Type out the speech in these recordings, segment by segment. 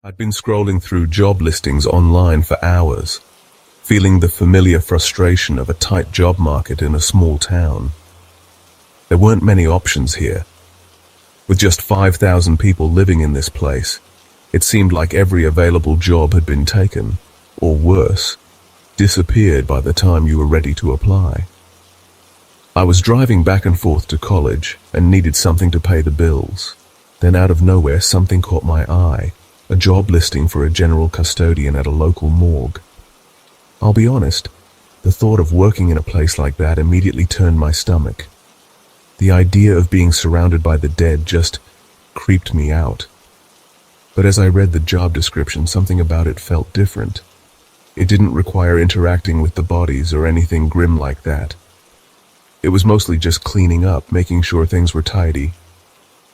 I'd been scrolling through job listings online for hours, feeling the familiar frustration of a tight job market in a small town. There weren't many options here. With just 5,000 people living in this place, it seemed like every available job had been taken, or worse, disappeared by the time you were ready to apply. I was driving back and forth to college and needed something to pay the bills. Then out of nowhere, something caught my eye. A job listing for a general custodian at a local morgue. I'll be honest, the thought of working in a place like that immediately turned my stomach. The idea of being surrounded by the dead just creeped me out. But as I read the job description, something about it felt different. It didn't require interacting with the bodies or anything grim like that. It was mostly just cleaning up, making sure things were tidy.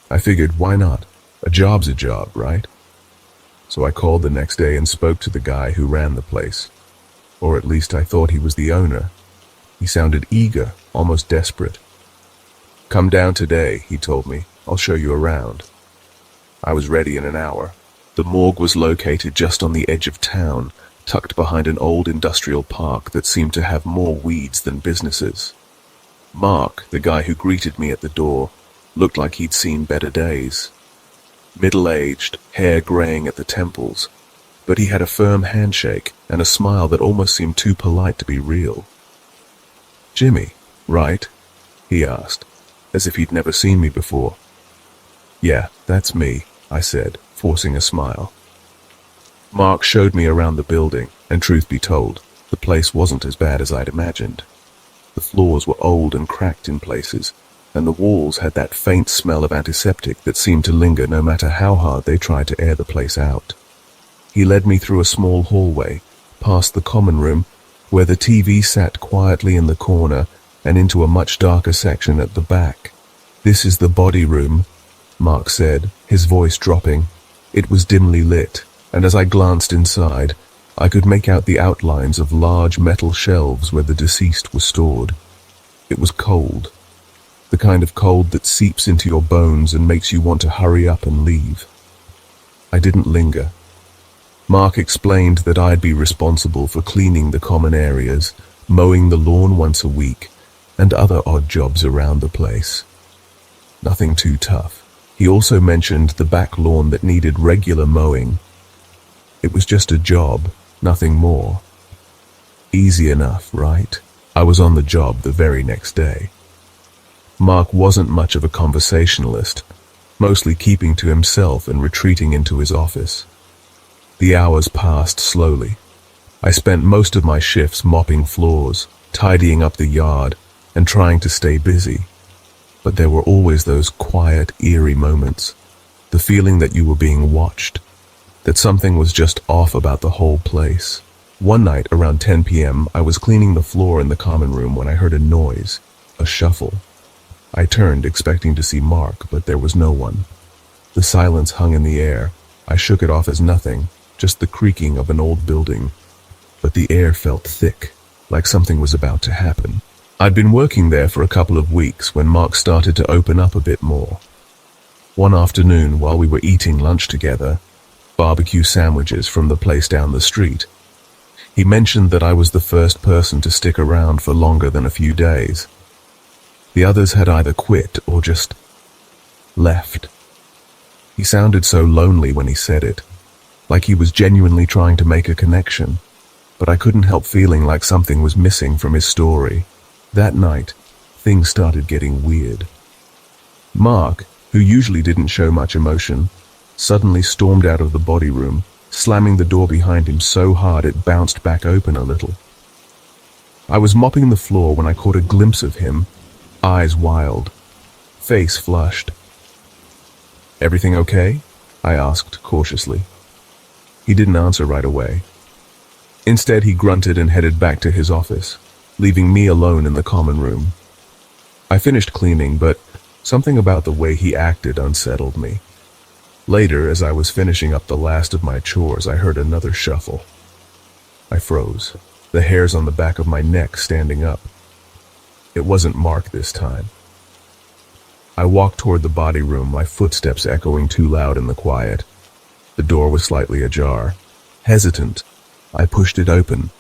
I figured, why not? A job's a job, right? So I called the next day and spoke to the guy who ran the place. Or at least I thought he was the owner. He sounded eager, almost desperate. "Come down today," he told me. "I'll show you around." I was ready in an hour. The morgue was located just on the edge of town, tucked behind an old industrial park that seemed to have more weeds than businesses. Mark, the guy who greeted me at the door, looked like he'd seen better days. Middle-aged, hair graying at the temples, but he had a firm handshake and a smile that almost seemed too polite to be real. "Jimmy, right?" he asked, as if he'd never seen me before. "Yeah, that's me," I said, forcing a smile. Mark showed me around the building, and truth be told, the place wasn't as bad as I'd imagined. The floors were old and cracked in places, and the walls had that faint smell of antiseptic that seemed to linger no matter how hard they tried to air the place out. He led me through a small hallway, past the common room, where the TV sat quietly in the corner, and into a much darker section at the back. "This is the body room," Mark said, his voice dropping. It was dimly lit, and as I glanced inside, I could make out the outlines of large metal shelves where the deceased was stored. It was cold. The kind of cold that seeps into your bones and makes you want to hurry up and leave. I didn't linger. Mark explained that I'd be responsible for cleaning the common areas, mowing the lawn once a week, and other odd jobs around the place. Nothing too tough. He also mentioned the back lawn that needed regular mowing. It was just a job, nothing more. Easy enough, right? I was on the job the very next day. Mark wasn't much of a conversationalist, mostly keeping to himself and retreating into his office. The hours passed slowly. I spent most of my shifts mopping floors, tidying up the yard, and trying to stay busy. But there were always those quiet, eerie moments, the feeling that you were being watched, that something was just off about the whole place. One night around 10 p.m., I was cleaning the floor in the common room when I heard a noise, a shuffle. I turned, expecting to see Mark, but there was no one. The silence hung in the air. I shook it off as nothing, just the creaking of an old building. But the air felt thick, like something was about to happen. I'd been working there for a couple of weeks when Mark started to open up a bit more. One afternoon, while we were eating lunch together, barbecue sandwiches from the place down the street, he mentioned that I was the first person to stick around for longer than a few days. The others had either quit or just left. He sounded so lonely when he said it, like he was genuinely trying to make a connection, but I couldn't help feeling like something was missing from his story. That night, things started getting weird. Mark, who usually didn't show much emotion, suddenly stormed out of the body room, slamming the door behind him so hard it bounced back open a little. I was mopping the floor when I caught a glimpse of him, eyes wild, face flushed. "Everything okay?" I asked cautiously. He didn't answer right away. Instead, he grunted and headed back to his office, leaving me alone in the common room. I finished cleaning, but something about the way he acted unsettled me. Later, as I was finishing up the last of my chores, I heard another shuffle. I froze, the hairs on the back of my neck standing up. It wasn't Mark this time. I walked toward the body room, my footsteps echoing too loud in the quiet. The door was slightly ajar. Hesitant, I pushed it open,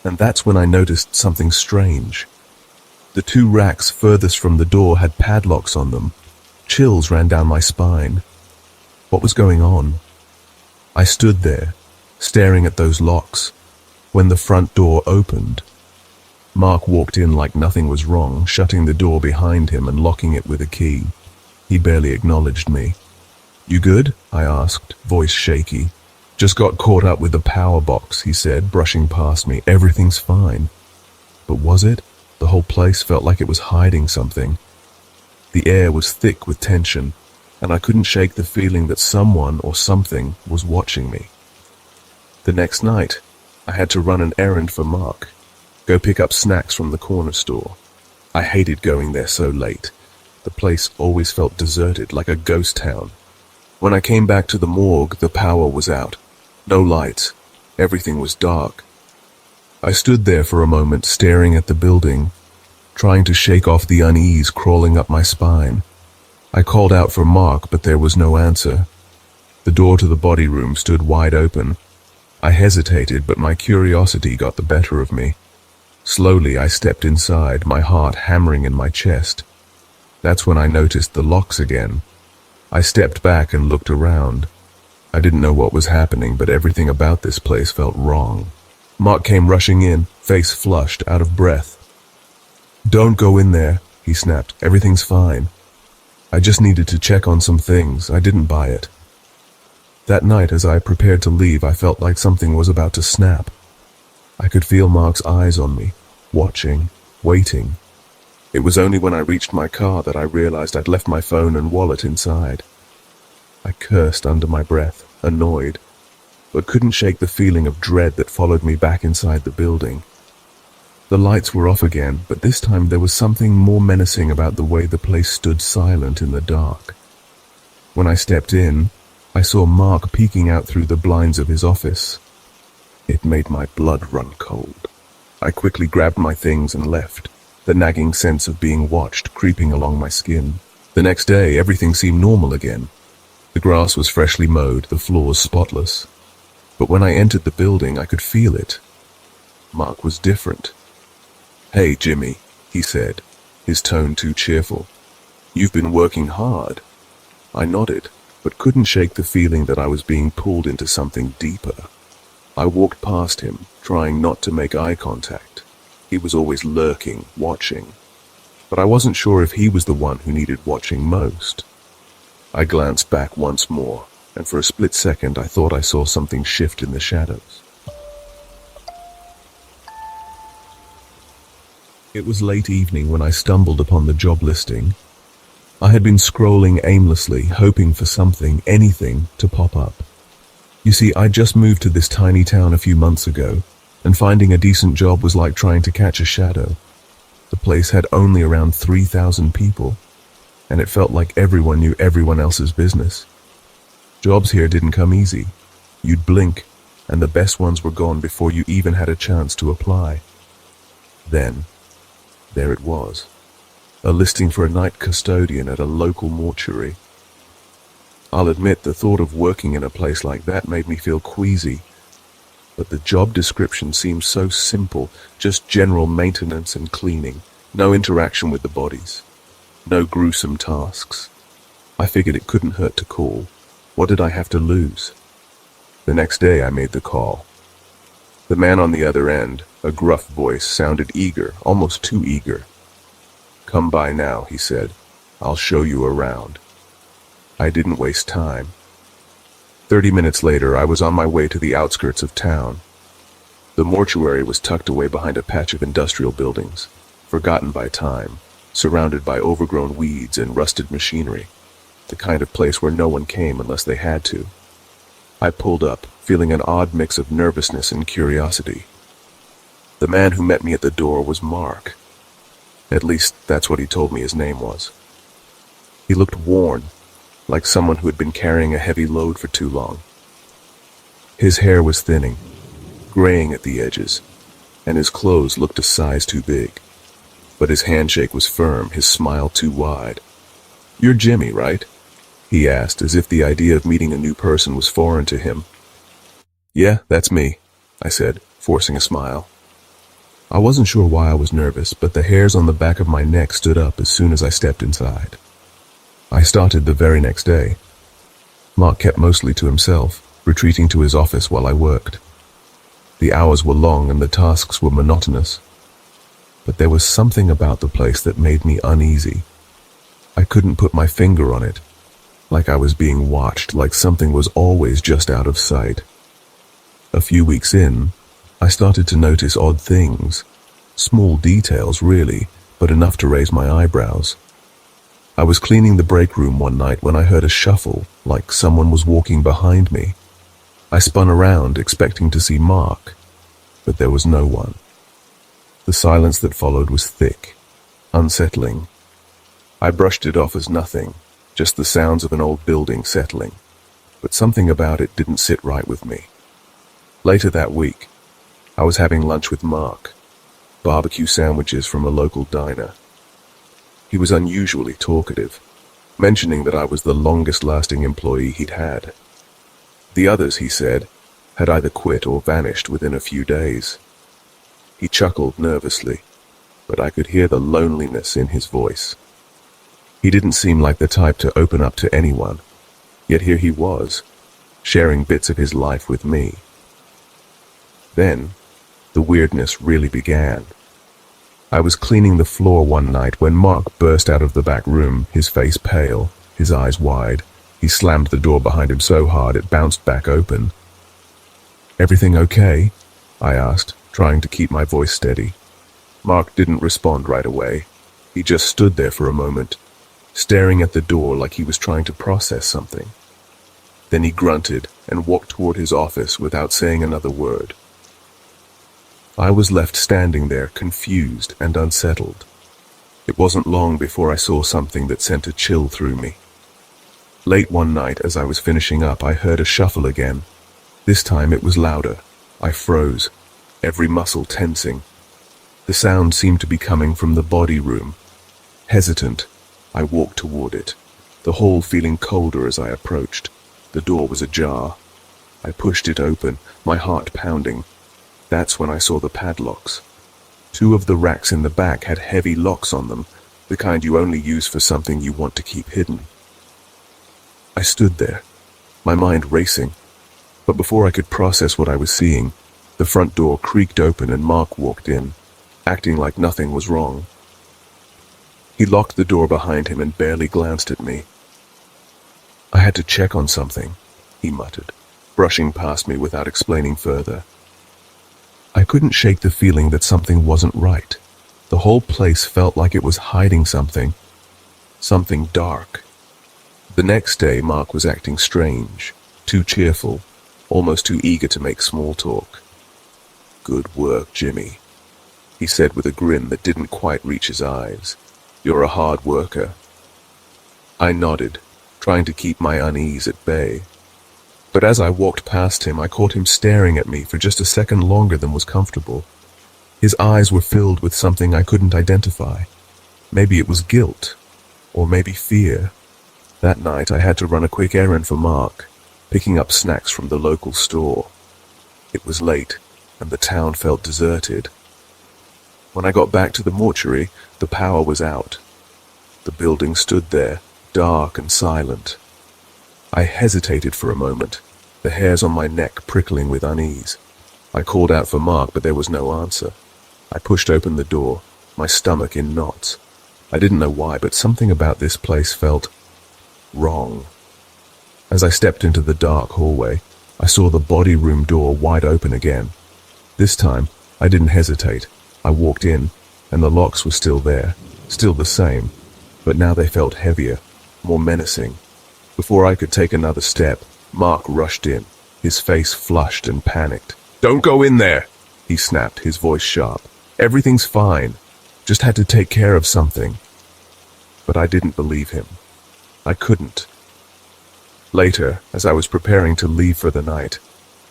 and that's when I noticed something strange. The two racks furthest from the door had padlocks on them. Chills ran down my spine. What was going on? I stood there, staring at those locks, when the front door opened. Mark walked in like nothing was wrong, shutting the door behind him and locking it with a key. He barely acknowledged me. "You good?" I asked, voice shaky. "Just got caught up with the power box," he said, brushing past me. "Everything's fine." But was it? The whole place felt like it was hiding something. The air was thick with tension, and I couldn't shake the feeling that someone or something was watching me. The next night, I had to run an errand for Mark, go pick up snacks from the corner store. I hated going there so late. The place always felt deserted, like a ghost town. When I came back to the morgue, the power was out. No lights. Everything was dark. I stood there for a moment, staring at the building, trying to shake off the unease crawling up my spine. I called out for Mark, but there was no answer. The door to the body room stood wide open. I hesitated, but my curiosity got the better of me. Slowly, I stepped inside, my heart hammering in my chest. That's when I noticed the locks again. I stepped back and looked around. I didn't know what was happening, but everything about this place felt wrong. Mark came rushing in, face flushed, out of breath. "Don't go in there," he snapped. "Everything's fine. I just needed to check on some things. I didn't buy it." That night, as I prepared to leave, I felt like something was about to snap. I could feel Mark's eyes on me, watching, waiting. It was only when I reached my car that I realized I'd left my phone and wallet inside. I cursed under my breath, annoyed, but couldn't shake the feeling of dread that followed me back inside the building. The lights were off again, but this time there was something more menacing about the way the place stood silent in the dark. When I stepped in, I saw Mark peeking out through the blinds of his office. It made my blood run cold. I quickly grabbed my things and left, the nagging sense of being watched creeping along my skin. The next day, everything seemed normal again. The grass was freshly mowed, the floors spotless. But when I entered the building, I could feel it. Mark was different. "Hey, Jimmy," he said, his tone too cheerful. "You've been working hard." I nodded, but couldn't shake the feeling that I was being pulled into something deeper. I walked past him, trying not to make eye contact. He was always lurking, watching. But I wasn't sure if he was the one who needed watching most. I glanced back once more, and for a split second I thought I saw something shift in the shadows. It was late evening when I stumbled upon the job listing. I had been scrolling aimlessly, hoping for something, anything, to pop up. You see, I just moved to this tiny town a few months ago, and finding a decent job was like trying to catch a shadow. The place had only around 3,000 people, and it felt like everyone knew everyone else's business. Jobs here didn't come easy. You'd blink, and the best ones were gone before you even had a chance to apply. Then, there it was. A listing for a night custodian at a local mortuary. I'll admit the thought of working in a place like that made me feel queasy. But the job description seemed so simple, just general maintenance and cleaning, no interaction with the bodies, no gruesome tasks. I figured it couldn't hurt to call. What did I have to lose? The next day I made the call. The man on the other end, a gruff voice, sounded eager, almost too eager. "Come by now," he said. "I'll show you around." I didn't waste time. 30 minutes later, I was on my way to the outskirts of town. The mortuary was tucked away behind a patch of industrial buildings, forgotten by time, surrounded by overgrown weeds and rusted machinery, the kind of place where no one came unless they had to. I pulled up, feeling an odd mix of nervousness and curiosity. The man who met me at the door was Mark. At least, that's what he told me his name was. He looked worn, like someone who had been carrying a heavy load for too long. His hair was thinning, graying at the edges, and his clothes looked a size too big. But his handshake was firm, his smile too wide. "You're Jimmy, right?" he asked, as if the idea of meeting a new person was foreign to him. "Yeah, that's me," I said, forcing a smile. I wasn't sure why I was nervous, but the hairs on the back of my neck stood up as soon as I stepped inside. I started the very next day. Mark kept mostly to himself, retreating to his office while I worked. The hours were long and the tasks were monotonous. But there was something about the place that made me uneasy. I couldn't put my finger on it, like I was being watched, like something was always just out of sight. A few weeks in, I started to notice odd things. Small details, really, but enough to raise my eyebrows. I was cleaning the break room one night when I heard a shuffle, like someone was walking behind me. I spun around, expecting to see Mark, but there was no one. The silence that followed was thick, unsettling. I brushed it off as nothing, just the sounds of an old building settling, but something about it didn't sit right with me. Later that week, I was having lunch with Mark, barbecue sandwiches from a local diner. He was unusually talkative, mentioning that I was the longest-lasting employee he'd had. The others, he said, had either quit or vanished within a few days. He chuckled nervously, but I could hear the loneliness in his voice. He didn't seem like the type to open up to anyone, yet here he was, sharing bits of his life with me. Then, the weirdness really began. I was cleaning the floor one night when Mark burst out of the back room, his face pale, his eyes wide. He slammed the door behind him so hard it bounced back open. "Everything okay?" I asked, trying to keep my voice steady. Mark didn't respond right away. He just stood there for a moment, staring at the door like he was trying to process something. Then he grunted and walked toward his office without saying another word. I was left standing there, confused and unsettled. It wasn't long before I saw something that sent a chill through me. Late one night, as I was finishing up, I heard a shuffle again. This time it was louder. I froze, every muscle tensing. The sound seemed to be coming from the body room. Hesitant, I walked toward it, the hall feeling colder as I approached. The door was ajar. I pushed it open, my heart pounding. That's when I saw the padlocks. 2 of the racks in the back had heavy locks on them, the kind you only use for something you want to keep hidden. I stood there, my mind racing, but before I could process what I was seeing, the front door creaked open and Mark walked in, acting like nothing was wrong. He locked the door behind him and barely glanced at me. "I had to check on something," he muttered, brushing past me without explaining further. I couldn't shake the feeling that something wasn't right. The whole place felt like it was hiding something dark. The next day, Mark was acting strange, too cheerful, almost too eager to make small talk. "Good work, Jimmy," he said with a grin that didn't quite reach his eyes. "You're a hard worker." I nodded, trying to keep my unease at bay. But as I walked past him, I caught him staring at me for just a second longer than was comfortable. His eyes were filled with something I couldn't identify. Maybe it was guilt, or maybe fear. That night I had to run a quick errand for Mark, picking up snacks from the local store. It was late, and the town felt deserted. When I got back to the mortuary, the power was out. The building stood there, dark and silent. I hesitated for a moment, the hairs on my neck prickling with unease. I called out for Mark, but there was no answer. I pushed open the door, my stomach in knots. I didn't know why, but something about this place felt wrong. As I stepped into the dark hallway, I saw the body room door wide open again. This time, I didn't hesitate. I walked in, and the locks were still there, still the same, but now they felt heavier, more menacing. Before I could take another step, Mark rushed in, his face flushed and panicked. "Don't go in there," he snapped, his voice sharp. "Everything's fine. Just had to take care of something." But I didn't believe him. I couldn't. Later, as I was preparing to leave for the night,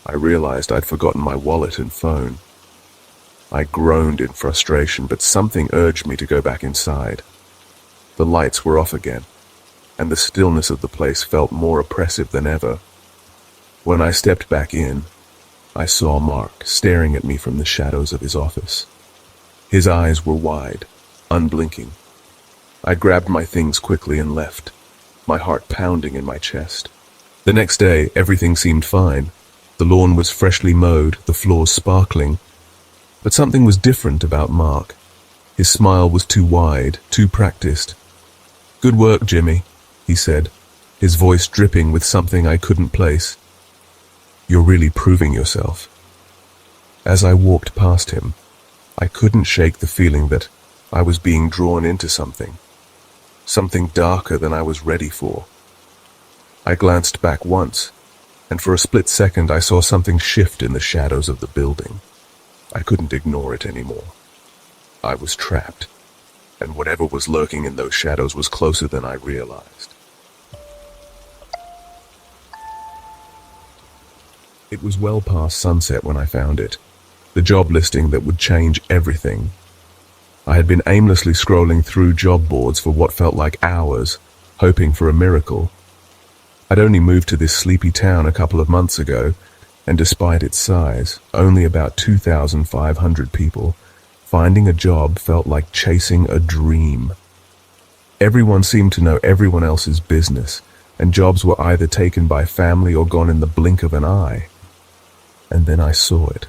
I realized I'd forgotten my wallet and phone. I groaned in frustration, but something urged me to go back inside. The lights were off again. and the stillness of the place felt more oppressive than ever. When I stepped back in, I saw Mark staring at me from the shadows of his office. His eyes were wide, unblinking. I grabbed my things quickly and left, my heart pounding in my chest. The next day, everything seemed fine. The lawn was freshly mowed, the floors sparkling. But something was different about Mark. His smile was too wide, too practiced. "Good work, Jimmy," he said, his voice dripping with something I couldn't place. "You're really proving yourself." As I walked past him, I couldn't shake the feeling that I was being drawn into something darker than I was ready for. I glanced back once, and for a split second I saw something shift in the shadows of the building. I couldn't ignore it anymore. I was trapped, and whatever was lurking in those shadows was closer than I realized. It was well past sunset when I found it, the job listing that would change everything. I had been aimlessly scrolling through job boards for what felt like hours, hoping for a miracle. I'd only moved to this sleepy town a couple of months ago, and despite its size, only about 2,500 people, finding a job felt like chasing a dream. Everyone seemed to know everyone else's business, and jobs were either taken by family or gone in the blink of an eye. And then I saw it.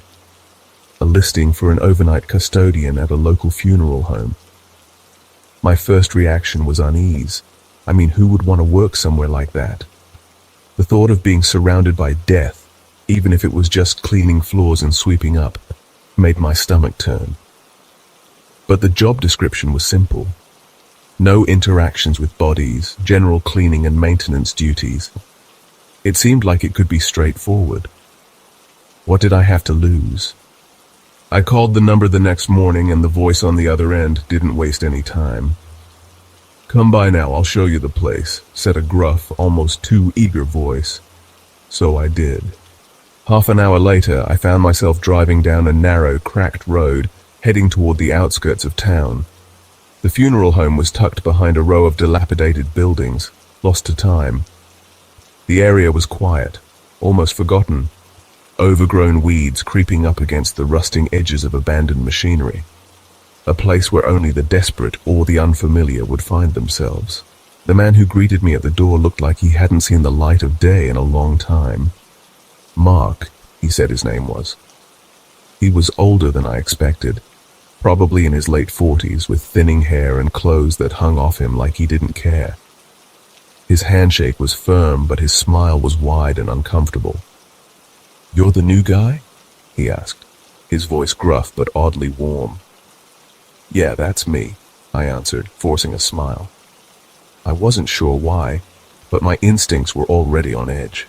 A listing for an overnight custodian at a local funeral home. My first reaction was unease. I mean, who would want to work somewhere like that? The thought of being surrounded by death, even if it was just cleaning floors and sweeping up, made my stomach turn. But the job description was simple. No interactions with bodies, general cleaning and maintenance duties. It seemed like it could be straightforward. What did I have to lose? I called the number the next morning, and the voice on the other end didn't waste any time. "Come by now, I'll show you the place," said a gruff, almost too eager voice. So I did. Half an hour later, I found myself driving down a narrow, cracked road, heading toward the outskirts of town. The funeral home was tucked behind a row of dilapidated buildings, lost to time. The area was quiet, almost forgotten. Overgrown weeds creeping up against the rusting edges of abandoned machinery. A place where only the desperate or the unfamiliar would find themselves. The man who greeted me at the door looked like he hadn't seen the light of day in a long time. Mark, he said his name was. He was older than I expected, probably in his late 40s, with thinning hair and clothes that hung off him like he didn't care. His handshake was firm, but his smile was wide and uncomfortable. "You're the new guy?" he asked, his voice gruff but oddly warm. "Yeah, that's me," I answered, forcing a smile. I wasn't sure why, but my instincts were already on edge.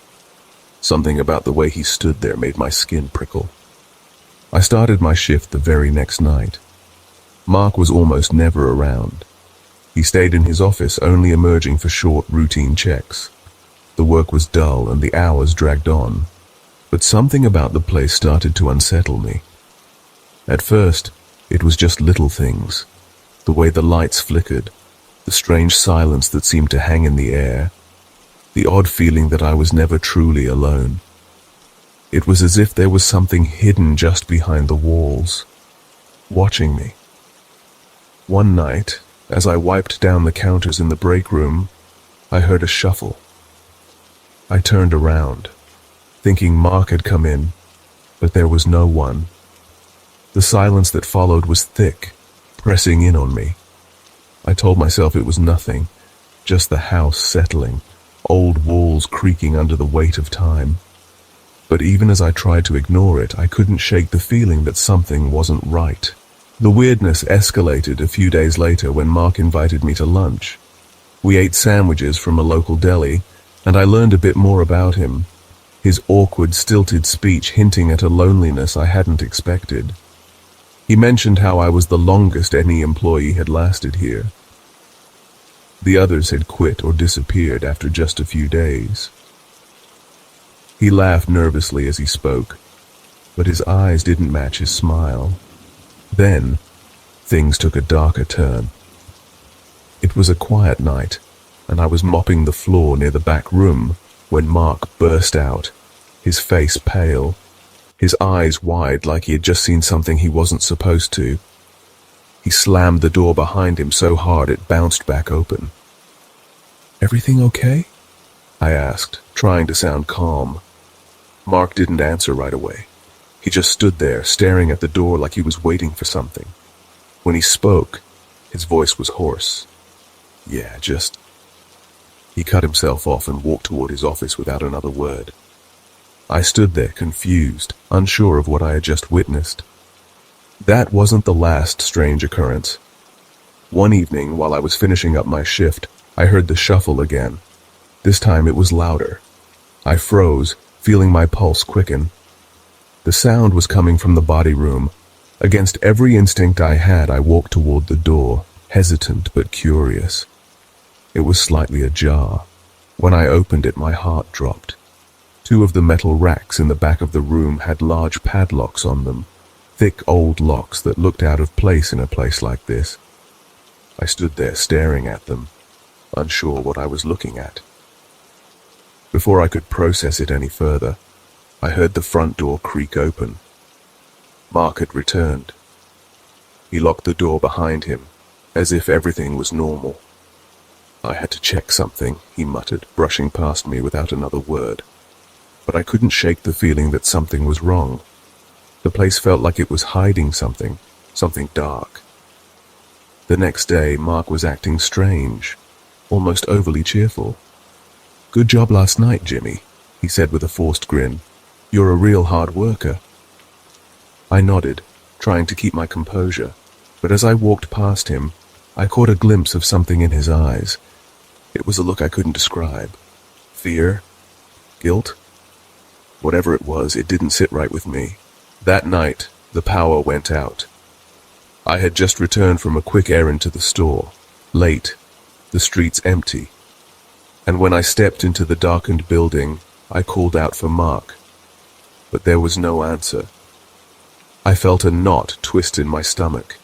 Something about the way he stood there made my skin prickle. I started my shift the very next night. Mark was almost never around. He stayed in his office, only emerging for short, routine checks. The work was dull and the hours dragged on. But something about the place started to unsettle me. At first, it was just little things. The way the lights flickered, the strange silence that seemed to hang in the air, the odd feeling that I was never truly alone. It was as if there was something hidden just behind the walls, watching me. One night, as I wiped down the counters in the break room, I heard a shuffle. I turned around, thinking Mark had come in, but there was no one. The silence that followed was thick, pressing in on me. I told myself it was nothing, just the house settling, old walls creaking under the weight of time. But even as I tried to ignore it, I couldn't shake the feeling that something wasn't right. The weirdness escalated a few days later when Mark invited me to lunch. We ate sandwiches from a local deli, and I learned a bit more about him. His awkward, stilted speech hinting at a loneliness I hadn't expected. He mentioned how I was the longest any employee had lasted here. The others had quit or disappeared after just a few days. He laughed nervously as he spoke, but his eyes didn't match his smile. Then, things took a darker turn. It was a quiet night, and I was mopping the floor near the back room when Mark burst out, his face pale, his eyes wide like he had just seen something he wasn't supposed to. He slammed the door behind him so hard it bounced back open. "Everything okay?" I asked, trying to sound calm. Mark didn't answer right away. He just stood there, staring at the door like he was waiting for something. When he spoke, his voice was hoarse. "Yeah, just..." He cut himself off and walked toward his office without another word. I stood there, confused, unsure of what I had just witnessed. That wasn't the last strange occurrence. One evening, while I was finishing up my shift, I heard the shuffle again. This time it was louder. I froze, feeling my pulse quicken. The sound was coming from the body room. Against every instinct I had, I walked toward the door, hesitant but curious. It was slightly ajar. When I opened it, my heart dropped. Two of the metal racks in the back of the room had large padlocks on them, thick old locks that looked out of place in a place like this. I stood there staring at them, unsure what I was looking at. Before I could process it any further, I heard the front door creak open. Mark had returned. He locked the door behind him, as if everything was normal. "I had to check something," he muttered, brushing past me without another word. But I couldn't shake the feeling that something was wrong. The place felt like it was hiding something dark. The next day, Mark was acting strange, almost overly cheerful. "Good job last night, Jimmy," he said with a forced grin. "You're a real hard worker." I nodded, trying to keep my composure, but as I walked past him, I caught a glimpse of something in his eyes. It was a look I couldn't describe. Fear? Guilt? Whatever it was, it didn't sit right with me. That night, the power went out. I had just returned from a quick errand to the store, late, the streets empty. And when I stepped into the darkened building, I called out for Mark. But there was no answer. I felt a knot twist in my stomach.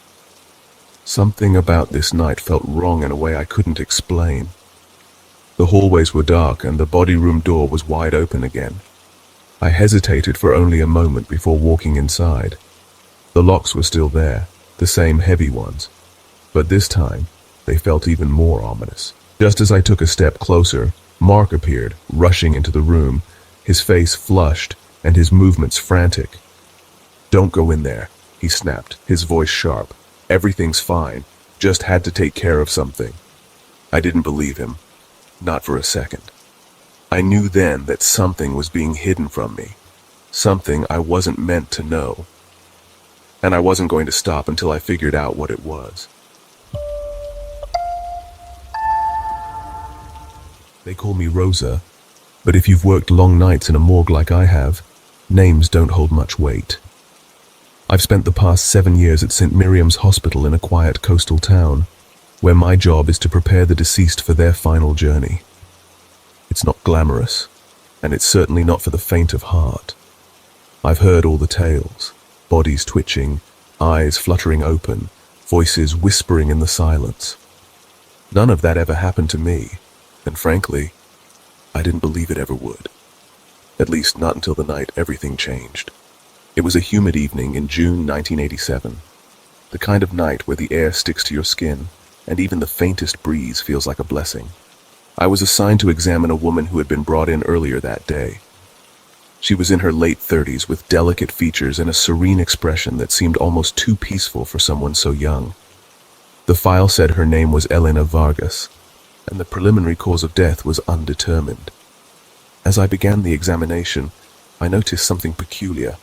Something about this night felt wrong in a way I couldn't explain. The hallways were dark and the body room door was wide open again. I hesitated for only a moment before walking inside. The locks were still there, the same heavy ones, but this time they felt even more ominous. Just as I took a step closer, Mark appeared, rushing into the room, his face flushed and his movements frantic. "Don't go in there," he snapped, his voice sharp. "Everything's fine, just had to take care of something." I didn't believe him, not for a second. I knew then that something was being hidden from me, something I wasn't meant to know. And I wasn't going to stop until I figured out what it was. They call me Rosa, but if you've worked long nights in a morgue like I have, names don't hold much weight. I've spent the past 7 years at St. Miriam's Hospital in a quiet coastal town, where my job is to prepare the deceased for their final journey. It's not glamorous, and it's certainly not for the faint of heart. I've heard all the tales, bodies twitching, eyes fluttering open, voices whispering in the silence. None of that ever happened to me, and frankly, I didn't believe it ever would. At least not until the night everything changed. It was a humid evening in June 1987, the kind of night where the air sticks to your skin, and even the faintest breeze feels like a blessing. I was assigned to examine a woman who had been brought in earlier that day. She was in her late 30s with delicate features and a serene expression that seemed almost too peaceful for someone so young. The file said her name was Elena Vargas, and the preliminary cause of death was undetermined. As I began the examination, I noticed something peculiar.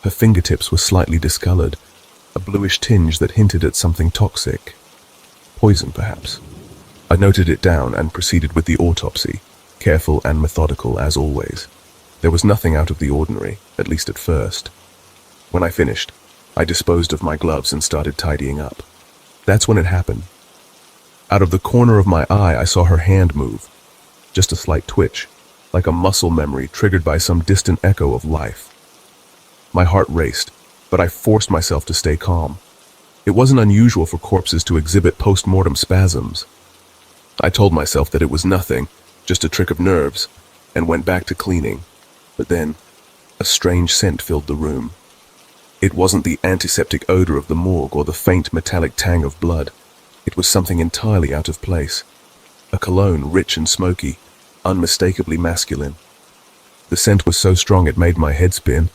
Her fingertips were slightly discolored, a bluish tinge that hinted at something toxic. Poison, perhaps. I noted it down and proceeded with the autopsy, careful and methodical as always. There was nothing out of the ordinary, at least at first. When I finished, I disposed of my gloves and started tidying up. That's when it happened. Out of the corner of my eye, I saw her hand move. Just a slight twitch, like a muscle memory triggered by some distant echo of life. My heart raced, but I forced myself to stay calm. It wasn't unusual for corpses to exhibit post-mortem spasms. I told myself that it was nothing, just a trick of nerves, and went back to cleaning. But then, a strange scent filled the room. It wasn't the antiseptic odor of the morgue or the faint metallic tang of blood. It was something entirely out of place. A cologne, rich and smoky, unmistakably masculine. The scent was so strong it made my head spin.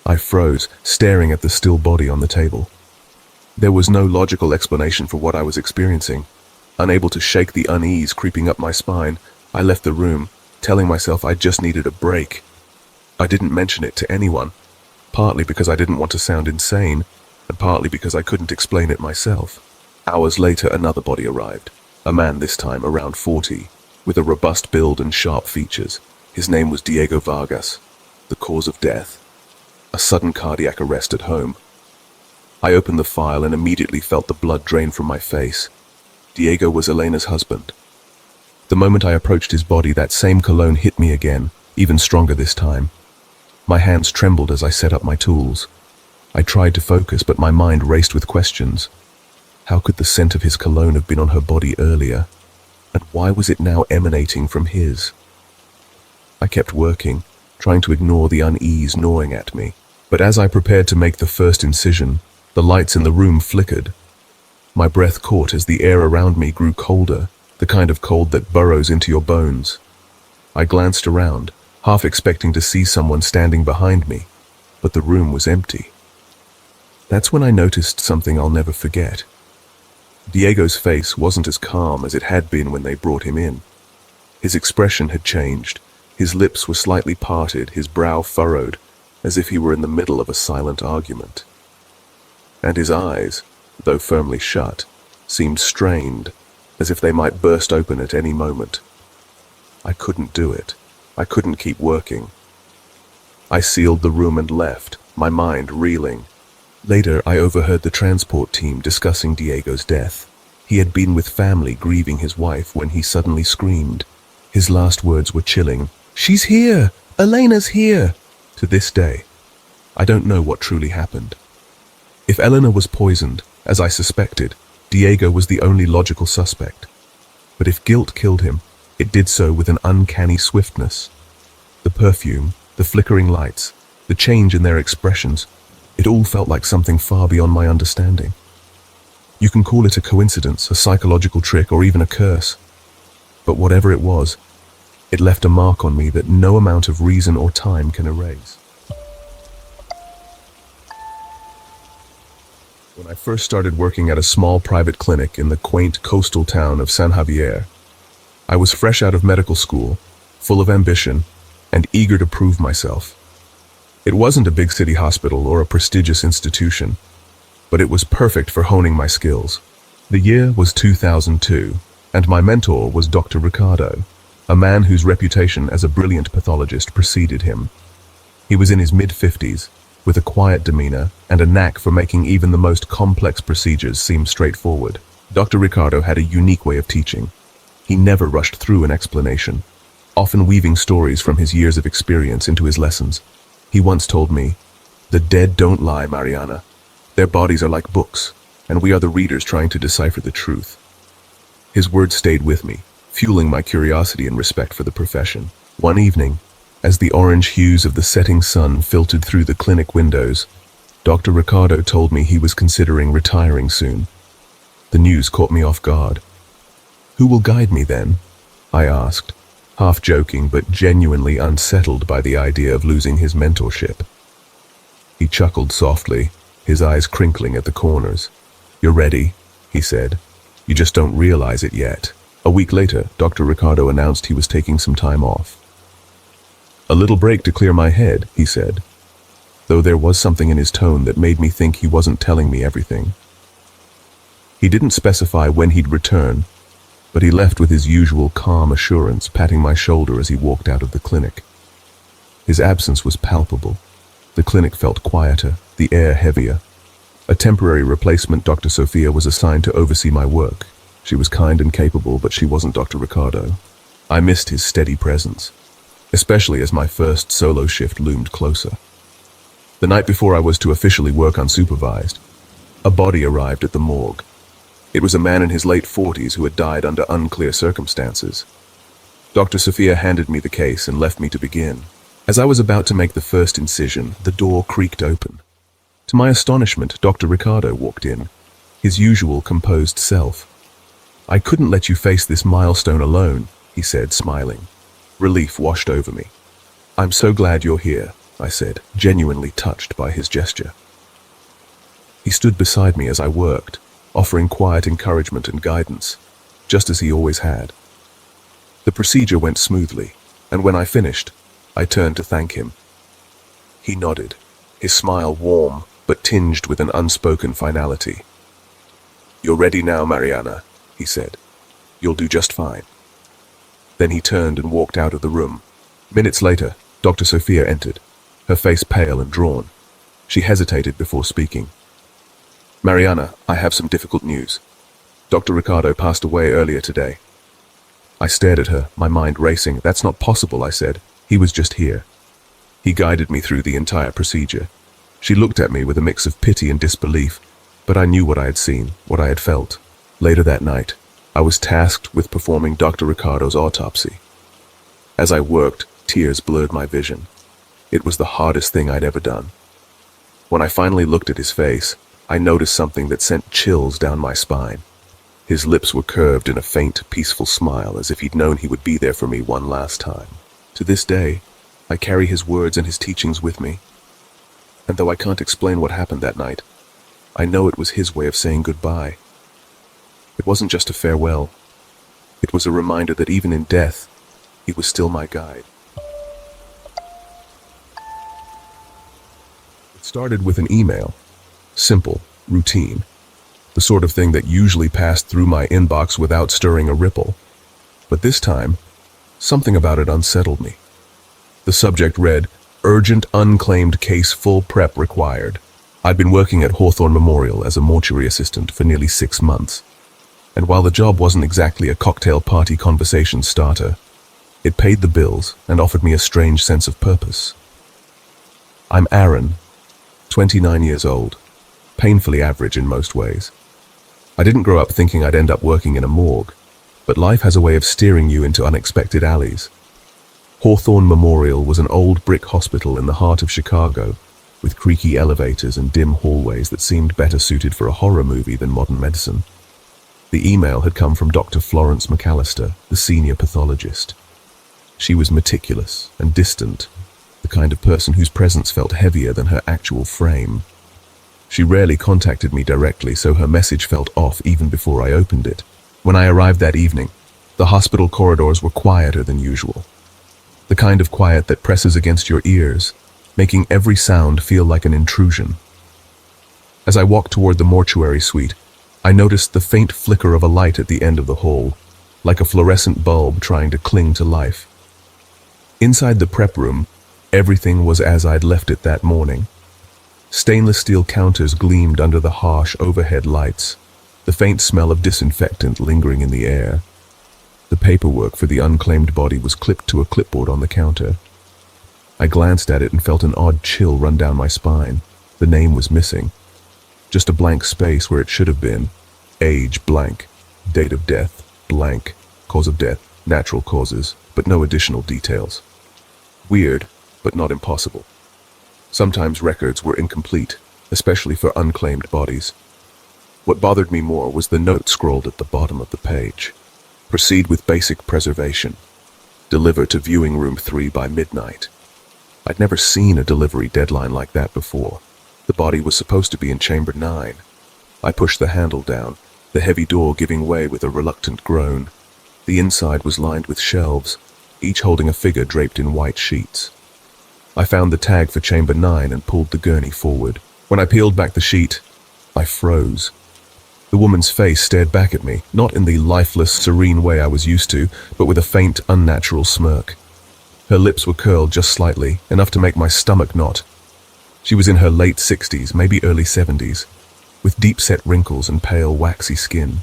I froze, staring at the still body on the table. There was no logical explanation for what I was experiencing. Unable to shake the unease creeping up my spine, I left the room, telling myself I just needed a break. I didn't mention it to anyone, partly because I didn't want to sound insane, and partly because I couldn't explain it myself. Hours later, another body arrived. A man this time around 40, with a robust build and sharp features. His name was Diego Vargas. The cause of death: a sudden cardiac arrest at home. I opened the file and immediately felt the blood drain from my face. Diego was Elena's husband. The moment I approached his body, that same cologne hit me again, even stronger this time. My hands trembled as I set up my tools. I tried to focus, but my mind raced with questions. How could the scent of his cologne have been on her body earlier? And why was it now emanating from his? I kept working, trying to ignore the unease gnawing at me. But as I prepared to make the first incision, the lights in the room flickered. My breath caught as the air around me grew colder, the kind of cold that burrows into your bones. I glanced around, half expecting to see someone standing behind me, but the room was empty. That's when I noticed something I'll never forget. Diego's face wasn't as calm as it had been when they brought him in. His expression had changed. His lips were slightly parted, his brow furrowed, as if he were in the middle of a silent argument. And his eyes, though firmly shut, seemed strained, as if they might burst open at any moment. I couldn't do it. I couldn't keep working. I sealed the room and left, my mind reeling. Later, I overheard the transport team discussing Diego's death. He had been with family grieving his wife when he suddenly screamed. His last words were chilling. "She's here! Elena's here!" To this day, I don't know what truly happened. If Elena was poisoned, as I suspected, Diego was the only logical suspect. But if guilt killed him, it did so with an uncanny swiftness. The perfume, the flickering lights, the change in their expressions, it all felt like something far beyond my understanding. You can call it a coincidence, a psychological trick, or even a curse. But whatever it was, it left a mark on me that no amount of reason or time can erase. When I first started working at a small private clinic in the quaint coastal town of San Javier, I was fresh out of medical school, full of ambition, and eager to prove myself. It wasn't a big city hospital or a prestigious institution, but it was perfect for honing my skills. The year was 2002, and my mentor was Dr. Ricardo, a man whose reputation as a brilliant pathologist preceded him. He was in his mid-50s, with a quiet demeanor and a knack for making even the most complex procedures seem straightforward. Dr. Ricardo had a unique way of teaching. He never rushed through an explanation, often weaving stories from his years of experience into his lessons. He once told me, "The dead don't lie, Mariana. Their bodies are like books, and we are the readers trying to decipher the truth." His words stayed with me, fueling my curiosity and respect for the profession. One evening, as the orange hues of the setting sun filtered through the clinic windows, Dr. Ricardo told me he was considering retiring soon. The news caught me off guard. "Who will guide me then?" I asked, half joking but genuinely unsettled by the idea of losing his mentorship. He chuckled softly, his eyes crinkling at the corners. "You're ready," he said. "You just don't realize it yet." A week later, Dr. Ricardo announced he was taking some time off. "A little break to clear my head," he said, though there was something in his tone that made me think he wasn't telling me everything. He didn't specify when he'd return, but he left with his usual calm assurance, patting my shoulder as he walked out of the clinic. His absence was palpable. The clinic felt quieter, the air heavier. A temporary replacement, Dr. Sophia, was assigned to oversee my work. She was kind and capable, but she wasn't Dr. Ricardo. I missed his steady presence, especially as my first solo shift loomed closer. The night before I was to officially work unsupervised, a body arrived at the morgue. It was a man in his late 40s who had died under unclear circumstances. Dr. Sophia handed me the case and left me to begin. As I was about to make the first incision, the door creaked open. To my astonishment, Dr. Ricardo walked in, his usual composed self. "I couldn't let you face this milestone alone," he said, smiling. Relief washed over me. "I'm so glad you're here," I said, genuinely touched by his gesture. He stood beside me as I worked, offering quiet encouragement and guidance, just as he always had. The procedure went smoothly, and when I finished, I turned to thank him. He nodded, his smile warm but tinged with an unspoken finality. "You're ready now, Mariana," he said. "You'll do just fine." Then he turned and walked out of the room. Minutes later, Dr. Sophia entered, her face pale and drawn. She hesitated before speaking. "Mariana, I have some difficult news. Dr. Ricardo passed away earlier today." I stared at her, my mind racing. "That's not possible," I said. "He was just here." He guided me through the entire procedure. She looked at me with a mix of pity and disbelief, but I knew what I had seen, what I had felt. Later that night, I was tasked with performing Dr. Ricardo's autopsy. As I worked, tears blurred my vision. It was the hardest thing I'd ever done. When I finally looked at his face, I noticed something that sent chills down my spine. His lips were curved in a faint, peaceful smile, as if he'd known he would be there for me one last time. To this day, I carry his words and his teachings with me. And though I can't explain what happened that night, I know it was his way of saying goodbye. It wasn't just a farewell. It was a reminder that even in death, he was still my guide. It started with an email. Simple, routine. The sort of thing that usually passed through my inbox without stirring a ripple. But this time, something about it unsettled me. The subject read, "Urgent unclaimed case full prep required." I'd been working at Hawthorne Memorial as a mortuary assistant for nearly 6 months. And while the job wasn't exactly a cocktail party conversation starter, it paid the bills and offered me a strange sense of purpose. I'm Aaron, 29 years old, painfully average in most ways. I didn't grow up thinking I'd end up working in a morgue, but life has a way of steering you into unexpected alleys. Hawthorne Memorial was an old brick hospital in the heart of Chicago, with creaky elevators and dim hallways that seemed better suited for a horror movie than modern medicine. The email had come from Dr. Florence McAllister, the senior pathologist. She was meticulous and distant, the kind of person whose presence felt heavier than her actual frame. She rarely contacted me directly, so her message felt off even before I opened it. When I arrived that evening, the hospital corridors were quieter than usual. The kind of quiet that presses against your ears, making every sound feel like an intrusion. As I walked toward the mortuary suite, I noticed the faint flicker of a light at the end of the hall, like a fluorescent bulb trying to cling to life. Inside the prep room, everything was as I'd left it that morning. Stainless steel counters gleamed under the harsh overhead lights, the faint smell of disinfectant lingering in the air. The paperwork for the unclaimed body was clipped to a clipboard on the counter. I glanced at it and felt an odd chill run down my spine. The name was missing. Just a blank space where it should have been. Age blank. Date of death blank. Cause of death, natural causes, but no additional details. Weird, but not impossible. Sometimes records were incomplete, especially for unclaimed bodies. What bothered me more was the note scrawled at the bottom of the page. Proceed with basic preservation. Deliver to viewing room 3 by midnight. I'd never seen a delivery deadline like that before. The body was supposed to be in chamber 9. I pushed the handle down, the heavy door giving way with a reluctant groan. The inside was lined with shelves, each holding a figure draped in white sheets. I found the tag for chamber 9 and pulled the gurney forward. When I peeled back the sheet, I froze. The woman's face stared back at me, not in the lifeless, serene way I was used to, but with a faint, unnatural smirk. Her lips were curled just slightly, enough to make my stomach knot. She was in her late 60s, maybe early 70s, with deep-set wrinkles and pale, waxy skin.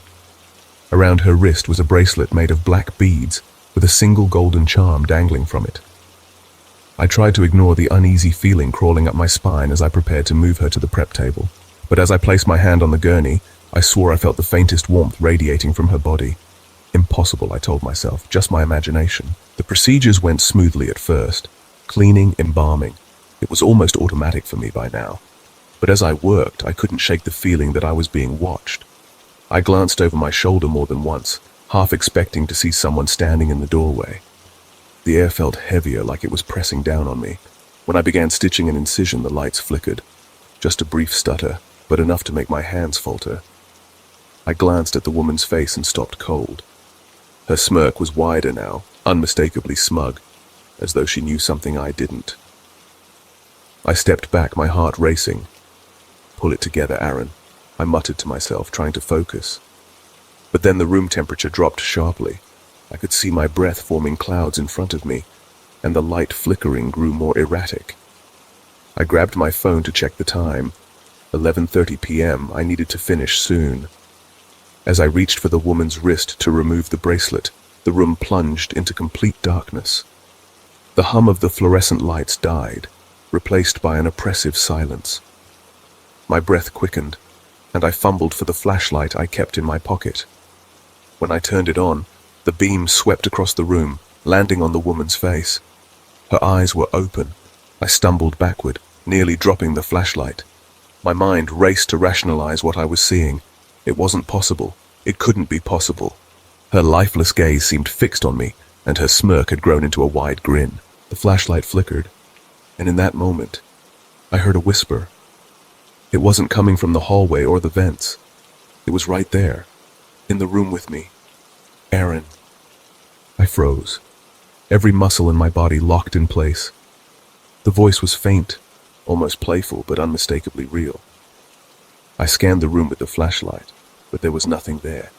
Around her wrist was a bracelet made of black beads, with a single golden charm dangling from it. I tried to ignore the uneasy feeling crawling up my spine as I prepared to move her to the prep table. But as I placed my hand on the gurney, I swore I felt the faintest warmth radiating from her body. Impossible, I told myself, just my imagination. The procedures went smoothly at first. Cleaning, embalming. It was almost automatic for me by now. But as I worked, I couldn't shake the feeling that I was being watched. I glanced over my shoulder more than once, half expecting to see someone standing in the doorway. The air felt heavier, like it was pressing down on me. When I began stitching an incision, the lights flickered. Just a brief stutter, but enough to make my hands falter. I glanced at the woman's face and stopped cold. Her smirk was wider now, unmistakably smug, as though she knew something I didn't. I stepped back, my heart racing. "Pull it together, Aaron," I muttered to myself, trying to focus. But then the room temperature dropped sharply. I could see my breath forming clouds in front of me, and the light flickering grew more erratic. I grabbed my phone to check the time. 11:30 p.m. I needed to finish soon. As I reached for the woman's wrist to remove the bracelet, the room plunged into complete darkness. The hum of the fluorescent lights died, replaced by an oppressive silence. My breath quickened, and I fumbled for the flashlight I kept in my pocket. When I turned it on, the beam swept across the room, landing on the woman's face. Her eyes were open. I stumbled backward, nearly dropping the flashlight. My mind raced to rationalize what I was seeing. It wasn't possible. It couldn't be possible. Her lifeless gaze seemed fixed on me, and her smirk had grown into a wide grin. The flashlight flickered, and in that moment, I heard a whisper. It wasn't coming from the hallway or the vents. It was right there, in the room with me. "Aaron." I froze, every muscle in my body locked in place. The voice was faint, almost playful, but unmistakably real. I scanned the room with the flashlight, but there was nothing there.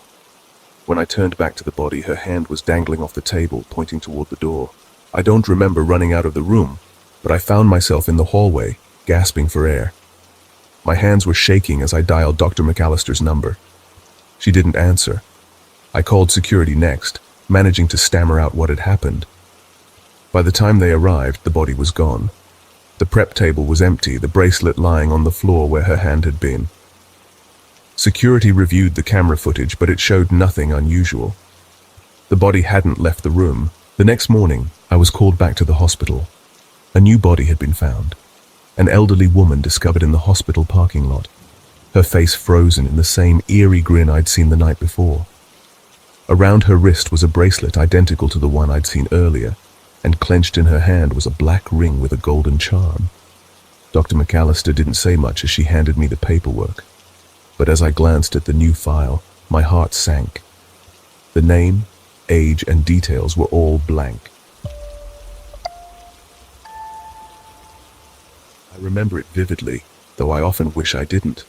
When I turned back to the body, her hand was dangling off the table, pointing toward the door. I don't remember running out of the room, but I found myself in the hallway, gasping for air. My hands were shaking as I dialed Dr. McAllister's number. She didn't answer. I called security next, managing to stammer out what had happened. By the time they arrived, the body was gone. The prep table was empty, the bracelet lying on the floor where her hand had been. Security reviewed the camera footage, but it showed nothing unusual. The body hadn't left the room. The next morning, I was called back to the hospital. A new body had been found. An elderly woman discovered in the hospital parking lot, her face frozen in the same eerie grin I'd seen the night before. Around her wrist was a bracelet identical to the one I'd seen earlier, and clenched in her hand was a black ring with a golden charm. Dr. McAllister didn't say much as she handed me the paperwork, but as I glanced at the new file, my heart sank. The name, age, and details were all blank. I remember it vividly, though I often wish I didn't.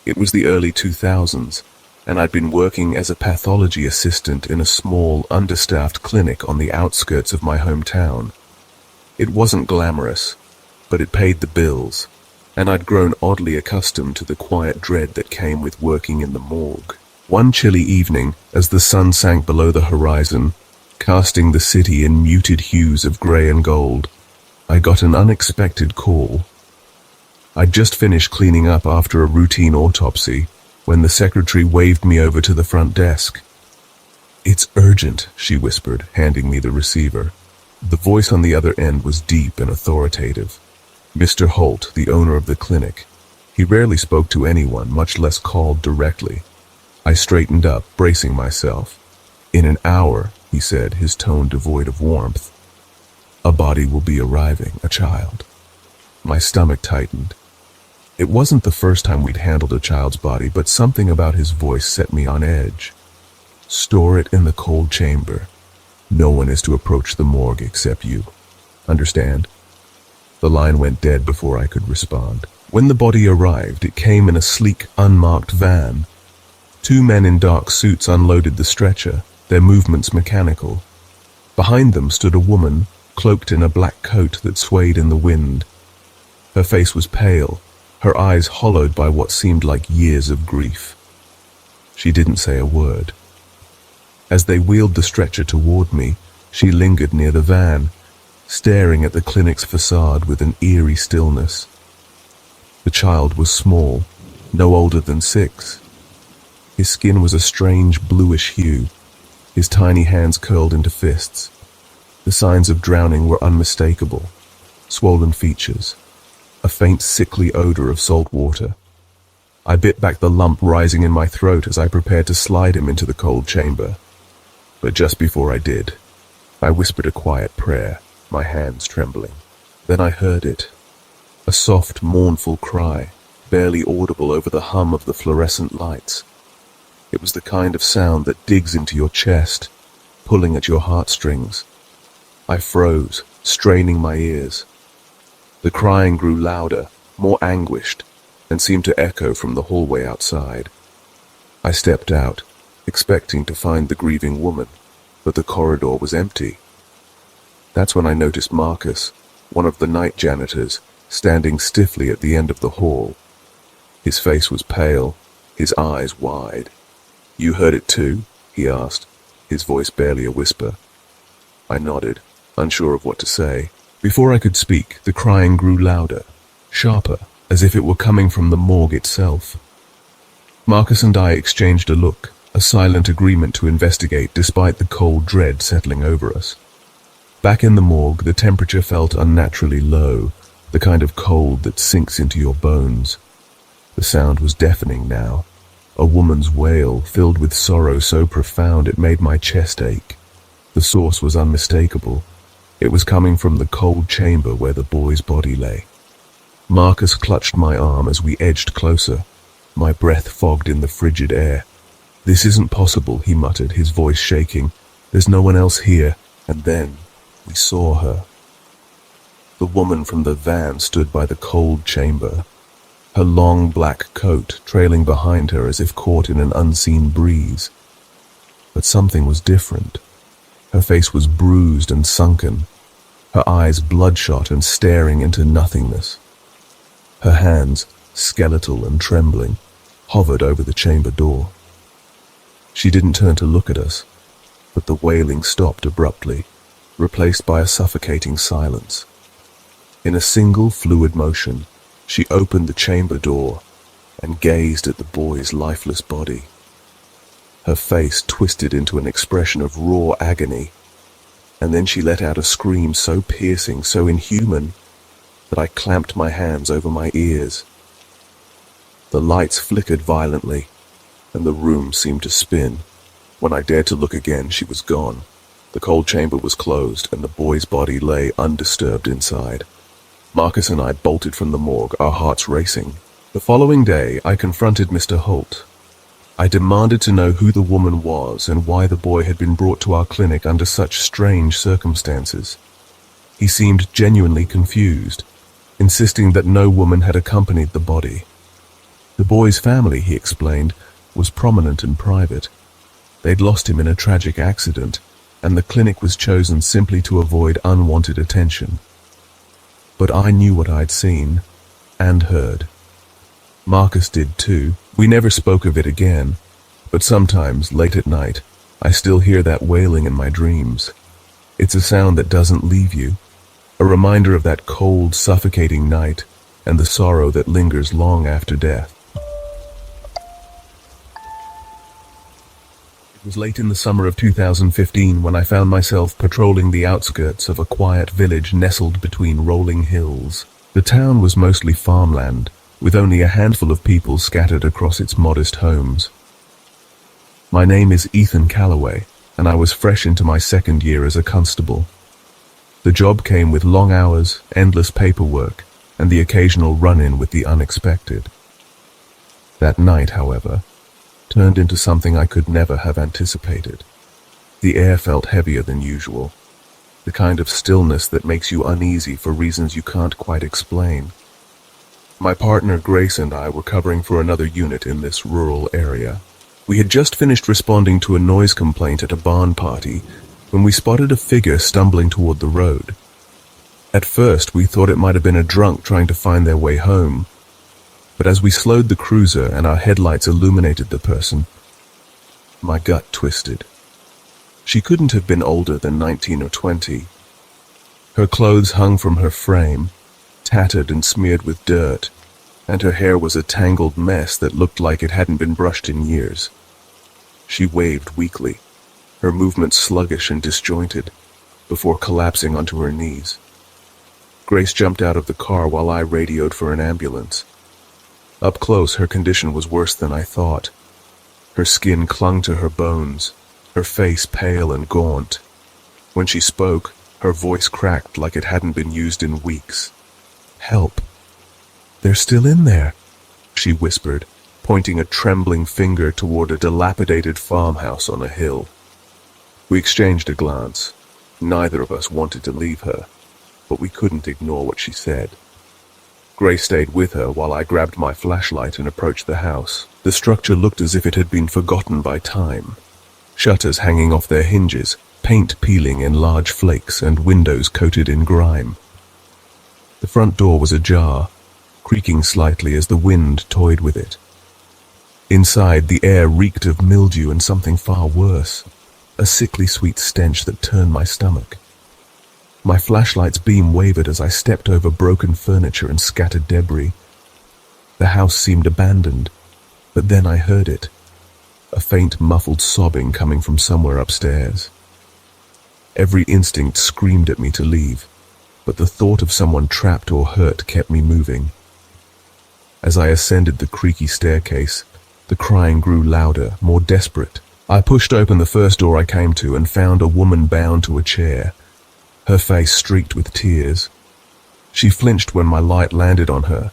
It was the early 2000s, and I'd been working as a pathology assistant in a small, understaffed clinic on the outskirts of my hometown. It wasn't glamorous, but it paid the bills, and I'd grown oddly accustomed to the quiet dread that came with working in the morgue. One chilly evening, as the sun sank below the horizon, casting the city in muted hues of grey and gold, I got an unexpected call. I'd just finished cleaning up after a routine autopsy when the secretary waved me over to the front desk. "It's urgent," she whispered, handing me the receiver. The voice on the other end was deep and authoritative. Mr. Holt, the owner of the clinic. He rarely spoke to anyone, much less called directly. I straightened up, bracing myself. "In an hour," he said, his tone devoid of warmth. "A body will be arriving, a child." My stomach tightened. It wasn't the first time we'd handled a child's body, but something about his voice set me on edge. "Store it in the cold chamber. No one is to approach the morgue except you. Understand?" The line went dead before I could respond. When the body arrived, it came in a sleek, unmarked van. Two men in dark suits unloaded the stretcher, their movements mechanical. Behind them stood a woman, cloaked in a black coat that swayed in the wind. Her face was pale, her eyes hollowed by what seemed like years of grief. She didn't say a word. As they wheeled the stretcher toward me, she lingered near the van, staring at the clinic's facade with an eerie stillness. The child was small, no older than 6. His skin was a strange bluish hue, his tiny hands curled into fists. The signs of drowning were unmistakable: swollen features, a faint sickly odor of salt water. I bit back the lump rising in my throat as I prepared to slide him into the cold chamber. But just before I did, I whispered a quiet prayer, my hands trembling. Then I heard it, a soft, mournful cry, barely audible over the hum of the fluorescent lights. It was the kind of sound that digs into your chest, pulling at your heartstrings. I froze, straining my ears. The crying grew louder, more anguished, and seemed to echo from the hallway outside. I stepped out, expecting to find the grieving woman, but the corridor was empty. That's when I noticed Marcus, one of the night janitors, standing stiffly at the end of the hall. His face was pale, his eyes wide. "You heard it too?" he asked, his voice barely a whisper. I nodded, unsure of what to say. Before I could speak, the crying grew louder, sharper, as if it were coming from the morgue itself. Marcus and I exchanged a look, a silent agreement to investigate despite the cold dread settling over us. Back in the morgue, the temperature felt unnaturally low, the kind of cold that sinks into your bones. The sound was deafening now, a woman's wail filled with sorrow so profound it made my chest ache. The source was unmistakable. It was coming from the cold chamber where the boy's body lay. Marcus clutched my arm as we edged closer, my breath fogged in the frigid air. "This isn't possible," he muttered, his voice shaking. "There's no one else here." And then we saw her. The woman from the van stood by the cold chamber, her long black coat trailing behind her as if caught in an unseen breeze. But something was different. Her face was bruised and sunken, her eyes bloodshot and staring into nothingness. Her hands, skeletal and trembling, hovered over the chamber door. She didn't turn to look at us, but the wailing stopped abruptly, replaced by a suffocating silence. In a single fluid motion, she opened the chamber door and gazed at the boy's lifeless body. Her face twisted into an expression of raw agony, and then she let out a scream so piercing, so inhuman, that I clamped my hands over my ears. The lights flickered violently, and the room seemed to spin. When I dared to look again, she was gone. The cold chamber was closed, and the boy's body lay undisturbed inside. Marcus and I bolted from the morgue, our hearts racing. The following day, I confronted Mr. Holt. I demanded to know who the woman was and why the boy had been brought to our clinic under such strange circumstances. He seemed genuinely confused, insisting that no woman had accompanied the body. The boy's family, he explained, was prominent and private. They'd lost him in a tragic accident, and the clinic was chosen simply to avoid unwanted attention. But I knew what I'd seen and heard. Marcus did too. We never spoke of it again, but sometimes, late at night, I still hear that wailing in my dreams. It's a sound that doesn't leave you, a reminder of that cold, suffocating night and the sorrow that lingers long after death. It was late in the summer of 2015 when I found myself patrolling the outskirts of a quiet village nestled between rolling hills. The town was mostly farmland, with only a handful of people scattered across its modest homes. My name is Ethan Calloway, and I was fresh into my second year as a constable. The job came with long hours, endless paperwork, and the occasional run-in with the unexpected. That night, however, turned into something I could never have anticipated. The air felt heavier than usual, the kind of stillness that makes you uneasy for reasons you can't quite explain. My partner Grace and I were covering for another unit in this rural area. We had just finished responding to a noise complaint at a barn party when we spotted a figure stumbling toward the road. At first, we thought it might have been a drunk trying to find their way home, but as we slowed the cruiser and our headlights illuminated the person, my gut twisted. She couldn't have been older than 19 or 20. Her clothes hung from her frame, tattered and smeared with dirt, and her hair was a tangled mess that looked like it hadn't been brushed in years. She waved weakly, her movements sluggish and disjointed, before collapsing onto her knees. Grace jumped out of the car while I radioed for an ambulance. Up close, her condition was worse than I thought. Her skin clung to her bones, her face pale and gaunt. When she spoke, her voice cracked like it hadn't been used in weeks. "Help. They're still in there," she whispered, pointing a trembling finger toward a dilapidated farmhouse on a hill. We exchanged a glance. Neither of us wanted to leave her, but we couldn't ignore what she said. Grace stayed with her while I grabbed my flashlight and approached the house. The structure looked as if it had been forgotten by time. Shutters hanging off their hinges, paint peeling in large flakes, and windows coated in grime. The front door was ajar, creaking slightly as the wind toyed with it. Inside, the air reeked of mildew and something far worse, a sickly sweet stench that turned my stomach. My flashlight's beam wavered as I stepped over broken furniture and scattered debris. The house seemed abandoned, but then I heard it, a faint muffled sobbing coming from somewhere upstairs. Every instinct screamed at me to leave, but the thought of someone trapped or hurt kept me moving. As I ascended the creaky staircase, the crying grew louder, more desperate. I pushed open the first door I came to and found a woman bound to a chair, her face streaked with tears. She flinched when my light landed on her,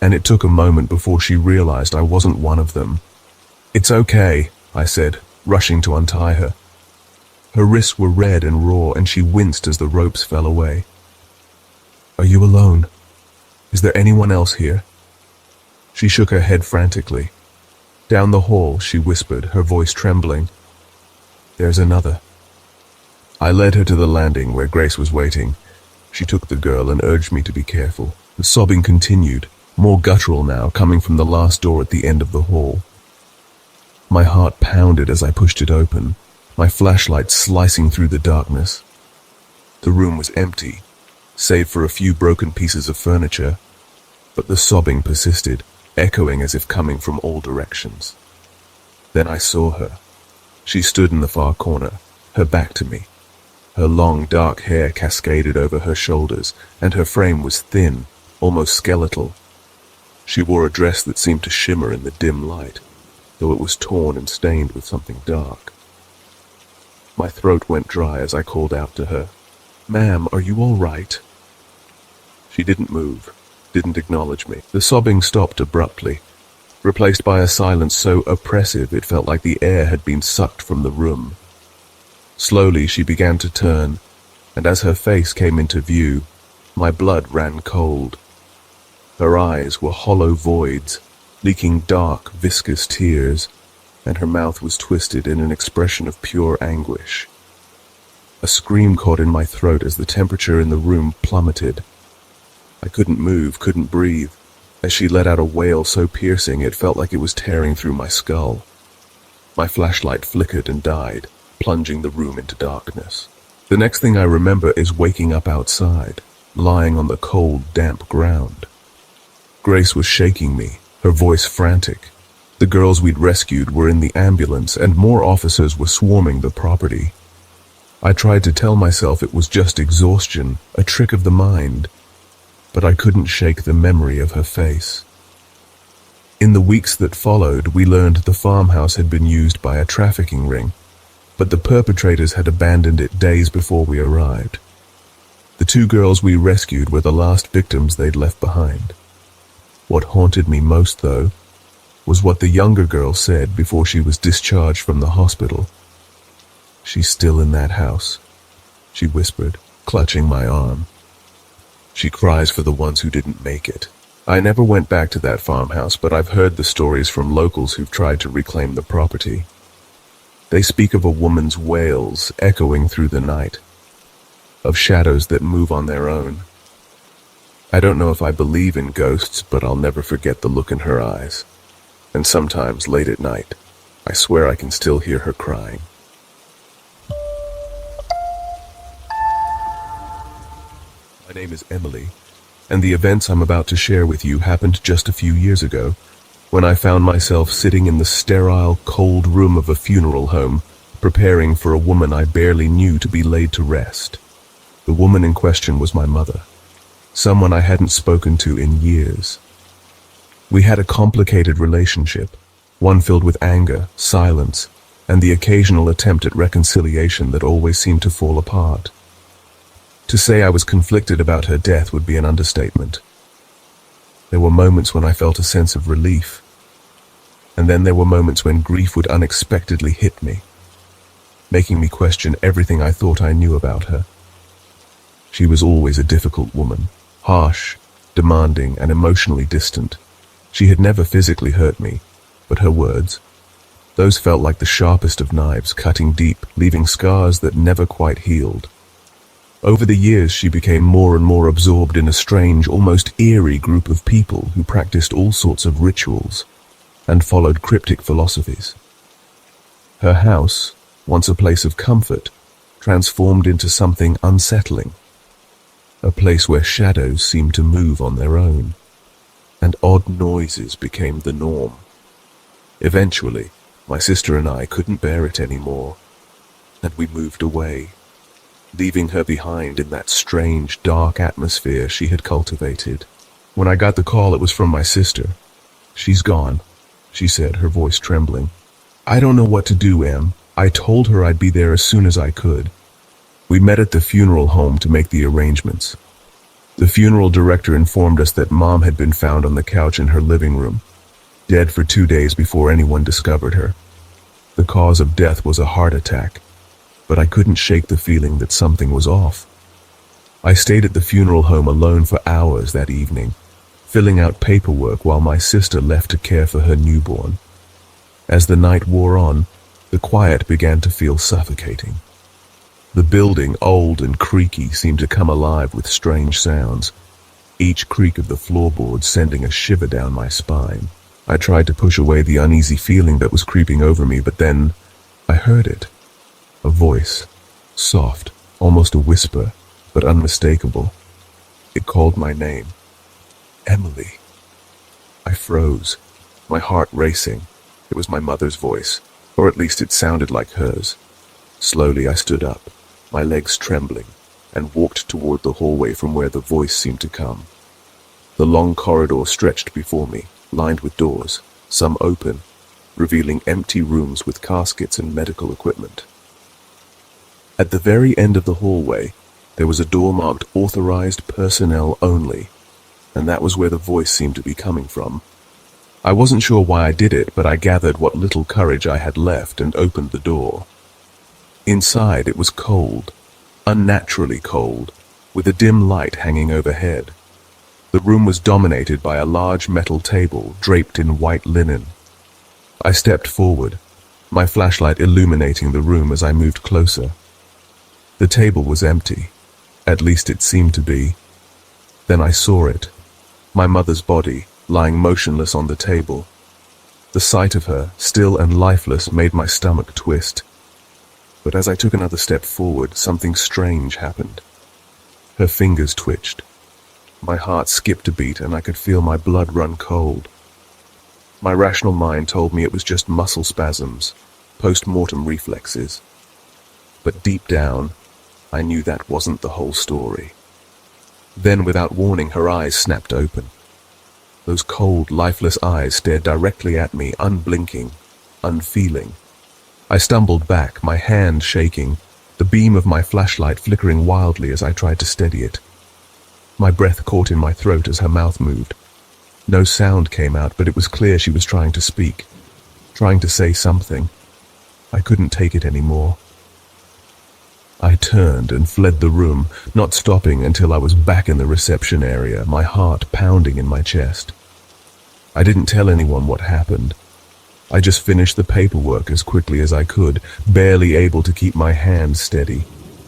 and it took a moment before she realized I wasn't one of them. "It's okay," I said, rushing to untie her. Her wrists were red and raw, and she winced as the ropes fell away. "Are you alone? Is there anyone else here?" She shook her head frantically. "Down the hall," she whispered, her voice trembling. "There's another." I led her to the landing where Grace was waiting. She took the girl and urged me to be careful. The sobbing continued, more guttural now, coming from the last door at the end of the hall. My heart pounded as I pushed it open, my flashlight slicing through the darkness. The room was empty, save for a few broken pieces of furniture, but the sobbing persisted, echoing as if coming from all directions. Then I saw her. She stood in the far corner, her back to me. Her long, dark hair cascaded over her shoulders, and her frame was thin, almost skeletal. She wore a dress that seemed to shimmer in the dim light, though it was torn and stained with something dark. My throat went dry as I called out to her, "Ma'am, are you all right?" She didn't move, didn't acknowledge me. The sobbing stopped abruptly, replaced by a silence so oppressive it felt like the air had been sucked from the room. Slowly she began to turn, and as her face came into view, my blood ran cold. Her eyes were hollow voids, leaking dark, viscous tears, and her mouth was twisted in an expression of pure anguish. A scream caught in my throat as the temperature in the room plummeted. I couldn't move, couldn't breathe, as she let out a wail so piercing it felt like it was tearing through my skull. My flashlight flickered and died, plunging the room into darkness. The next thing I remember is waking up outside, lying on the cold, damp ground. Grace was shaking me, her voice frantic. The girls we'd rescued were in the ambulance, and more officers were swarming the property. I tried to tell myself it was just exhaustion, a trick of the mind, but I couldn't shake the memory of her face. In the weeks that followed, we learned the farmhouse had been used by a trafficking ring, but the perpetrators had abandoned it days before we arrived. The two girls we rescued were the last victims they'd left behind. What haunted me most, though, was what the younger girl said before she was discharged from the hospital. "She's still in that house," she whispered, clutching my arm. "She cries for the ones who didn't make it." I never went back to that farmhouse, but I've heard the stories from locals who've tried to reclaim the property. They speak of a woman's wails echoing through the night, of shadows that move on their own. I don't know if I believe in ghosts, but I'll never forget the look in her eyes. And sometimes, late at night, I swear I can still hear her crying. My name is Emily, and the events I'm about to share with you happened just a few years ago, when I found myself sitting in the sterile, cold room of a funeral home, preparing for a woman I barely knew to be laid to rest. The woman in question was my mother, someone I hadn't spoken to in years. We had a complicated relationship, one filled with anger, silence, and the occasional attempt at reconciliation that always seemed to fall apart. To say I was conflicted about her death would be an understatement. There were moments when I felt a sense of relief, and then there were moments when grief would unexpectedly hit me, making me question everything I thought I knew about her. She was always a difficult woman, harsh, demanding, and emotionally distant. She had never physically hurt me, but her words, those felt like the sharpest of knives, cutting deep, leaving scars that never quite healed. Over the years, she became more and more absorbed in a strange, almost eerie group of people who practiced all sorts of rituals and followed cryptic philosophies. Her house, once a place of comfort, transformed into something unsettling, a place where shadows seemed to move on their own, and odd noises became the norm. Eventually, my sister and I couldn't bear it anymore, and we moved away, leaving her behind in that strange, dark atmosphere she had cultivated. When I got the call, it was from my sister. "She's gone," she said, her voice trembling. "I don't know what to do, Em. I told her I'd be there as soon as I could." We met at the funeral home to make the arrangements. The funeral director informed us that Mom had been found on the couch in her living room, dead for 2 days before anyone discovered her. The cause of death was a heart attack, but I couldn't shake the feeling that something was off. I stayed at the funeral home alone for hours that evening, filling out paperwork while my sister left to care for her newborn. As the night wore on, the quiet began to feel suffocating. The building, old and creaky, seemed to come alive with strange sounds, each creak of the floorboards sending a shiver down my spine. I tried to push away the uneasy feeling that was creeping over me, but then I heard it. A voice, soft, almost a whisper, but unmistakable. It called my name. Emily. I froze, my heart racing. It was my mother's voice, or at least it sounded like hers. Slowly I stood up, my legs trembling, and walked toward the hallway from where the voice seemed to come. The long corridor stretched before me, lined with doors, some open, revealing empty rooms with caskets and medical equipment. At the very end of the hallway, there was a door marked "Authorized Personnel Only," and that was where the voice seemed to be coming from. I wasn't sure why I did it, but I gathered what little courage I had left and opened the door. Inside, it was cold, unnaturally cold, with a dim light hanging overhead. The room was dominated by a large metal table draped in white linen. I stepped forward, my flashlight illuminating the room as I moved closer. The table was empty, at least it seemed to be. Then I saw it, my mother's body, lying motionless on the table. The sight of her, still and lifeless, made my stomach twist. But as I took another step forward, something strange happened. Her fingers twitched. My heart skipped a beat and I could feel my blood run cold. My rational mind told me it was just muscle spasms, post-mortem reflexes. But deep down, I knew that wasn't the whole story. Then, without warning, her eyes snapped open. Those cold, lifeless eyes stared directly at me, unblinking, unfeeling. I stumbled back, my hand shaking, the beam of my flashlight flickering wildly as I tried to steady it. My breath caught in my throat as her mouth moved. No sound came out, but it was clear she was trying to speak, trying to say something. I couldn't take it anymore. I turned and fled the room, not stopping until I was back in the reception area, my heart pounding in my chest. I didn't tell anyone what happened. I just finished the paperwork as quickly as I could, barely able to keep my hands steady,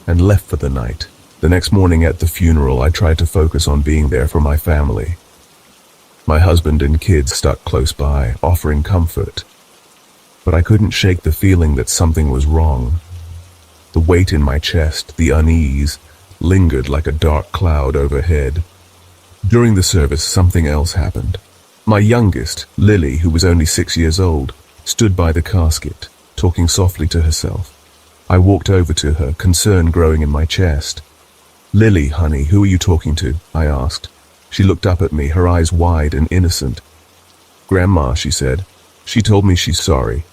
and left for the night. The next morning at the funeral, I tried to focus on being there for my family. My husband and kids stuck close by, offering comfort. But I couldn't shake the feeling that something was wrong. The weight in my chest, the unease, lingered like a dark cloud overhead. During the service, something else happened. My youngest, Lily, who was only 6 years old, stood by the casket, talking softly to herself. I walked over to her, concern growing in my chest. "Lily, honey, who are you talking to?" I asked. She looked up at me, her eyes wide and innocent. "Grandma," she said. "She told me she's sorry."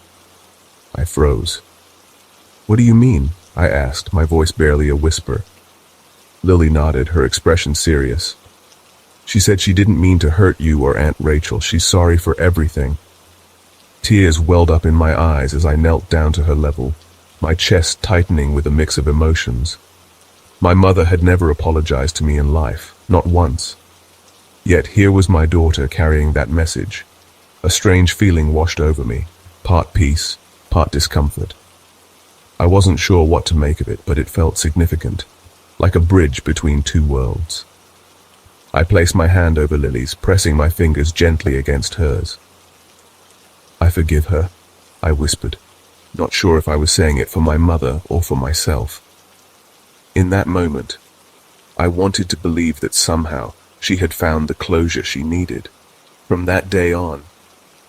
I froze. "What do you mean?" I asked, my voice barely a whisper. Lily nodded, her expression serious. "She said she didn't mean to hurt you or Aunt Rachel. She's sorry for everything." Tears welled up in my eyes as I knelt down to her level, my chest tightening with a mix of emotions. My mother had never apologized to me in life, not once. Yet here was my daughter carrying that message. A strange feeling washed over me, part peace, part discomfort. I wasn't sure what to make of it, but it felt significant, like a bridge between two worlds. I placed my hand over Lily's, pressing my fingers gently against hers. "I forgive her," I whispered, not sure if I was saying it for my mother or for myself. In that moment, I wanted to believe that somehow she had found the closure she needed. From that day on,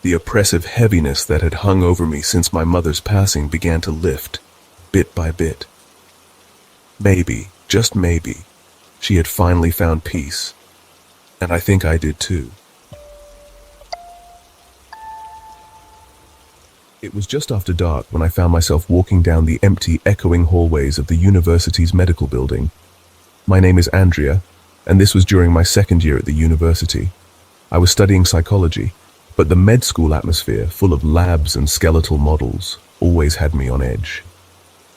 the oppressive heaviness that had hung over me since my mother's passing began to lift, bit by bit. Maybe, just maybe, she had finally found peace, and I think I did too. It was just after dark when I found myself walking down the empty, echoing hallways of the university's medical building. My name is Andrea, and this was during my second year at the university. I was studying psychology, but the med school atmosphere, full of labs and skeletal models, always had me on edge.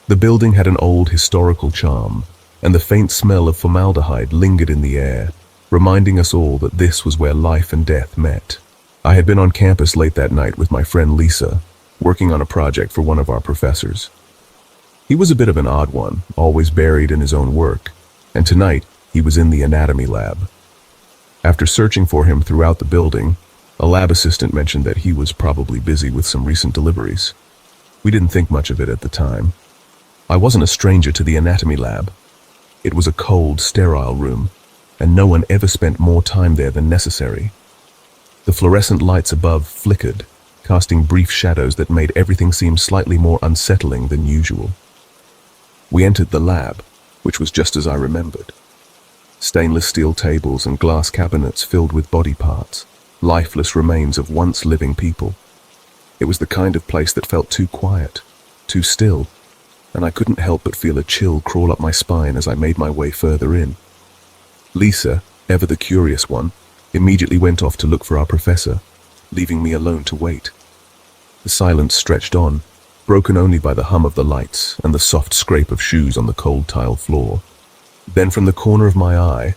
The building had an old historical charm, and the faint smell of formaldehyde lingered in the air, reminding us all that this was where life and death met. I had been on campus late that night with my friend Lisa, working on a project for one of our professors. He was a bit of an odd one, always buried in his own work, and tonight he was in the anatomy lab. After searching for him throughout the building, a lab assistant mentioned that he was probably busy with some recent deliveries. We didn't think much of it at the time. I wasn't a stranger to the anatomy lab. It was a cold, sterile room, and no one ever spent more time there than necessary. The fluorescent lights above flickered, casting brief shadows that made everything seem slightly more unsettling than usual. We entered the lab, which was just as I remembered. Stainless steel tables and glass cabinets filled with body parts, lifeless remains of once living people. It was the kind of place that felt too quiet, too still, and I couldn't help but feel a chill crawl up my spine as I made my way further in. Lisa, ever the curious one, immediately went off to look for our professor, leaving me alone to wait. The silence stretched on, broken only by the hum of the lights and the soft scrape of shoes on the cold tile floor. Then from the corner of my eye,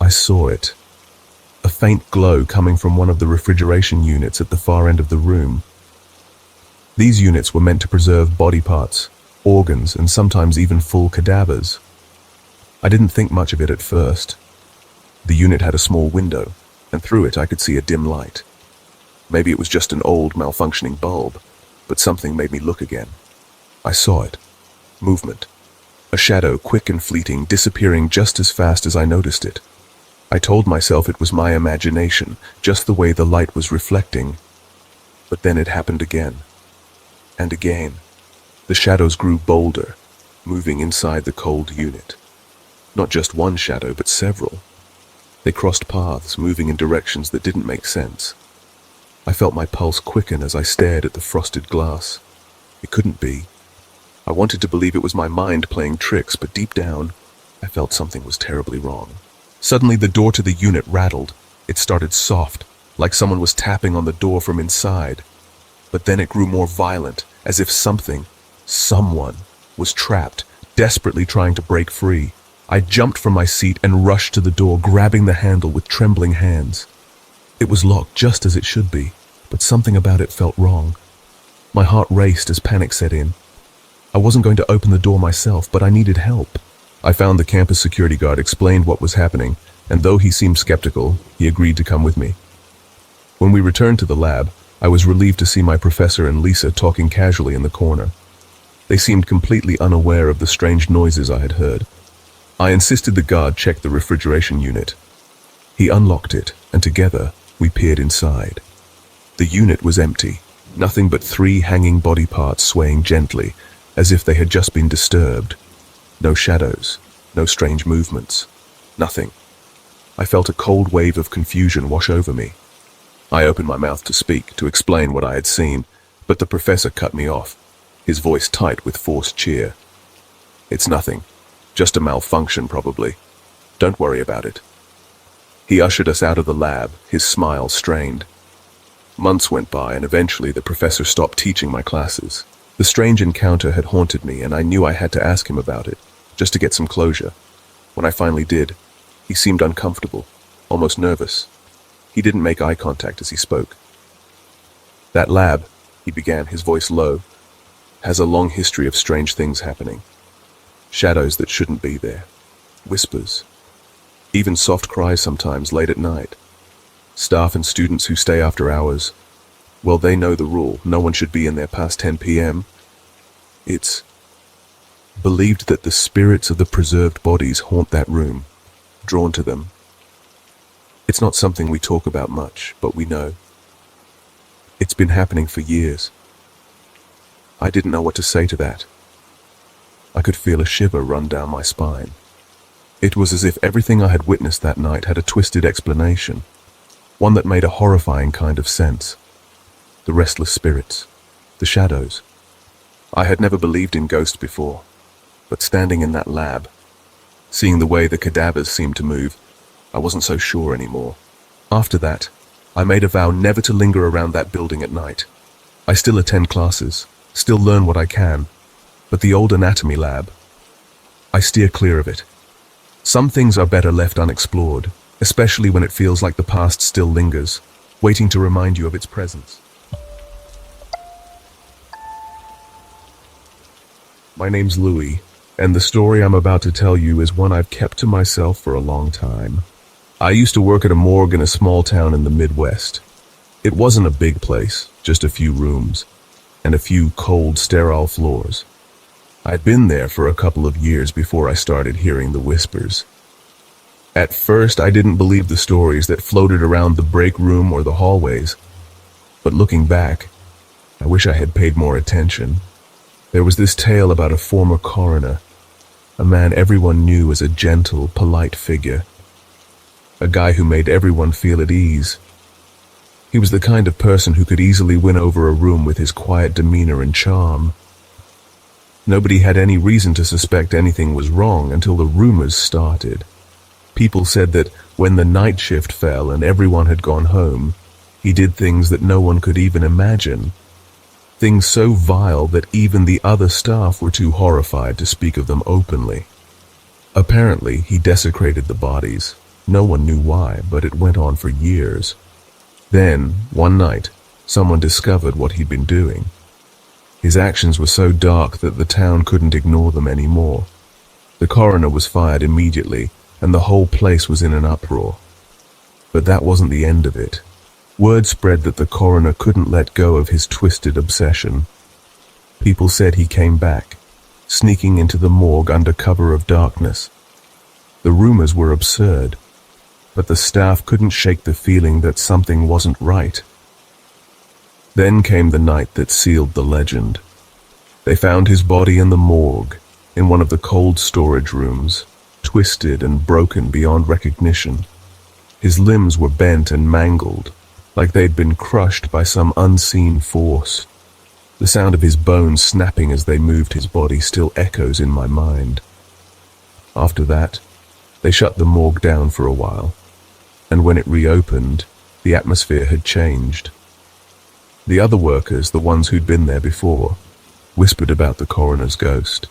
I saw it. A faint glow coming from one of the refrigeration units at the far end of the room. These units were meant to preserve body parts, organs, and sometimes even full cadavers. I didn't think much of it at first. The unit had a small window, and through it I could see a dim light. Maybe it was just an old, malfunctioning bulb, but something made me look again. I saw it. Movement. A shadow, quick and fleeting, disappearing just as fast as I noticed it. I told myself it was my imagination, just the way the light was reflecting. But then it happened again. And again. The shadows grew bolder, moving inside the cold unit. Not just one shadow, but several. They crossed paths, moving in directions that didn't make sense. I felt my pulse quicken as I stared at the frosted glass. It couldn't be. I wanted to believe it was my mind playing tricks, but deep down, I felt something was terribly wrong. Suddenly, the door to the unit rattled. It started soft, like someone was tapping on the door from inside. But then it grew more violent, as if someone was trapped, desperately trying to break free. I jumped from my seat and rushed to the door, grabbing the handle with trembling hands. It was locked just as it should be, but something about it felt wrong. My heart raced as panic set in. I wasn't going to open the door myself, but I needed help. I found the campus security guard, explained what was happening, and though he seemed skeptical, he agreed to come with me. When we returned to the lab, I was relieved to see my professor and Lisa talking casually in the corner. They seemed completely unaware of the strange noises I had heard. I insisted the guard check the refrigeration unit. He unlocked it, and together, We peered inside. The unit was empty, nothing but 3 hanging body parts swaying gently, as if they had just been disturbed. No shadows, no strange movements, nothing. I felt a cold wave of confusion wash over me. I opened my mouth to speak, to explain what I had seen, but the professor cut me off, his voice tight with forced cheer. "It's nothing. Just a malfunction, probably. Don't worry about it." He ushered us out of the lab, his smile strained. Months went by, and eventually the professor stopped teaching my classes. The strange encounter had haunted me, and I knew I had to ask him about it, just to get some closure. When I finally did, he seemed uncomfortable, almost nervous. He didn't make eye contact as he spoke. "That lab," he began, his voice low, "has a long history of strange things happening. Shadows that shouldn't be there. Whispers. Even soft cries sometimes late at night. Staff and students who stay after hours, well, they know the rule. No one should be in there past 10 p.m. It's believed that the spirits of the preserved bodies haunt that room, drawn to them. It's not something we talk about much, but we know. It's been happening for years." I didn't know what to say to that. I could feel a shiver run down my spine. It was as if everything I had witnessed that night had a twisted explanation, one that made a horrifying kind of sense. The restless spirits, the shadows. I had never believed in ghosts before, but standing in that lab, seeing the way the cadavers seemed to move, I wasn't so sure anymore. After that, I made a vow never to linger around that building at night. I still attend classes, still learn what I can, but the old anatomy lab, I steer clear of it. Some things are better left unexplored, especially when it feels like the past still lingers, waiting to remind you of its presence. My name's Louis, and the story I'm about to tell you is one I've kept to myself for a long time. I used to work at a morgue in a small town in the Midwest. It wasn't a big place, just a few rooms, and a few cold, sterile floors. I'd been there for a couple of years before I started hearing the whispers. At first, I didn't believe the stories that floated around the break room or the hallways, but looking back, I wish I had paid more attention. There was this tale about a former coroner, a man everyone knew as a gentle, polite figure, a guy who made everyone feel at ease. He was the kind of person who could easily win over a room with his quiet demeanor and charm. Nobody had any reason to suspect anything was wrong until the rumors started. People said that when the night shift fell and everyone had gone home, he did things that no one could even imagine. Things so vile that even the other staff were too horrified to speak of them openly. Apparently, he desecrated the bodies. No one knew why, but it went on for years. Then, one night, someone discovered what he'd been doing. His actions were so dark that the town couldn't ignore them anymore. The coroner was fired immediately, and the whole place was in an uproar. But that wasn't the end of it. Word spread that the coroner couldn't let go of his twisted obsession. People said he came back, sneaking into the morgue under cover of darkness. The rumors were absurd, but the staff couldn't shake the feeling that something wasn't right. Then came the night that sealed the legend. They found his body in the morgue, in one of the cold storage rooms, twisted and broken beyond recognition. His limbs were bent and mangled, like they'd been crushed by some unseen force. The sound of his bones snapping as they moved his body still echoes in my mind. After that, they shut the morgue down for a while, and when it reopened, the atmosphere had changed. The other workers, the ones who'd been there before, whispered about the coroner's ghost.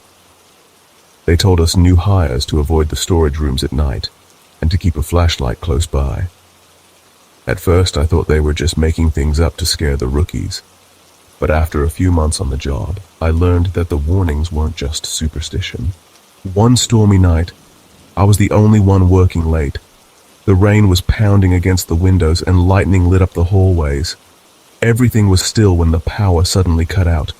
They told us new hires to avoid the storage rooms at night and to keep a flashlight close by. At first, I thought they were just making things up to scare the rookies. But after a few months on the job, I learned that the warnings weren't just superstition. One stormy night, I was the only one working late. The rain was pounding against the windows and lightning lit up the hallways. Everything was still when the power suddenly cut out.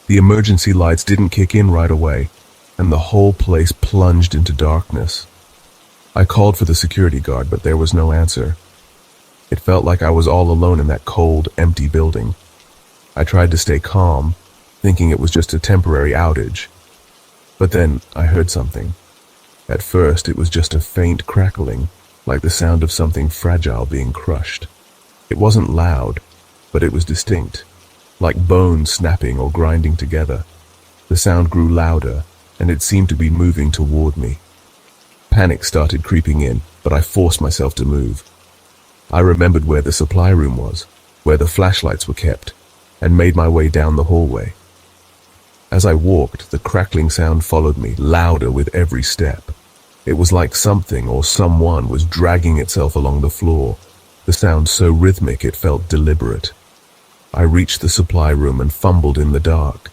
The emergency lights didn't kick in right away, and the whole place plunged into darkness. I called for the security guard, but there was no answer. It felt like I was all alone in that cold, empty building. I tried to stay calm, thinking it was just a temporary outage. But then I heard something. At first, it was just a faint crackling, like the sound of something fragile being crushed. It wasn't loud, but it was distinct, like bones snapping or grinding together. The sound grew louder, and it seemed to be moving toward me. Panic started creeping in, but I forced myself to move. I remembered where the supply room was, where the flashlights were kept, and made my way down the hallway. As I walked, the crackling sound followed me, louder with every step. It was like something or someone was dragging itself along the floor, the sound so rhythmic it felt deliberate. I reached the supply room and fumbled in the dark,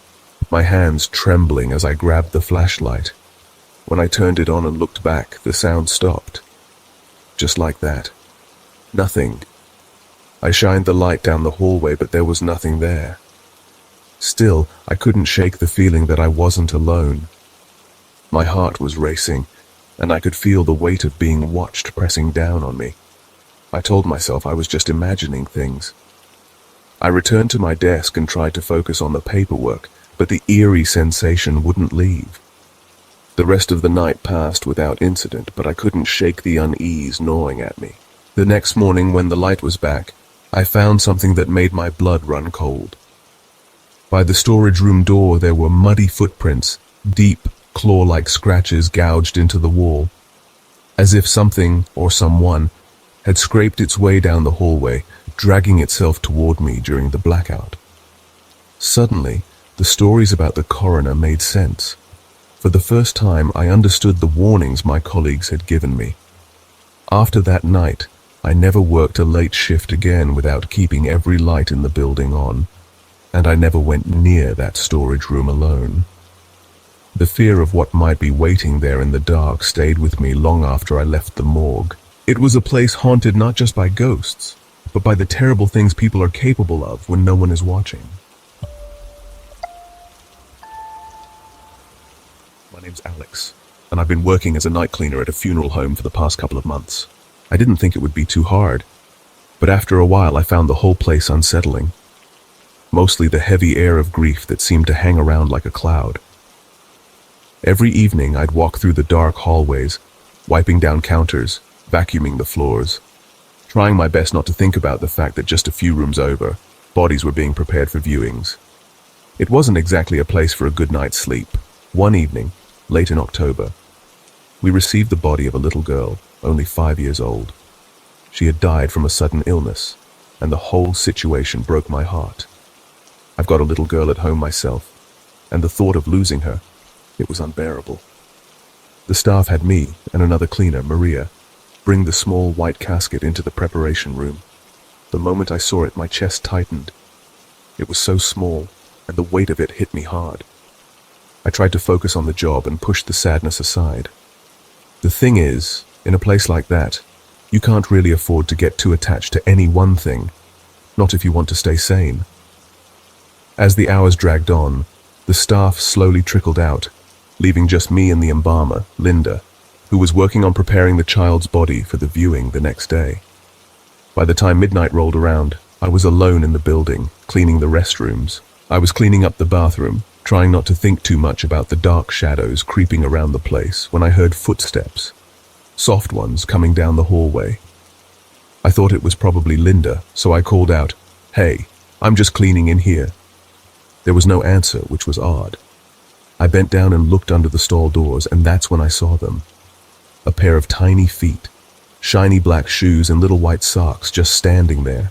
my hands trembling as I grabbed the flashlight. When I turned it on and looked back, the sound stopped. Just like that. Nothing. I shined the light down the hallway, but there was nothing there. Still, I couldn't shake the feeling that I wasn't alone. My heart was racing, and I could feel the weight of being watched pressing down on me. I told myself I was just imagining things. I returned to my desk and tried to focus on the paperwork, but the eerie sensation wouldn't leave. The rest of the night passed without incident, but I couldn't shake the unease gnawing at me. The next morning, when the light was back, I found something that made my blood run cold. By the storage room door, there were muddy footprints, deep, claw-like scratches gouged into the wall, as if something or someone had scraped its way down the hallway, dragging itself toward me during the blackout. Suddenly, the stories about the coroner made sense. For the first time, I understood the warnings my colleagues had given me. After that night, I never worked a late shift again without keeping every light in the building on, and I never went near that storage room alone. The fear of what might be waiting there in the dark stayed with me long after I left the morgue. It was a place haunted not just by ghosts, but by the terrible things people are capable of when no one is watching. My name's Alex, and I've been working as a night cleaner at a funeral home for the past couple of months. I didn't think it would be too hard, but after a while I found the whole place unsettling. Mostly the heavy air of grief that seemed to hang around like a cloud. Every evening I'd walk through the dark hallways, wiping down counters, vacuuming the floors, trying my best not to think about the fact that just a few rooms over, bodies were being prepared for viewings. It wasn't exactly a place for a good night's sleep. One evening, late in October, we received the body of a little girl, only 5 years old. She had died from a sudden illness, and the whole situation broke my heart. I've got a little girl at home myself, and the thought of losing her, it was unbearable. The staff had me and another cleaner, Maria, bring the small white casket into the preparation room. The moment I saw it, my chest tightened. It was so small, and the weight of it hit me hard. I tried to focus on the job and push the sadness aside. The thing is, in a place like that, you can't really afford to get too attached to any one thing, not if you want to stay sane. As the hours dragged on, the staff slowly trickled out, leaving just me and the embalmer, Linda, who was working on preparing the child's body for the viewing the next day. By the time midnight rolled around, I was alone in the building, cleaning the restrooms. I was cleaning up the bathroom, trying not to think too much about the dark shadows creeping around the place when I heard footsteps, soft ones coming down the hallway. I thought it was probably Linda, so I called out, "Hey, I'm just cleaning in here." There was no answer, which was odd. I bent down and looked under the stall doors, and that's when I saw them. A pair of tiny feet, shiny black shoes and little white socks just standing there.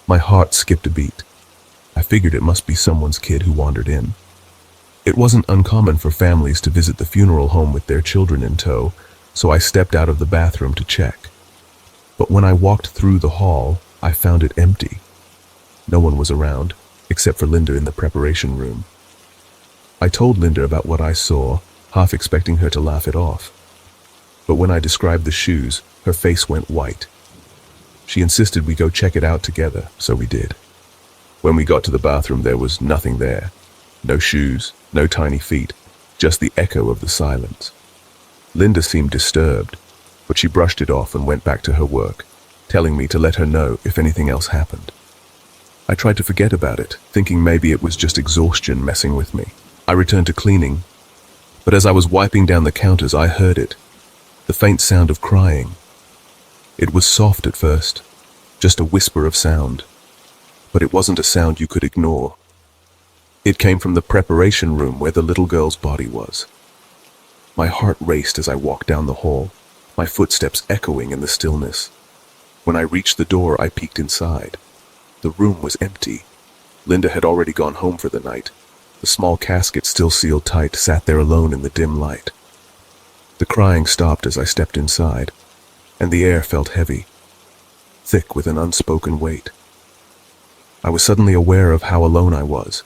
My heart skipped a beat. I figured it must be someone's kid who wandered in. It wasn't uncommon for families to visit the funeral home with their children in tow, so I stepped out of the bathroom to check. But when I walked through the hall, I found it empty. No one was around, except for Linda in the preparation room. I told Linda about what I saw, half expecting her to laugh it off. But when I described the shoes, her face went white. She insisted we go check it out together, so we did. When we got to the bathroom, there was nothing there. No shoes, no tiny feet, just the echo of the silence. Linda seemed disturbed, but she brushed it off and went back to her work. telling me to let her know if anything else happened. I tried to forget about it, thinking maybe it was just exhaustion messing with me. I returned to cleaning, but as I was wiping down the counters, I heard it, the faint sound of crying. It was soft at first, just a whisper of sound, but it wasn't a sound you could ignore. It came from the preparation room where the little girl's body was. My heart raced as I walked down the hall, my footsteps echoing in the stillness. When I reached the door, I peeked inside. The room was empty. Linda had already gone home for the night. The small casket, still sealed tight, sat there alone in the dim light. The crying stopped as I stepped inside, and the air felt heavy, thick with an unspoken weight. I was suddenly aware of how alone I was.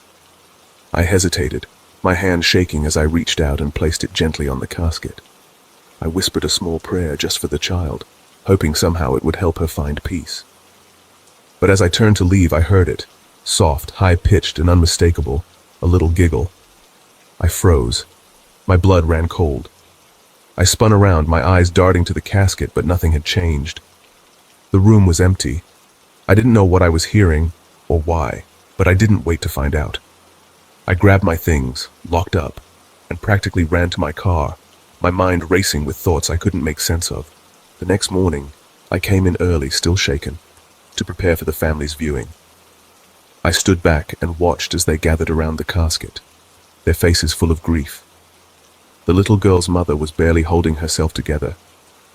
I hesitated, my hand shaking as I reached out and placed it gently on the casket. I whispered a small prayer just for the child, hoping somehow it would help her find peace. But as I turned to leave, I heard it, soft, high-pitched and unmistakable, a little giggle. I froze. My blood ran cold. I spun around, my eyes darting to the casket, but nothing had changed. The room was empty. I didn't know what I was hearing or why, but I didn't wait to find out. I grabbed my things, locked up, and practically ran to my car, my mind racing with thoughts I couldn't make sense of. The next morning, I came in early, still shaken, to prepare for the family's viewing. I stood back and watched as they gathered around the casket, their faces full of grief. The little girl's mother was barely holding herself together,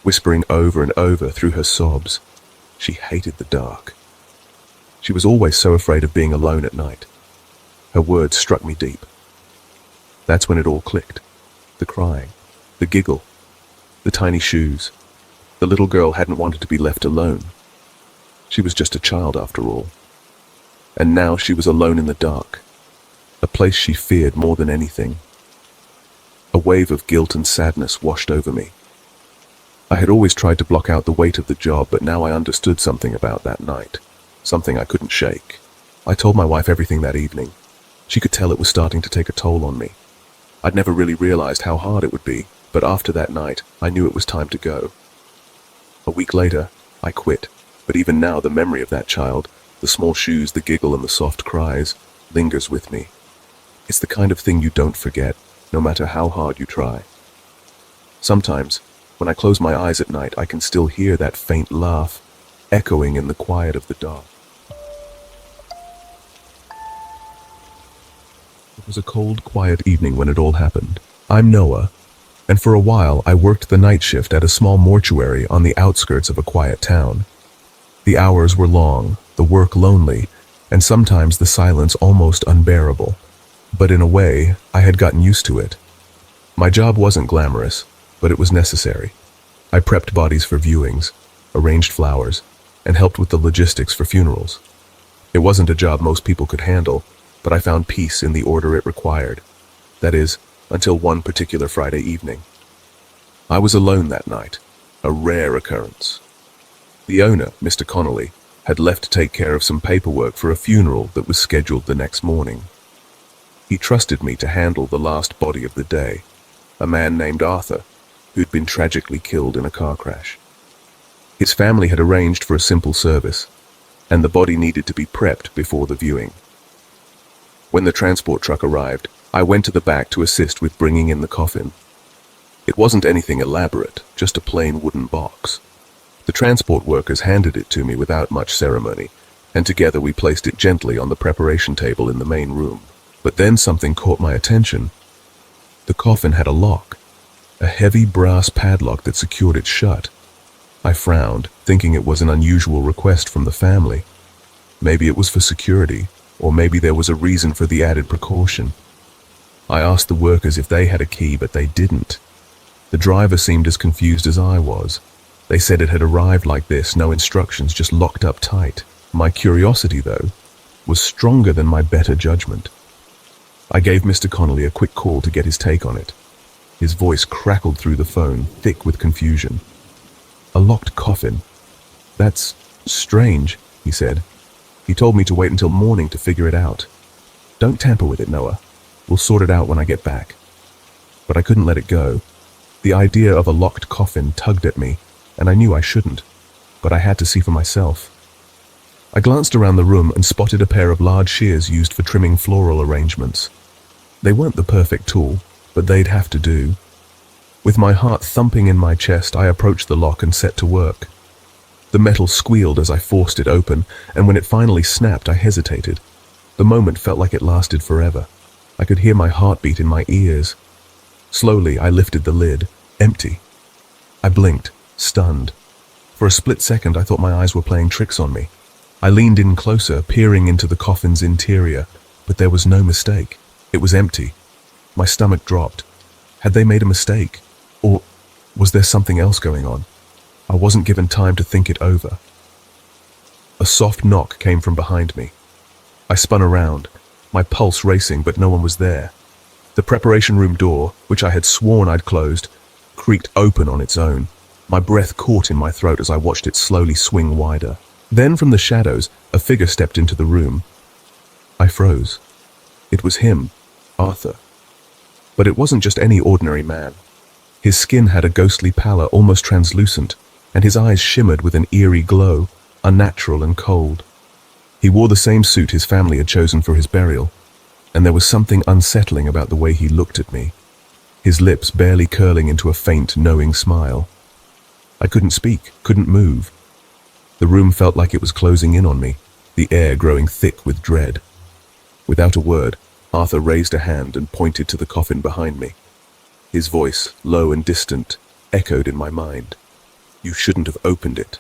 whispering over and over through her sobs. She hated the dark. She was always so afraid of being alone at night. Her words struck me deep. That's when it all clicked. The crying, the giggle, the tiny shoes. The little girl hadn't wanted to be left alone. She was just a child after all. And now she was alone in the dark, a place she feared more than anything. A wave of guilt and sadness washed over me. I had always tried to block out the weight of the job, but now I understood something about that night, something I couldn't shake. I told my wife everything that evening. She could tell it was starting to take a toll on me. I'd never really realized how hard it would be, but after that night, I knew it was time to go. A week later, I quit, but even now the memory of that child, the small shoes, the giggle and the soft cries, lingers with me. It's the kind of thing you don't forget, no matter how hard you try. Sometimes, when I close my eyes at night, I can still hear that faint laugh, echoing in the quiet of the dark. It was a cold, quiet evening when it all happened. I'm Noah, and for a while I worked the night shift at a small mortuary on the outskirts of a quiet town. The hours were long, the work lonely, and sometimes the silence almost unbearable. But in a way, I had gotten used to it. My job wasn't glamorous, but it was necessary. I prepped bodies for viewings, arranged flowers, and helped with the logistics for funerals. It wasn't a job most people could handle, but I found peace in the order it required. That is, until one particular Friday evening. I was alone that night, a rare occurrence. The owner, Mr. Connolly, had left to take care of some paperwork for a funeral that was scheduled the next morning. He trusted me to handle the last body of the day, a man named Arthur, who'd been tragically killed in a car crash. His family had arranged for a simple service, and the body needed to be prepped before the viewing. When the transport truck arrived, I went to the back to assist with bringing in the coffin. It wasn't anything elaborate, just a plain wooden box. The transport workers handed it to me without much ceremony, and together we placed it gently on the preparation table in the main room. But then something caught my attention. The coffin had a lock, a heavy brass padlock that secured it shut. I frowned, thinking it was an unusual request from the family. Maybe it was for security, or maybe there was a reason for the added precaution. I asked the workers if they had a key, but they didn't. The driver seemed as confused as I was. They said it had arrived like this, no instructions, just locked up tight. My curiosity, though, was stronger than my better judgment. I gave Mr. Connolly a quick call to get his take on it. His voice crackled through the phone, thick with confusion. A locked coffin? That's strange, he said. He told me to wait until morning to figure it out. Don't tamper with it, Noah. We'll sort it out when I get back. But I couldn't let it go. The idea of a locked coffin tugged at me, and I knew I shouldn't. but I had to see for myself. I glanced around the room and spotted a pair of large shears used for trimming floral arrangements. They weren't the perfect tool, but they'd have to do. With my heart thumping in my chest, I approached the lock and set to work. The metal squealed as I forced it open, and when it finally snapped, I hesitated. The moment felt like it lasted forever. I could hear my heartbeat in my ears. Slowly, I lifted the lid, empty. I blinked, stunned. For a split second, I thought my eyes were playing tricks on me. I leaned in closer, peering into the coffin's interior, but there was no mistake. It was empty. My stomach dropped. Had they made a mistake? Or was there something else going on? I wasn't given time to think it over. A soft knock came from behind me. I spun around, my pulse racing, but no one was there. The preparation room door, which I had sworn I'd closed, creaked open on its own. My breath caught in my throat as I watched it slowly swing wider. Then from the shadows, a figure stepped into the room. I froze. It was him, Arthur. But it wasn't just any ordinary man. His skin had a ghostly pallor, almost translucent, and his eyes shimmered with an eerie glow, unnatural and cold. He wore the same suit his family had chosen for his burial, and there was something unsettling about the way he looked at me, his lips barely curling into a faint, knowing smile. I couldn't speak, couldn't move. The room felt like it was closing in on me, the air growing thick with dread. Without a word, Arthur raised a hand and pointed to the coffin behind me. His voice, low and distant, echoed in my mind. "You shouldn't have opened it."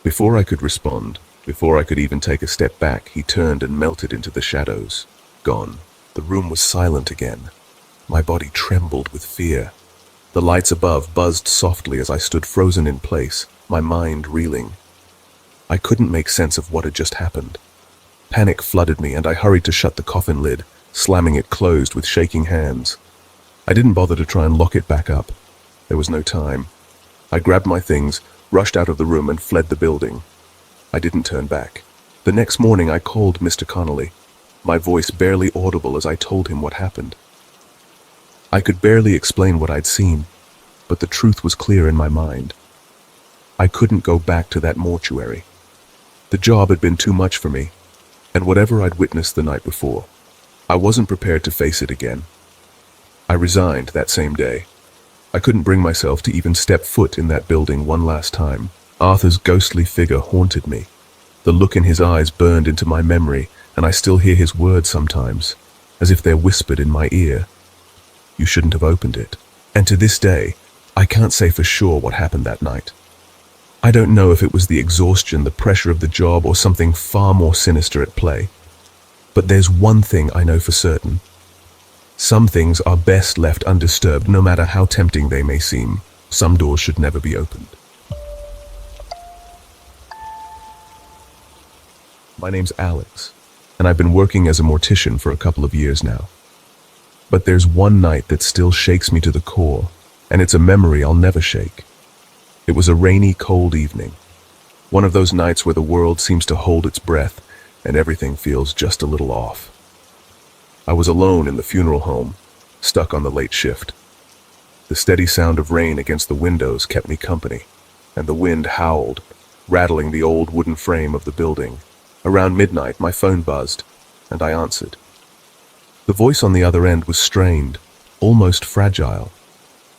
Before I could respond, before I could even take a step back, he turned and melted into the shadows. Gone. The room was silent again. My body trembled with fear. The lights above buzzed softly as I stood frozen in place, my mind reeling. I couldn't make sense of what had just happened. Panic flooded me, and I hurried to shut the coffin lid, slamming it closed with shaking hands. I didn't bother to try and lock it back up. There was no time. I grabbed my things, rushed out of the room, and fled the building. I didn't turn back. The next morning I called Mr. Connolly, my voice barely audible as I told him what happened. I could barely explain what I'd seen, but the truth was clear in my mind. I couldn't go back to that mortuary. The job had been too much for me, and whatever I'd witnessed the night before, I wasn't prepared to face it again. I resigned that same day. I couldn't bring myself to even step foot in that building one last time. Arthur's ghostly figure haunted me. The look in his eyes burned into my memory, and I still hear his words sometimes, as if they're whispered in my ear. "You shouldn't have opened it." And to this day, I can't say for sure what happened that night. I don't know if it was the exhaustion, the pressure of the job, or something far more sinister at play. But there's one thing I know for certain. Some things are best left undisturbed, no matter how tempting they may seem. Some doors should never be opened. My name's Alex, and I've been working as a mortician for a couple of years now. But there's one night that still shakes me to the core, and it's a memory I'll never shake. It was a rainy, cold evening. One of those nights where the world seems to hold its breath, and everything feels just a little off. I was alone in the funeral home, stuck on the late shift. The steady sound of rain against the windows kept me company, and the wind howled, rattling the old wooden frame of the building. Around midnight, my phone buzzed, and I answered. The voice on the other end was strained, almost fragile.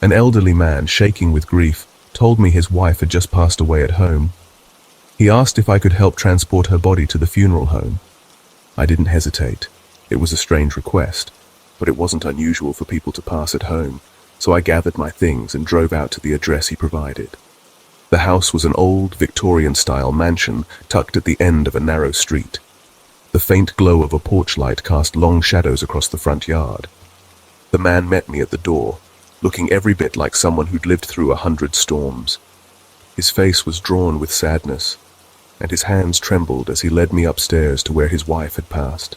An elderly man, shaking with grief, told me his wife had just passed away at home. He asked if I could help transport her body to the funeral home. I didn't hesitate. It was a strange request, but it wasn't unusual for people to pass at home, so I gathered my things and drove out to the address he provided. The house was an old Victorian-style mansion tucked at the end of a narrow street. The faint glow of a porch light cast long shadows across the front yard. The man met me at the door, looking every bit like someone who'd lived through 100 storms. His face was drawn with sadness, and his hands trembled as he led me upstairs to where his wife had passed.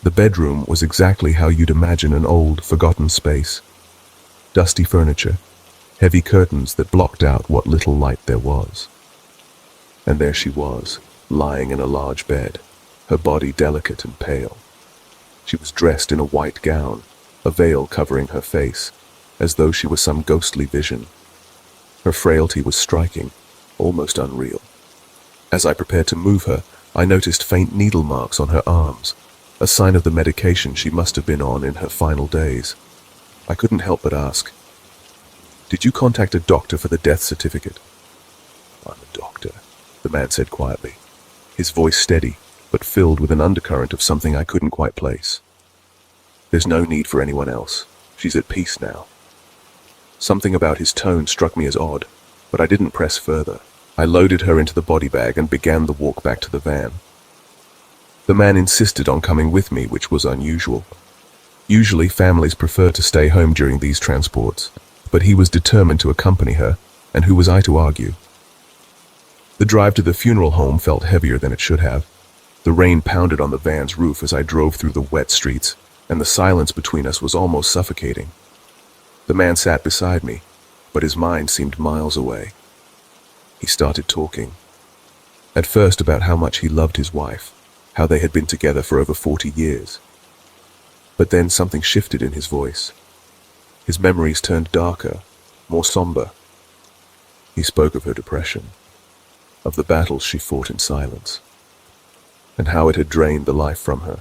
The bedroom was exactly how you'd imagine an old, forgotten space. Dusty furniture, heavy curtains that blocked out what little light there was. And there she was, lying in a large bed, her body delicate and pale. She was dressed in a white gown, a veil covering her face, as though she was some ghostly vision. Her frailty was striking, almost unreal. As I prepared to move her, I noticed faint needle marks on her arms, a sign of the medication she must have been on in her final days. I couldn't help but ask, "Did you contact a doctor for the death certificate?" "I'm a doctor," the man said quietly, his voice steady, but filled with an undercurrent of something I couldn't quite place. "There's no need for anyone else. She's at peace now." Something about his tone struck me as odd, but I didn't press further. I loaded her into the body bag and began the walk back to the van. The man insisted on coming with me, which was unusual. Usually families prefer to stay home during these transports, but he was determined to accompany her, and who was I to argue? The drive to the funeral home felt heavier than it should have. The rain pounded on the van's roof as I drove through the wet streets, and the silence between us was almost suffocating. The man sat beside me, but his mind seemed miles away. He started talking. At first about how much he loved his wife, how they had been together for over 40 years. But then something shifted in his voice. His memories turned darker, more somber. He spoke of her depression, of the battles she fought in silence, and how it had drained the life from her.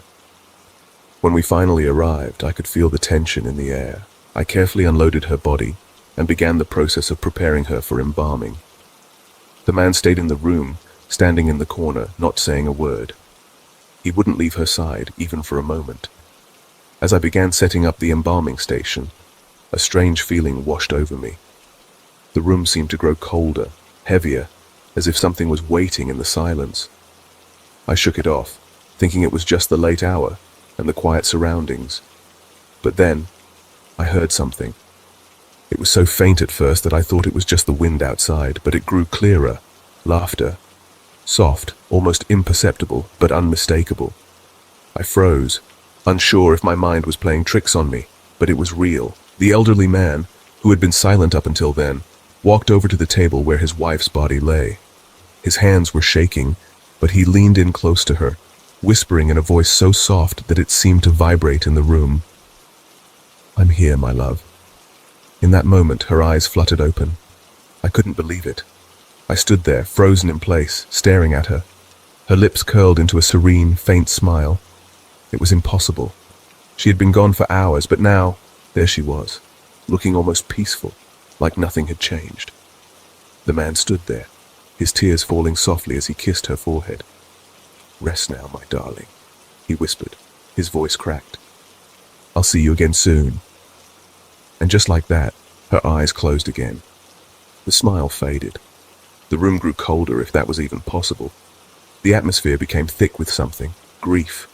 When we finally arrived, I could feel the tension in the air. I carefully unloaded her body and began the process of preparing her for embalming. The man stayed in the room, standing in the corner, not saying a word. He wouldn't leave her side, even for a moment. As I began setting up the embalming station, a strange feeling washed over me. The room seemed to grow colder, heavier, as if something was waiting in the silence. I shook it off, thinking it was just the late hour and the quiet surroundings. But then, I heard something. It was so faint at first that I thought it was just the wind outside, but it grew clearer. Laughter. Soft, almost imperceptible, but unmistakable. I froze, unsure if my mind was playing tricks on me, but it was real. The elderly man, who had been silent up until then, walked over to the table where his wife's body lay. His hands were shaking, but he leaned in close to her, whispering in a voice so soft that it seemed to vibrate in the room. "I'm here, my love." In that moment, her eyes fluttered open. I couldn't believe it. I stood there, frozen in place, staring at her. Her lips curled into a serene, faint smile. It was impossible. She had been gone for hours, but now, there she was, looking almost peaceful, like nothing had changed. The man stood there, his tears falling softly as he kissed her forehead. "Rest now, my darling," he whispered, his voice cracked. "I'll see you again soon." And just like that, her eyes closed again. The smile faded. The room grew colder, if that was even possible. The atmosphere became thick with something, grief,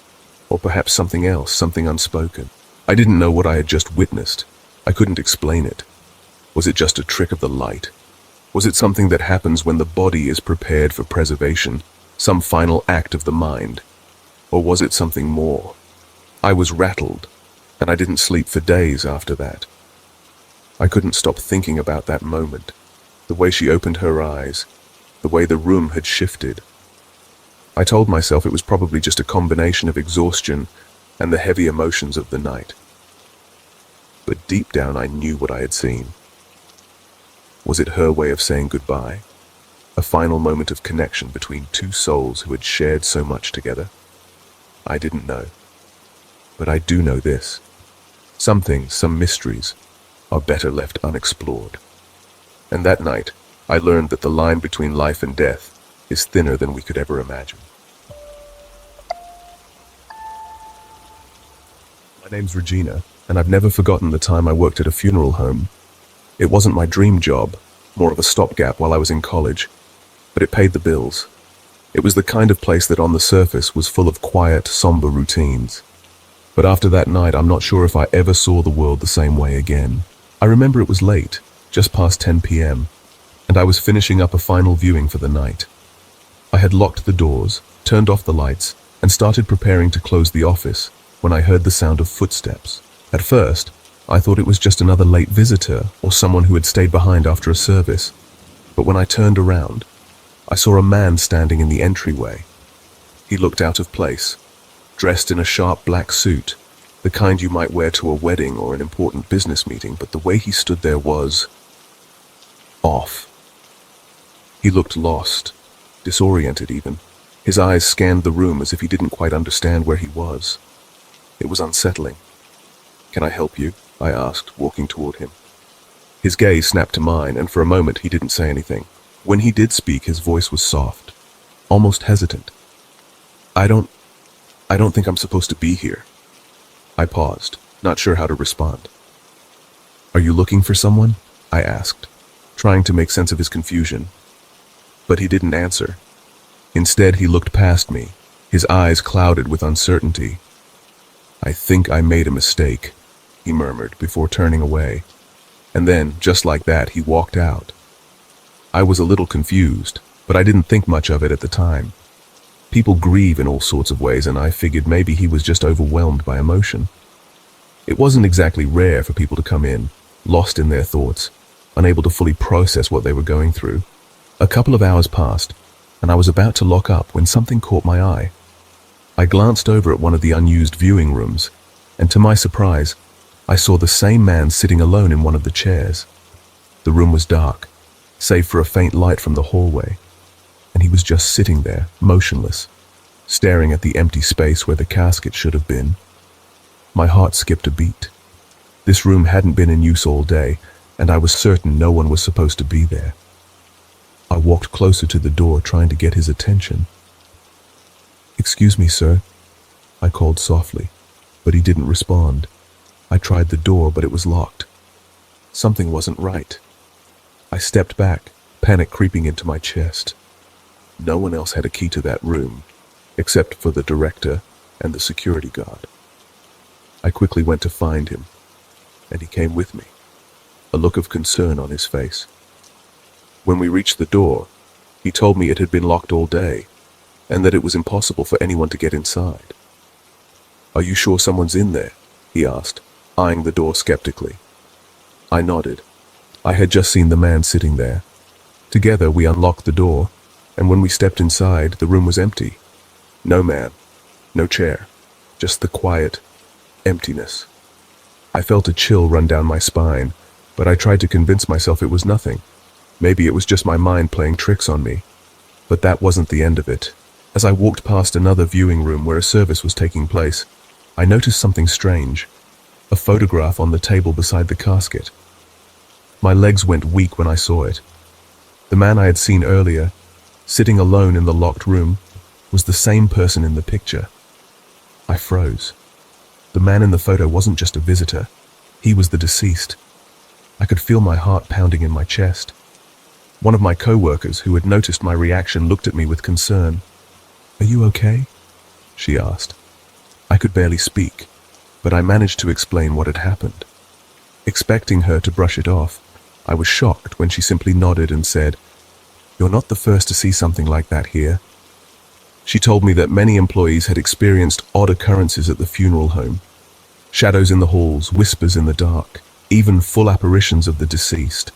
or perhaps something else, something unspoken. I didn't know what I had just witnessed. I couldn't explain it. Was it just a trick of the light? Was it something that happens when the body is prepared for preservation, some final act of the mind? Or was it something more? I was rattled, and I didn't sleep for days after that. I couldn't stop thinking about that moment, the way she opened her eyes, the way the room had shifted. I told myself it was probably just a combination of exhaustion and the heavy emotions of the night. But deep down I knew what I had seen. Was it her way of saying goodbye? A final moment of connection between two souls who had shared so much together? I didn't know. But I do know this. Some things, some mysteries, are better left unexplored. And that night, I learned that the line between life and death is thinner than we could ever imagine. My name's Regina, and I've never forgotten the time I worked at a funeral home. It wasn't my dream job, more of a stopgap while I was in college, but it paid the bills. It was the kind of place that on the surface was full of quiet, somber routines. But after that night, I'm not sure if I ever saw the world the same way again. I remember it was late, just past 10 p.m., and I was finishing up a final viewing for the night. I had locked the doors, turned off the lights, and started preparing to close the office when I heard the sound of footsteps. At first, I thought it was just another late visitor or someone who had stayed behind after a service. But when I turned around, I saw a man standing in the entryway. He looked out of place, dressed in a sharp black suit, the kind you might wear to a wedding or an important business meeting, but the way he stood there was off. He looked lost, disoriented even. His eyes scanned the room as if he didn't quite understand where he was. It was unsettling. "Can I help you?" I asked, walking toward him. His gaze snapped to mine, and for a moment he didn't say anything. When he did speak, his voice was soft, almost hesitant. I don't think I'm supposed to be here." I paused, not sure how to respond. "Are you looking for someone?" I asked, trying to make sense of his confusion. But he didn't answer. Instead, he looked past me, his eyes clouded with uncertainty. "I think I made a mistake," he murmured before turning away. And then, just like that, he walked out. I was a little confused, but I didn't think much of it at the time. People grieve in all sorts of ways, and I figured maybe he was just overwhelmed by emotion. It wasn't exactly rare for people to come in, lost in their thoughts, unable to fully process what they were going through. A couple of hours passed, and I was about to lock up when something caught my eye. I glanced over at one of the unused viewing rooms, and to my surprise, I saw the same man sitting alone in one of the chairs. The room was dark, save for a faint light from the hallway, and he was just sitting there, motionless, staring at the empty space where the casket should have been. My heart skipped a beat. This room hadn't been in use all day, and I was certain no one was supposed to be there. I walked closer to the door, trying to get his attention. "Excuse me, sir," I called softly, but he didn't respond. I tried the door, but it was locked. Something wasn't right. I stepped back, panic creeping into my chest. No one else had a key to that room, except for the director and the security guard. I quickly went to find him, and he came with me, a look of concern on his face. When we reached the door, he told me it had been locked all day, and that it was impossible for anyone to get inside. "Are you sure someone's in there?" he asked, eyeing the door skeptically. I nodded. I had just seen the man sitting there. Together we unlocked the door, and when we stepped inside, the room was empty. No man, no chair, just the quiet emptiness. I felt a chill run down my spine, but I tried to convince myself it was nothing. Maybe it was just my mind playing tricks on me. But that wasn't the end of it. As I walked past another viewing room where a service was taking place, I noticed something strange. A photograph on the table beside the casket. My legs went weak when I saw it. The man I had seen earlier, sitting alone in the locked room, was the same person in the picture. I froze. The man in the photo wasn't just a visitor. He was the deceased. I could feel my heart pounding in my chest. One of my co-workers, who had noticed my reaction, looked at me with concern. "Are you okay?" she asked. I could barely speak, but I managed to explain what had happened. Expecting her to brush it off, I was shocked when she simply nodded and said, "You're not the first to see something like that here." She told me that many employees had experienced odd occurrences at the funeral home. Shadows in the halls, whispers in the dark, even full apparitions of the deceased.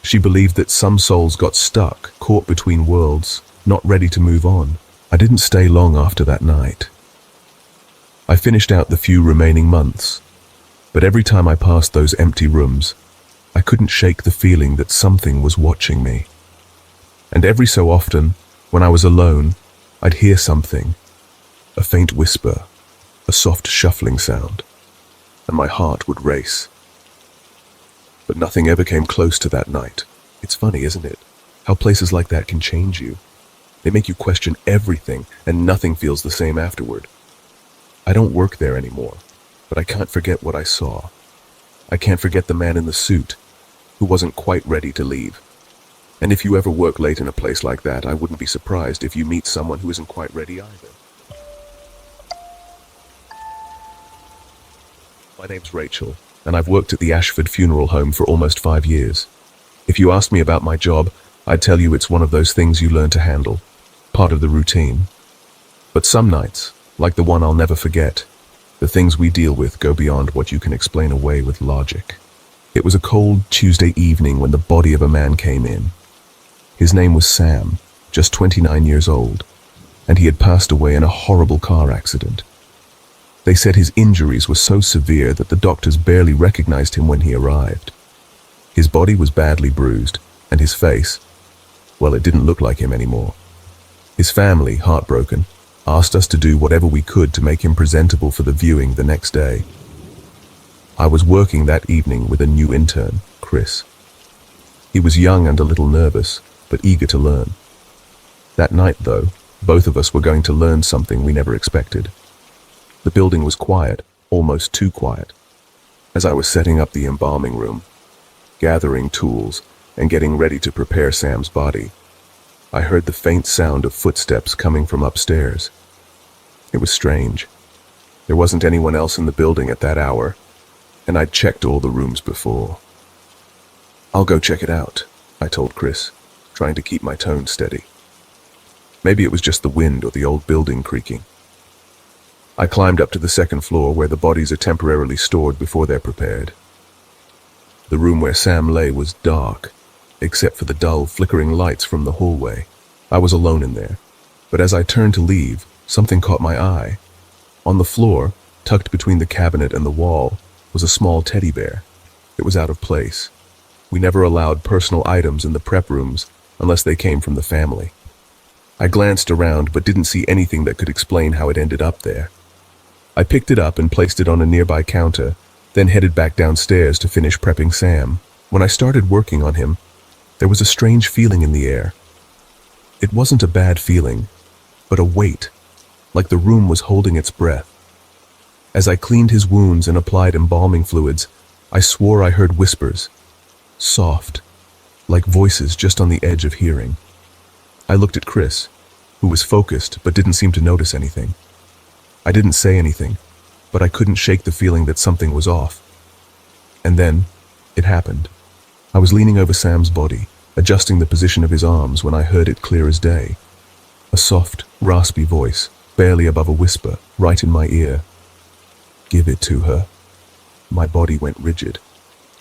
She believed that some souls got stuck, caught between worlds, not ready to move on. I didn't stay long after that night. I finished out the few remaining months, but every time I passed those empty rooms, I couldn't shake the feeling that something was watching me. And every so often, when I was alone, I'd hear something, a faint whisper, a soft shuffling sound, and my heart would race. But nothing ever came close to that night. It's funny, isn't it? How places like that can change you. They make you question everything, and nothing feels the same afterward. I don't work there anymore, but I can't forget what I saw. I can't forget the man in the suit, who wasn't quite ready to leave. And if you ever work late in a place like that, I wouldn't be surprised if you meet someone who isn't quite ready either. My name's Rachel, and I've worked at the Ashford Funeral Home for almost 5 years. If you asked me about my job, I'd tell you it's one of those things you learn to handle, part of the routine. But some nights, like the one I'll never forget, the things we deal with go beyond what you can explain away with logic. It was a cold Tuesday evening when the body of a man came in. His name was Sam, just 29 years old, and he had passed away in a horrible car accident. They said his injuries were so severe that the doctors barely recognized him when he arrived. His body was badly bruised, and his face, Well, it didn't look like him anymore. His family, heartbroken, asked us to do whatever we could to make him presentable for the viewing the next day. I was working that evening with a new intern, Chris. He was young and a little nervous, but eager to learn. That night, though, both of us were going to learn something we never expected. The building was quiet, almost too quiet. As I was setting up the embalming room, gathering tools, and getting ready to prepare Sam's body, I heard the faint sound of footsteps coming from upstairs. It was strange. There wasn't anyone else in the building at that hour, and I'd checked all the rooms before. "I'll go check it out," I told Chris, trying to keep my tone steady. Maybe it was just the wind or the old building creaking. I climbed up to the second floor where the bodies are temporarily stored before they're prepared. The room where Sam lay was dark, except for the dull, flickering lights from the hallway. I was alone in there, but as I turned to leave, something caught my eye. On the floor, tucked between the cabinet and the wall, was a small teddy bear. It was out of place. We never allowed personal items in the prep rooms unless they came from the family. I glanced around but didn't see anything that could explain how it ended up there. I picked it up and placed it on a nearby counter, then headed back downstairs to finish prepping Sam. When I started working on him, there was a strange feeling in the air. It wasn't a bad feeling, but a weight, like the room was holding its breath. As I cleaned his wounds and applied embalming fluids, I swore I heard whispers, soft, like voices just on the edge of hearing. I looked at Chris, who was focused but didn't seem to notice anything. I didn't say anything, but I couldn't shake the feeling that something was off. And then, it happened. I was leaning over Sam's body, adjusting the position of his arms when I heard it clear as day. A soft, raspy voice, barely above a whisper, right in my ear. "Give it to her." My body went rigid.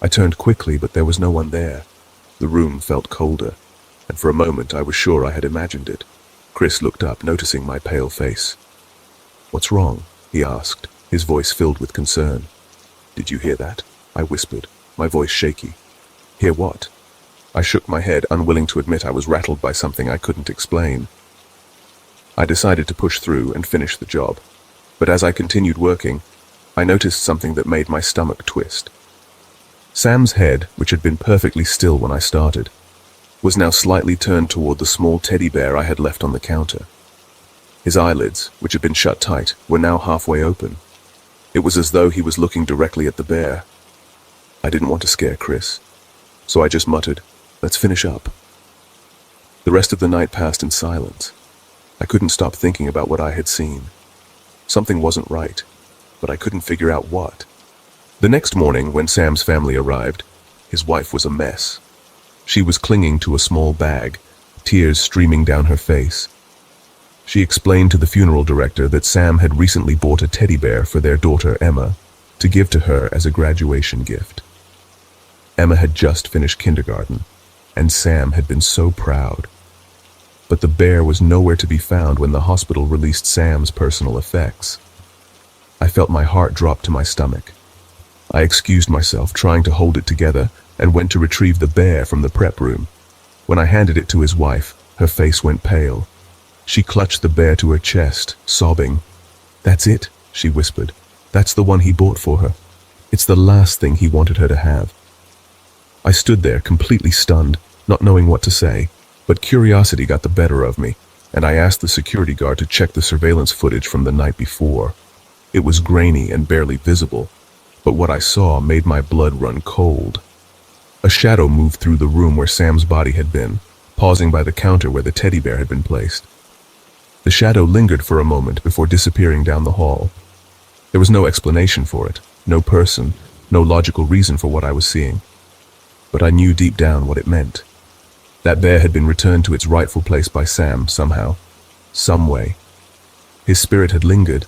I turned quickly, but there was no one there. The room felt colder, and for a moment I was sure I had imagined it. Chris looked up, noticing my pale face. "What's wrong?" he asked, his voice filled with concern. "Did you hear that?" I whispered, my voice shaky. "Hear what?" I shook my head, unwilling to admit I was rattled by something I couldn't explain. I decided to push through and finish the job, but as I continued working, I noticed something that made my stomach twist. Sam's head, which had been perfectly still when I started, was now slightly turned toward the small teddy bear I had left on the counter. His eyelids, which had been shut tight, were now halfway open. It was as though he was looking directly at the bear. I didn't want to scare Chris, so I just muttered, "Let's finish up." The rest of the night passed in silence. I couldn't stop thinking about what I had seen. Something wasn't right, but I couldn't figure out what. The next morning, when Sam's family arrived, his wife was a mess. She was clinging to a small bag, tears streaming down her face. She explained to the funeral director that Sam had recently bought a teddy bear for their daughter Emma to give to her as a graduation gift. Emma had just finished kindergarten, and Sam had been so proud. But the bear was nowhere to be found when the hospital released Sam's personal effects. I felt my heart drop to my stomach. I excused myself, trying to hold it together, and went to retrieve the bear from the prep room. When I handed it to his wife, her face went pale. She clutched the bear to her chest, sobbing. "That's it," she whispered. "That's the one he bought for her. It's the last thing he wanted her to have." I stood there, completely stunned, not knowing what to say, but curiosity got the better of me, and I asked the security guard to check the surveillance footage from the night before. It was grainy and barely visible, but what I saw made my blood run cold. A shadow moved through the room where Sam's body had been, pausing by the counter where the teddy bear had been placed. The shadow lingered for a moment before disappearing down the hall. There was no explanation for it, no person, no logical reason for what I was seeing. But I knew deep down what it meant. That bear had been returned to its rightful place by Sam somehow, some way. His spirit had lingered,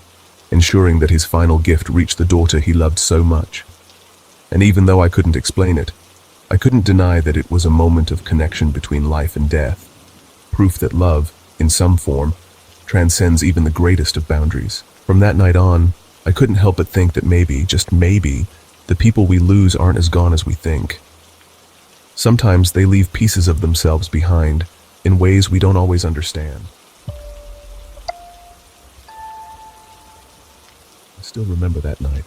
ensuring that his final gift reached the daughter he loved so much. And even though I couldn't explain it, I couldn't deny that it was a moment of connection between life and death, proof that love, in some form, transcends even the greatest of boundaries. From that night on, I couldn't help but think that maybe, just maybe, the people we lose aren't as gone as we think. Sometimes they leave pieces of themselves behind, in ways we don't always understand. I still remember that night,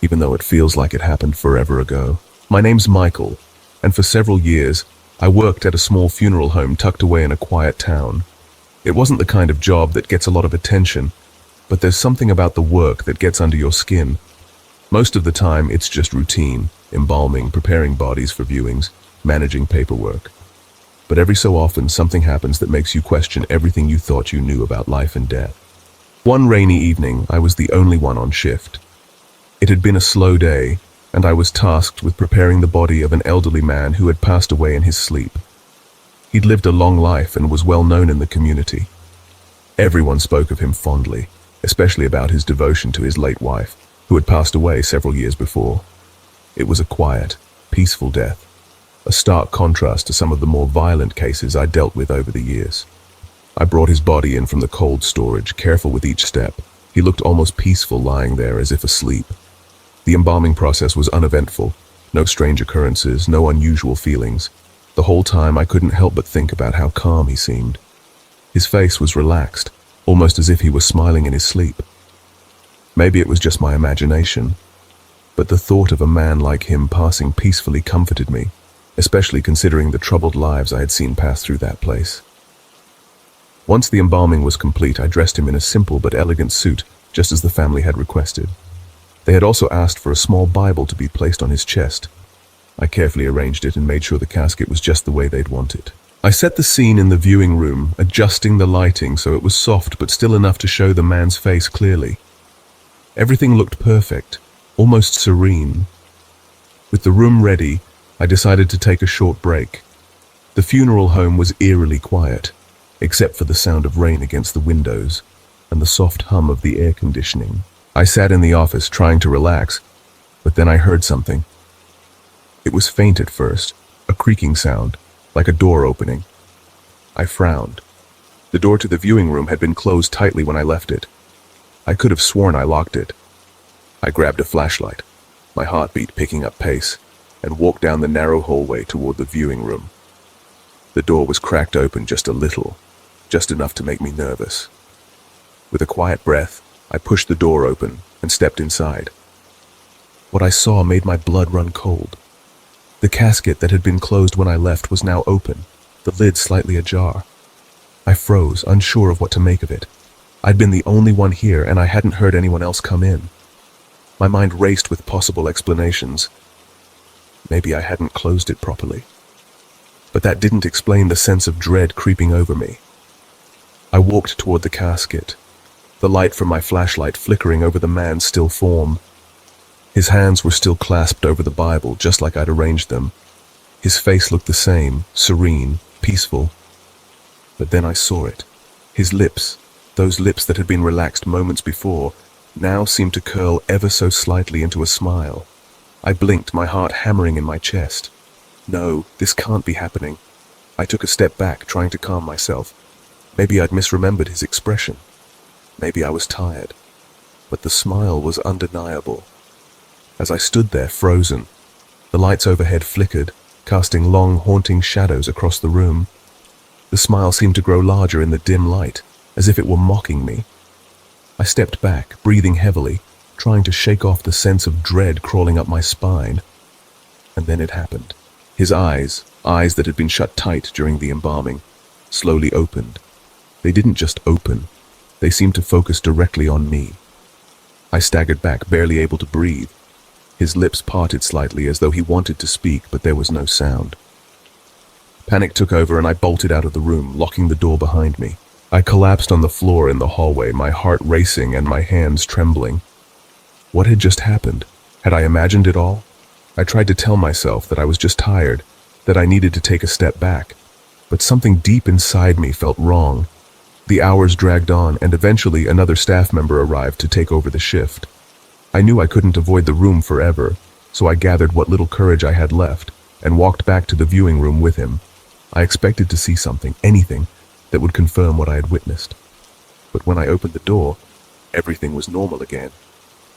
even though it feels like it happened forever ago. My name's Michael, and for several years, I worked at a small funeral home tucked away in a quiet town. It wasn't the kind of job that gets a lot of attention, but there's something about the work that gets under your skin. Most of the time, it's just routine, embalming, preparing bodies for viewings, managing paperwork. But every so often, something happens that makes you question everything you thought you knew about life and death. One rainy evening, I was the only one on shift. It had been a slow day, and I was tasked with preparing the body of an elderly man who had passed away in his sleep. He'd lived a long life and was well known in the community. Everyone spoke of him fondly, especially about his devotion to his late wife, who had passed away several years before. It was a quiet, peaceful death, a stark contrast to some of the more violent cases I dealt with over the years. I brought his body in from the cold storage, careful with each step. He looked almost peaceful lying there as if asleep. The embalming process was uneventful, no strange occurrences, no unusual feelings. The whole time I couldn't help but think about how calm he seemed. His face was relaxed, almost as if he was smiling in his sleep. Maybe it was just my imagination, but the thought of a man like him passing peacefully comforted me, especially considering the troubled lives I had seen pass through that place. Once the embalming was complete, I dressed him in a simple but elegant suit, just as the family had requested. They had also asked for a small Bible to be placed on his chest. I carefully arranged it and made sure the casket was just the way they'd want it. I set the scene in the viewing room, adjusting the lighting so it was soft but still enough to show the man's face clearly. Everything looked perfect, almost serene. With the room ready, I decided to take a short break. The funeral home was eerily quiet, except for the sound of rain against the windows and the soft hum of the air conditioning. I sat in the office trying to relax, but then I heard something. It was faint at first, a creaking sound, like a door opening. I frowned. The door to the viewing room had been closed tightly when I left it. I could have sworn I locked it. I grabbed a flashlight, my heartbeat picking up pace, and walked down the narrow hallway toward the viewing room. The door was cracked open just a little, just enough to make me nervous. With a quiet breath, I pushed the door open and stepped inside. What I saw made my blood run cold. The casket that had been closed when I left was now open, the lid slightly ajar. I froze, unsure of what to make of it. I'd been the only one here, and I hadn't heard anyone else come in. My mind raced with possible explanations. Maybe I hadn't closed it properly. But that didn't explain the sense of dread creeping over me. I walked toward the casket, the light from my flashlight flickering over the man's still form. His hands were still clasped over the Bible, just like I'd arranged them. His face looked the same, serene, peaceful. But then I saw it. His lips, those lips that had been relaxed moments before, now seemed to curl ever so slightly into a smile. I blinked, my heart hammering in my chest. No, this can't be happening. I took a step back, trying to calm myself. Maybe I'd misremembered his expression. Maybe I was tired. But the smile was undeniable. As I stood there, frozen, the lights overhead flickered, casting long, haunting shadows across the room. The smile seemed to grow larger in the dim light, as if it were mocking me. I stepped back, breathing heavily, trying to shake off the sense of dread crawling up my spine. And then it happened. His eyes that had been shut tight during the embalming, slowly opened. They didn't just open. They seemed to focus directly on me. I staggered back, barely able to breathe. His lips parted slightly as though he wanted to speak, but there was no sound. Panic took over and I bolted out of the room, locking the door behind me. I collapsed on the floor in the hallway, my heart racing and my hands trembling. What had just happened? Had I imagined it all? I tried to tell myself that I was just tired, that I needed to take a step back, but something deep inside me felt wrong. The hours dragged on, and eventually another staff member arrived to take over the shift. I knew I couldn't avoid the room forever, so I gathered what little courage I had left and walked back to the viewing room with him. I expected to see something, anything, that would confirm what I had witnessed. But when I opened the door, everything was normal again.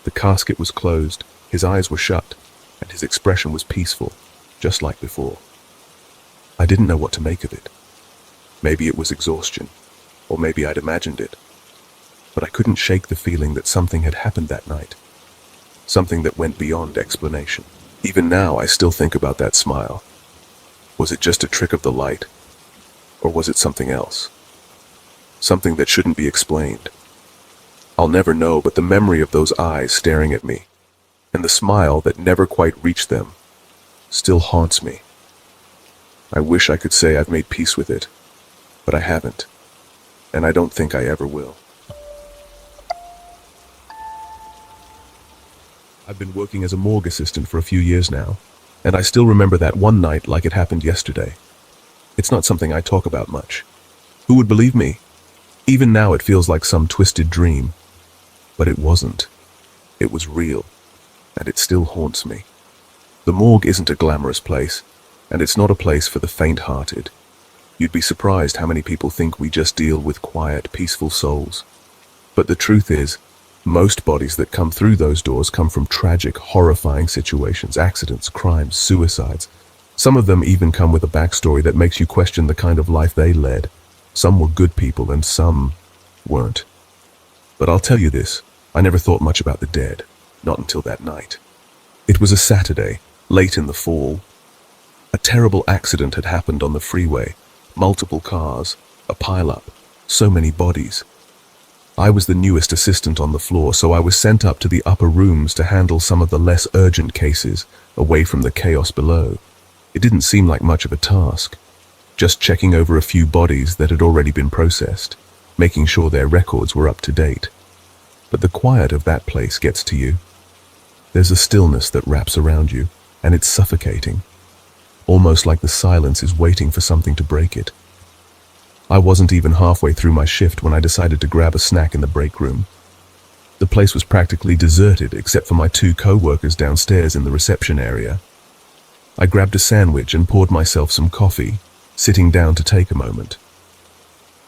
The casket was closed, his eyes were shut, and his expression was peaceful, just like before. I didn't know what to make of it. Maybe it was exhaustion, or maybe I'd imagined it. But I couldn't shake the feeling that something had happened that night. Something that went beyond explanation. Even now, I still think about that smile. Was it just a trick of the light? Or was it something else? Something that shouldn't be explained. I'll never know, but the memory of those eyes staring at me, and the smile that never quite reached them, still haunts me. I wish I could say I've made peace with it, but I haven't, and I don't think I ever will. I've been working as a morgue assistant for a few years now, and I still remember that one night like it happened yesterday. It's not something I talk about much. Who would believe me? Even now it feels like some twisted dream. But it wasn't. It was real, and it still haunts me. The morgue isn't a glamorous place, and it's not a place for the faint-hearted. You'd be surprised how many people think we just deal with quiet, peaceful souls. But the truth is, most bodies that come through those doors come from tragic, horrifying situations, accidents, crimes, suicides. Some of them even come with a backstory that makes you question the kind of life they led. Some were good people and some weren't. But I'll tell you this, I never thought much about the dead, not until that night. It was a Saturday, late in the fall. A terrible accident had happened on the freeway. Multiple cars, a pile-up, so many bodies. I was the newest assistant on the floor, so I was sent up to the upper rooms to handle some of the less urgent cases, away from the chaos below. It didn't seem like much of a task, just checking over a few bodies that had already been processed, making sure their records were up to date. But the quiet of that place gets to you. There's a stillness that wraps around you, and it's suffocating, almost like the silence is waiting for something to break it. I wasn't even halfway through my shift when I decided to grab a snack in the break room. The place was practically deserted except for my 2 co-workers downstairs in the reception area. I grabbed a sandwich and poured myself some coffee, sitting down to take a moment.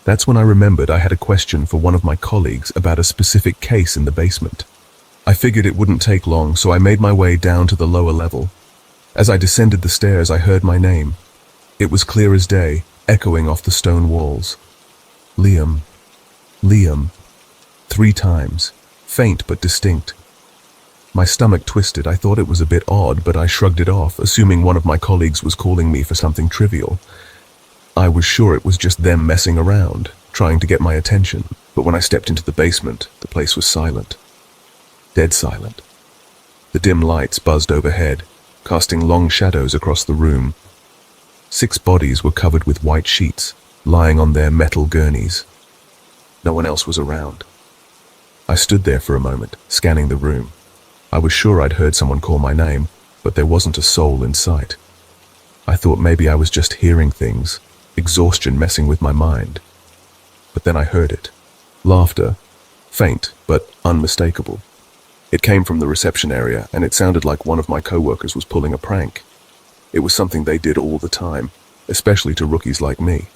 That's when I remembered I had a question for one of my colleagues about a specific case in the basement. I figured it wouldn't take long, so I made my way down to the lower level. As I descended the stairs, I heard my name. It was clear as day, echoing off the stone walls. Liam. Liam. 3 times, faint but distinct. My stomach twisted. I thought it was a bit odd, but I shrugged it off, assuming one of my colleagues was calling me for something trivial. I was sure it was just them messing around, trying to get my attention, but when I stepped into the basement, the place was silent. Dead silent. The dim lights buzzed overhead, casting long shadows across the room. 6 bodies were covered with white sheets, lying on their metal gurneys. No one else was around. I stood there for a moment, scanning the room. I was sure I'd heard someone call my name, but there wasn't a soul in sight. I thought maybe I was just hearing things, exhaustion messing with my mind. But then I heard it. Laughter, faint but unmistakable. It came from the reception area, and it sounded like one of my co-workers was pulling a prank. It was something they did all the time, especially to rookies like me.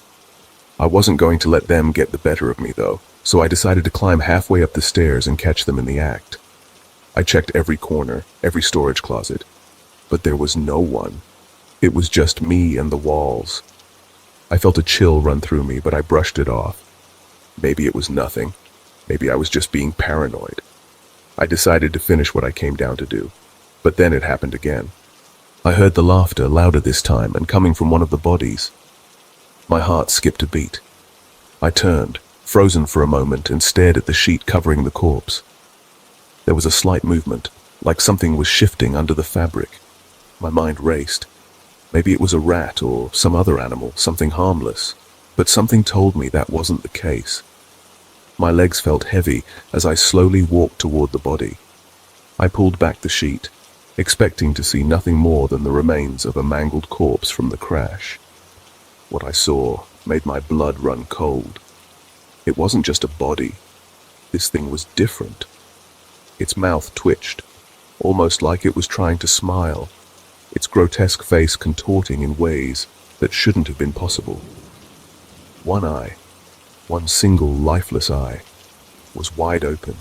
I wasn't going to let them get the better of me, though, so I decided to climb halfway up the stairs and catch them in the act. I checked every corner, every storage closet, but there was no one. It was just me and the walls. I felt a chill run through me, but I brushed it off. Maybe it was nothing. Maybe I was just being paranoid. I decided to finish what I came down to do, but then it happened again. I heard the laughter, louder this time, and coming from one of the bodies. My heart skipped a beat. I turned, frozen for a moment, and stared at the sheet covering the corpse. There was a slight movement, like something was shifting under the fabric. My mind raced. Maybe it was a rat or some other animal, something harmless, but something told me that wasn't the case. My legs felt heavy as I slowly walked toward the body. I pulled back the sheet, expecting to see nothing more than the remains of a mangled corpse from the crash. What I saw made my blood run cold. It wasn't just a body. This thing was different. Its mouth twitched, almost like it was trying to smile, its grotesque face contorting in ways that shouldn't have been possible. One eye, one single lifeless eye, was wide open,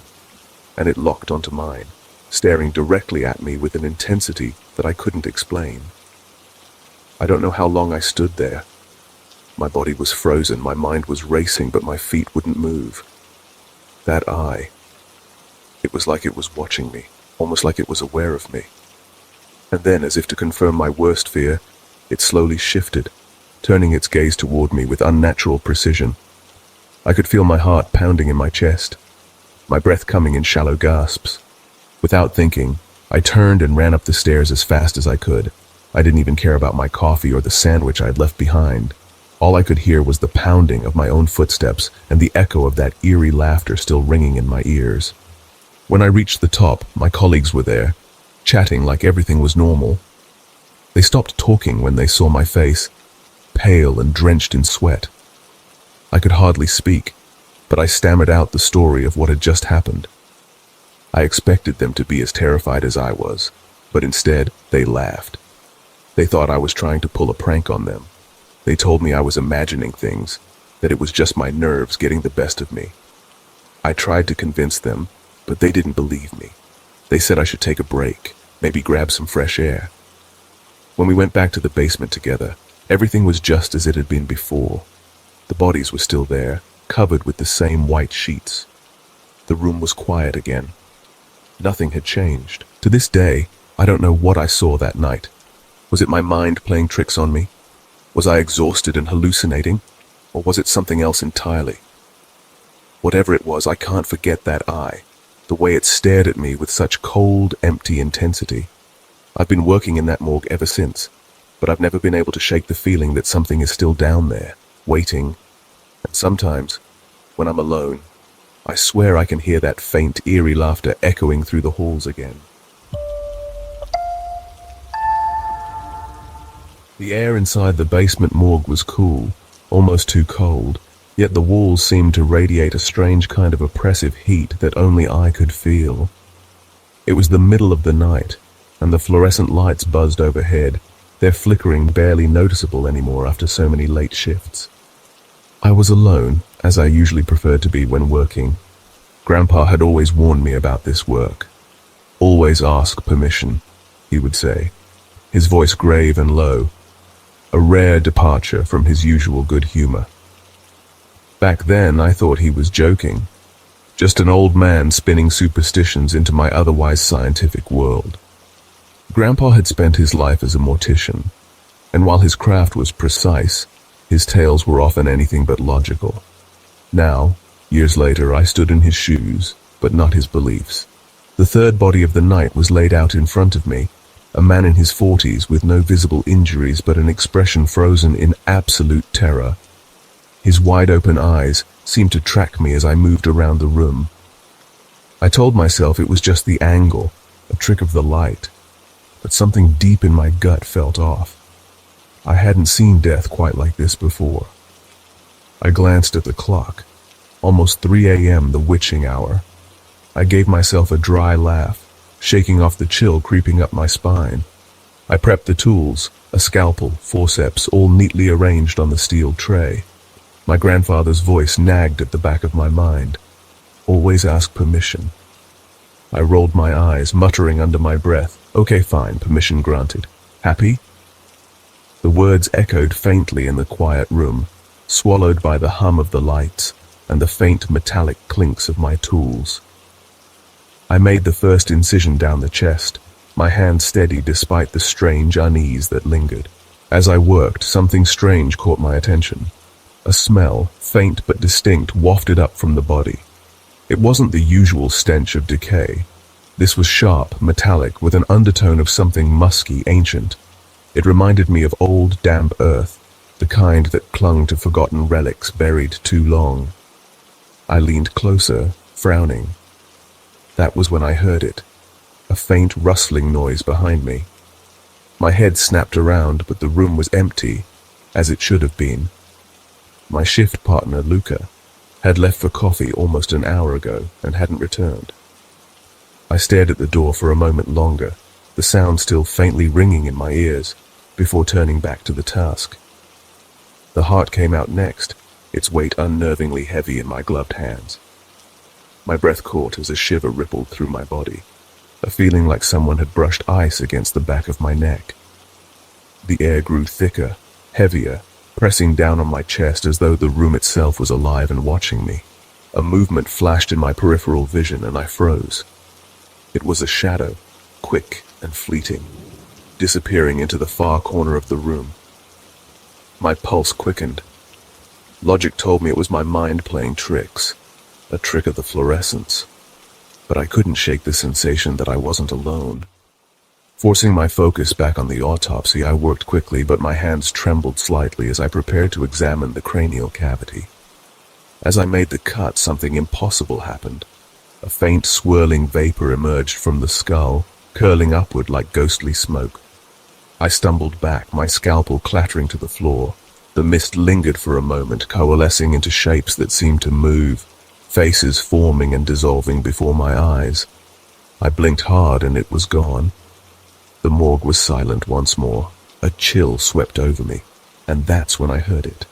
and it locked onto mine, staring directly at me with an intensity that I couldn't explain. I don't know how long I stood there. My body was frozen, my mind was racing, but my feet wouldn't move. That eye, it was like it was watching me, almost like it was aware of me. And then, as if to confirm my worst fear, it slowly shifted, turning its gaze toward me with unnatural precision. I could feel my heart pounding in my chest, my breath coming in shallow gasps. Without thinking, I turned and ran up the stairs as fast as I could. I didn't even care about my coffee or the sandwich I had left behind. All I could hear was the pounding of my own footsteps and the echo of that eerie laughter still ringing in my ears. When I reached the top, my colleagues were there, chatting like everything was normal. They stopped talking when they saw my face, pale and drenched in sweat. I could hardly speak, but I stammered out the story of what had just happened. I expected them to be as terrified as I was, but instead they laughed. They thought I was trying to pull a prank on them. They told me I was imagining things, that it was just my nerves getting the best of me. I tried to convince them, but they didn't believe me. They said I should take a break, maybe grab some fresh air. When we went back to the basement together, everything was just as it had been before. The bodies were still there, covered with the same white sheets. The room was quiet again. Nothing had changed. To this day, I don't know what I saw that night. Was it my mind playing tricks on me? Was I exhausted and hallucinating? Or was it something else entirely? Whatever it was, I can't forget that eye, the way it stared at me with such cold, empty intensity. I've been working in that morgue ever since, but I've never been able to shake the feeling that something is still down there, waiting. And sometimes, when I'm alone, I swear I can hear that faint, eerie laughter echoing through the halls again. The air inside the basement morgue was cool, almost too cold, yet the walls seemed to radiate a strange kind of oppressive heat that only I could feel. It was the middle of the night, and the fluorescent lights buzzed overhead, their flickering barely noticeable anymore after so many late shifts. I was alone, as I usually preferred to be when working. Grandpa had always warned me about this work. "Always ask permission," he would say, his voice grave and low, a rare departure from his usual good humor. Back then, I thought he was joking, just an old man spinning superstitions into my otherwise scientific world. Grandpa had spent his life as a mortician, and while his craft was precise, his tales were often anything but logical. Now, years later, I stood in his shoes, but not his beliefs. The third body of the night was laid out in front of me, a man in his 40s with no visible injuries but an expression frozen in absolute terror. His wide-open eyes seemed to track me as I moved around the room. I told myself it was just the angle, a trick of the light, but something deep in my gut felt off. I hadn't seen death quite like this before. I glanced at the clock. Almost 3 a.m., the witching hour. I gave myself a dry laugh, shaking off the chill creeping up my spine. I prepped the tools, a scalpel, forceps, all neatly arranged on the steel tray. My grandfather's voice nagged at the back of my mind. Always ask permission. I rolled my eyes, muttering under my breath, "Okay, fine, permission granted. Happy?" The words echoed faintly in the quiet room, swallowed by the hum of the lights and the faint metallic clinks of my tools. I made the first incision down the chest, my hand steady despite the strange unease that lingered. As I worked, something strange caught my attention. A smell, faint but distinct, wafted up from the body. It wasn't the usual stench of decay. This was sharp, metallic, with an undertone of something musky, ancient. It reminded me of old, damp earth, the kind that clung to forgotten relics buried too long. I leaned closer, frowning. That was when I heard it, a faint rustling noise behind me. My head snapped around, but the room was empty, as it should have been. My shift partner, Luca, had left for coffee almost an hour ago and hadn't returned. I stared at the door for a moment longer, the sound still faintly ringing in my ears, before turning back to the task. The heart came out next, its weight unnervingly heavy in my gloved hands. My breath caught as a shiver rippled through my body, a feeling like someone had brushed ice against the back of my neck. The air grew thicker, heavier, pressing down on my chest as though the room itself was alive and watching me. A movement flashed in my peripheral vision and I froze. It was a shadow, quick and fleeting, disappearing into the far corner of the room. My pulse quickened. Logic told me it was my mind playing tricks, a trick of the fluorescence. But I couldn't shake the sensation that I wasn't alone. Forcing my focus back on the autopsy, I worked quickly, but my hands trembled slightly as I prepared to examine the cranial cavity. As I made the cut, something impossible happened. A faint swirling vapor emerged from the skull, curling upward like ghostly smoke. I stumbled back, my scalpel clattering to the floor. The mist lingered for a moment, coalescing into shapes that seemed to move, faces forming and dissolving before my eyes. I blinked hard and it was gone. The morgue was silent once more. A chill swept over me, and that's when I heard it.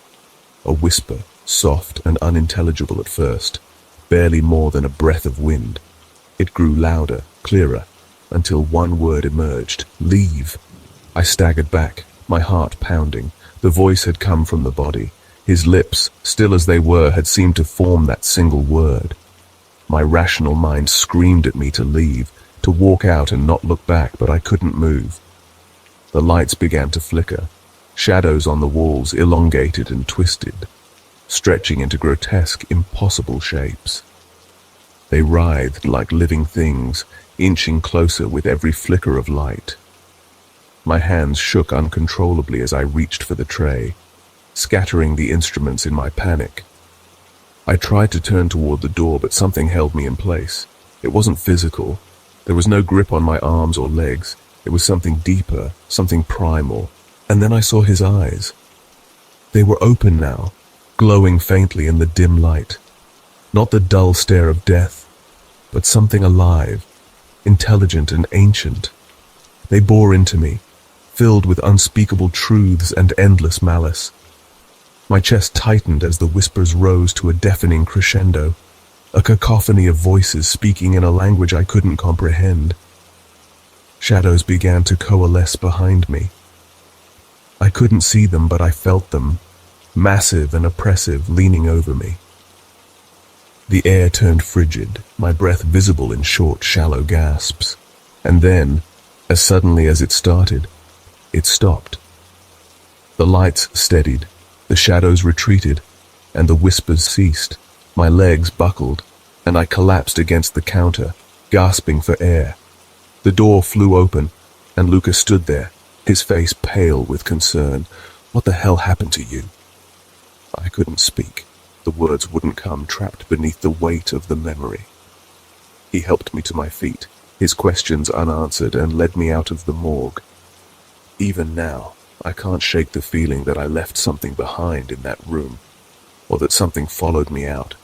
A whisper, soft and unintelligible at first, barely more than a breath of wind. It grew louder, clearer, until one word emerged: leave. I staggered back, my heart pounding. The voice had come from the body. His lips, still as they were, had seemed to form that single word. My rational mind screamed at me to leave, to walk out and not look back, but I couldn't move. The lights began to flicker. Shadows on the walls elongated and twisted, stretching into grotesque, impossible shapes. They writhed like living things, inching closer with every flicker of light. My hands shook uncontrollably as I reached for the tray, scattering the instruments in my panic. I tried to turn toward the door, but something held me in place. It wasn't physical. There was no grip on my arms or legs. It was something deeper, something primal. And then I saw his eyes. They were open now, glowing faintly in the dim light. Not the dull stare of death, but something alive, intelligent and ancient. They bore into me, filled with unspeakable truths and endless malice. My chest tightened as the whispers rose to a deafening crescendo, a cacophony of voices speaking in a language I couldn't comprehend. Shadows began to coalesce behind me. I couldn't see them, but I felt them, massive and oppressive, leaning over me. The air turned frigid, my breath visible in short, shallow gasps. And then, as suddenly as it started, it stopped. The lights steadied, the shadows retreated, and the whispers ceased. My legs buckled, and I collapsed against the counter, gasping for air. The door flew open, and Lucas stood there, his face pale with concern. "What the hell happened to you?" I couldn't speak. The words wouldn't come, trapped beneath the weight of the memory. He helped me to my feet, his questions unanswered, and led me out of the morgue. Even now, I can't shake the feeling that I left something behind in that room, or that something followed me out.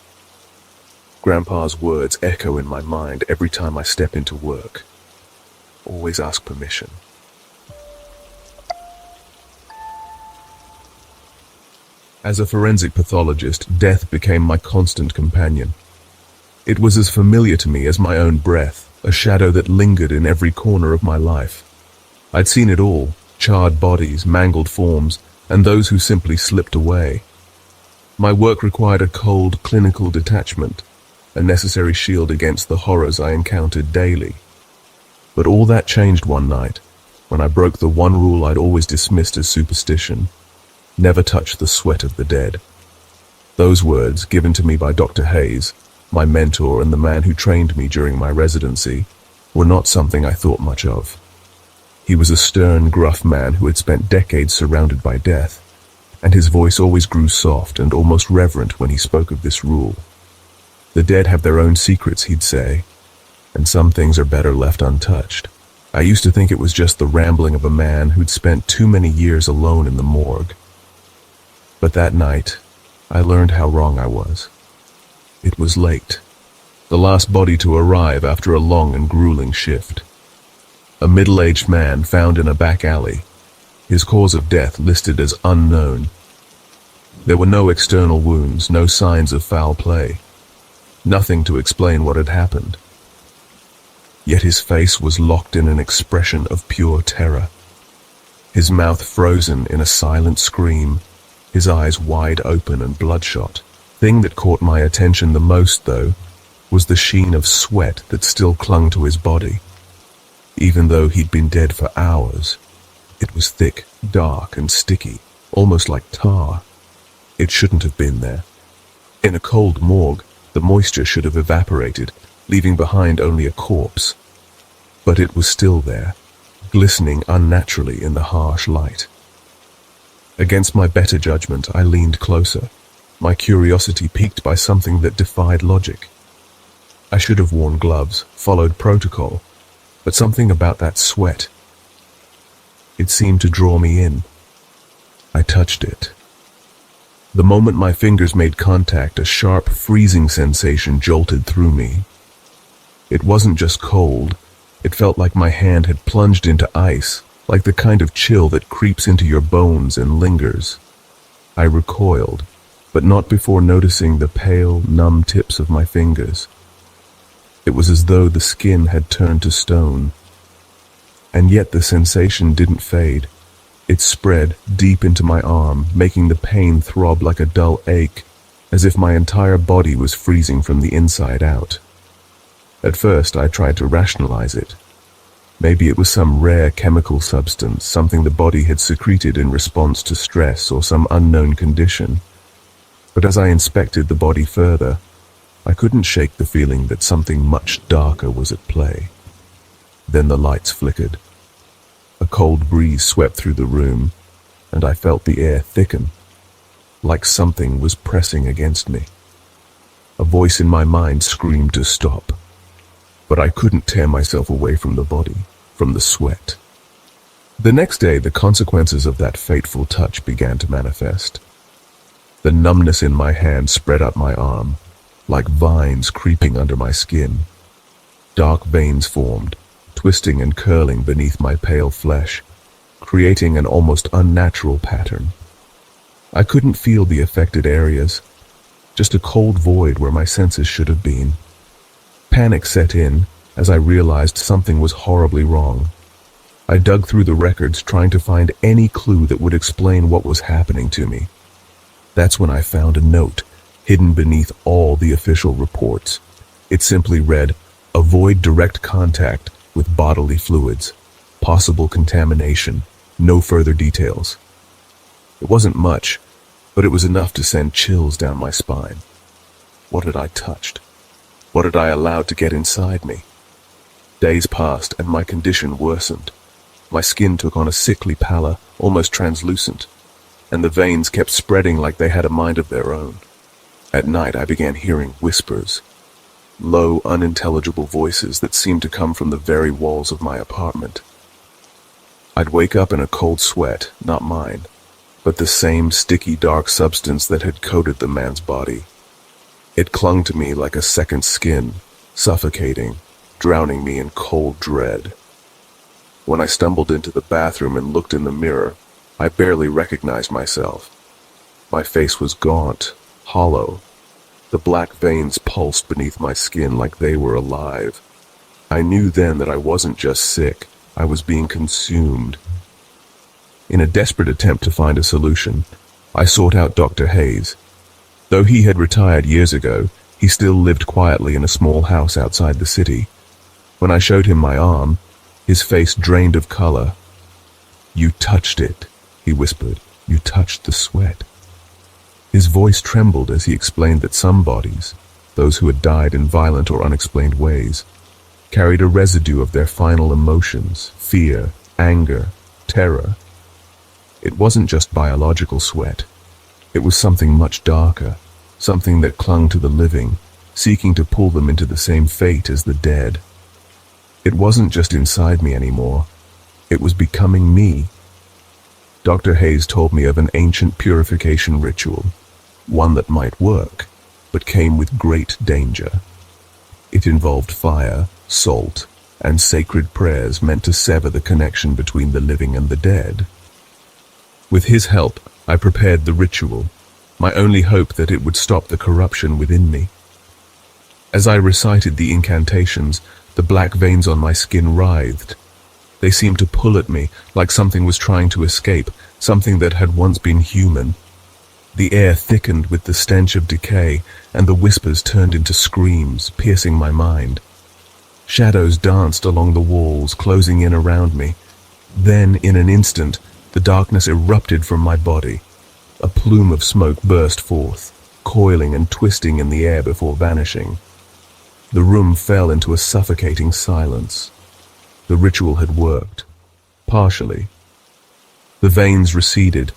Grandpa's words echo in my mind every time I step into work. Always ask permission. As a forensic pathologist, death became my constant companion. It was as familiar to me as my own breath, a shadow that lingered in every corner of my life. I'd seen it all: charred bodies, mangled forms, and those who simply slipped away. My work required a cold, clinical detachment, a necessary shield against the horrors I encountered daily. But all that changed one night, when I broke the one rule I'd always dismissed as superstition: never touch the sweat of the dead. Those words, given to me by Dr. Hayes, my mentor and the man who trained me during my residency, were not something I thought much of. He was a stern, gruff man who had spent decades surrounded by death, and his voice always grew soft and almost reverent when he spoke of this rule. The dead have their own secrets, he'd say, and some things are better left untouched. I used to think it was just the rambling of a man who'd spent too many years alone in the morgue. But that night, I learned how wrong I was. It was late, the last body to arrive after a long and grueling shift. A middle-aged man found in a back alley, his cause of death listed as unknown. There were no external wounds, no signs of foul play, nothing to explain what had happened. Yet his face was locked in an expression of pure terror, his mouth frozen in a silent scream, his eyes wide open and bloodshot. Thing that caught my attention the most, though, was the sheen of sweat that still clung to his body. Even though he'd been dead for hours, it was thick, dark, and sticky, almost like tar. It shouldn't have been there. In a cold morgue, the moisture should have evaporated, leaving behind only a corpse. But it was still there, glistening unnaturally in the harsh light. Against my better judgment, I leaned closer, my curiosity piqued by something that defied logic. I should have worn gloves, followed protocol, but something about that sweat. It seemed to draw me in. I touched it. The moment my fingers made contact, a sharp, freezing sensation jolted through me. It wasn't just cold. It felt like my hand had plunged into ice, like the kind of chill that creeps into your bones and lingers. I recoiled, but not before noticing the pale, numb tips of my fingers. It was as though the skin had turned to stone. And yet the sensation didn't fade. It spread deep into my arm, making the pain throb like a dull ache, as if my entire body was freezing from the inside out. At first, I tried to rationalize it. Maybe it was some rare chemical substance, something the body had secreted in response to stress or some unknown condition. But as I inspected the body further, I couldn't shake the feeling that something much darker was at play. Then the lights flickered. A cold breeze swept through the room, and I felt the air thicken, like something was pressing against me. A voice in my mind screamed to stop, but I couldn't tear myself away from the body, from the sweat. The next day, the consequences of that fateful touch began to manifest. The numbness in my hand spread up my arm, like vines creeping under my skin. Dark veins formed, twisting and curling beneath my pale flesh, creating an almost unnatural pattern. I couldn't feel the affected areas, just a cold void where my senses should have been. Panic set in as I realized something was horribly wrong. I dug through the records, trying to find any clue that would explain what was happening to me. That's when I found a note hidden beneath all the official reports. It simply read, "Avoid direct contact with bodily fluids. Possible contamination. No further details." It wasn't much, but it was enough to send chills down my spine. What had I touched? What had I allowed to get inside me? Days passed and my condition worsened. My skin took on a sickly pallor, almost translucent, and the veins kept spreading like they had a mind of their own. At night I began hearing whispers, low, unintelligible voices that seemed to come from the very walls of my apartment. I'd wake up in a cold sweat, not mine, but the same sticky, dark substance that had coated the man's body. It clung to me like a second skin, suffocating, drowning me in cold dread. When I stumbled into the bathroom and looked in the mirror, I barely recognized myself. My face was gaunt, hollow. The black veins pulsed beneath my skin like they were alive. I knew then that I wasn't just sick, I was being consumed. In a desperate attempt to find a solution, I sought out Dr. Hayes. Though he had retired years ago, he still lived quietly in a small house outside the city. When I showed him my arm, his face drained of color. "You touched it," he whispered. "You touched the sweat." His voice trembled as he explained that some bodies, those who had died in violent or unexplained ways, carried a residue of their final emotions, fear, anger, terror. It wasn't just biological sweat. It was something much darker, something that clung to the living, seeking to pull them into the same fate as the dead. It wasn't just inside me anymore. It was becoming me. Dr. Hayes told me of an ancient purification ritual, one that might work, but came with great danger. It involved fire, salt, and sacred prayers meant to sever the connection between the living and the dead. With his help, I prepared the ritual, my only hope that it would stop the corruption within me. As I recited the incantations, the black veins on my skin writhed. They seemed to pull at me, like something was trying to escape, something that had once been human. The air thickened with the stench of decay, and the whispers turned into screams, piercing my mind. Shadows danced along the walls, closing in around me. Then, in an instant, the darkness erupted from my body. A plume of smoke burst forth, coiling and twisting in the air before vanishing. The room fell into a suffocating silence. The ritual had worked. Partially. The veins receded.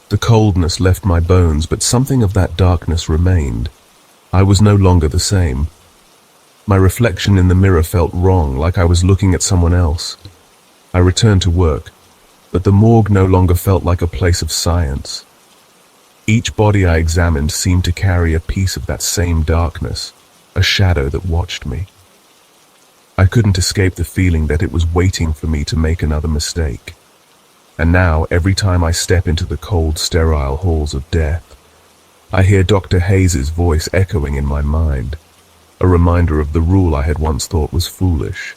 The coldness left my bones, but something of that darkness remained. I was no longer the same. My reflection in the mirror felt wrong, like I was looking at someone else. I returned to work, but the morgue no longer felt like a place of science. Each body I examined seemed to carry a piece of that same darkness, a shadow that watched me. I couldn't escape the feeling that it was waiting for me to make another mistake. And now, every time I step into the cold, sterile halls of death, I hear Dr. Hayes's voice echoing in my mind, a reminder of the rule I had once thought was foolish.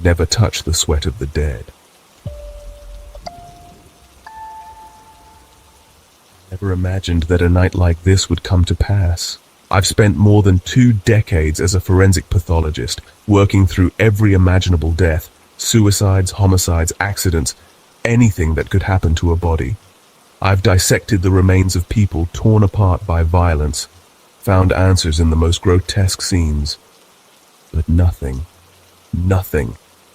Never touch the sweat of the dead. Never imagined that a night like this would come to pass. I've spent more than 2 decades as a forensic pathologist, working through every imaginable death, suicides, homicides, accidents, anything that could happen to a body. I've dissected the remains of people torn apart by violence, found answers in the most grotesque scenes. But nothing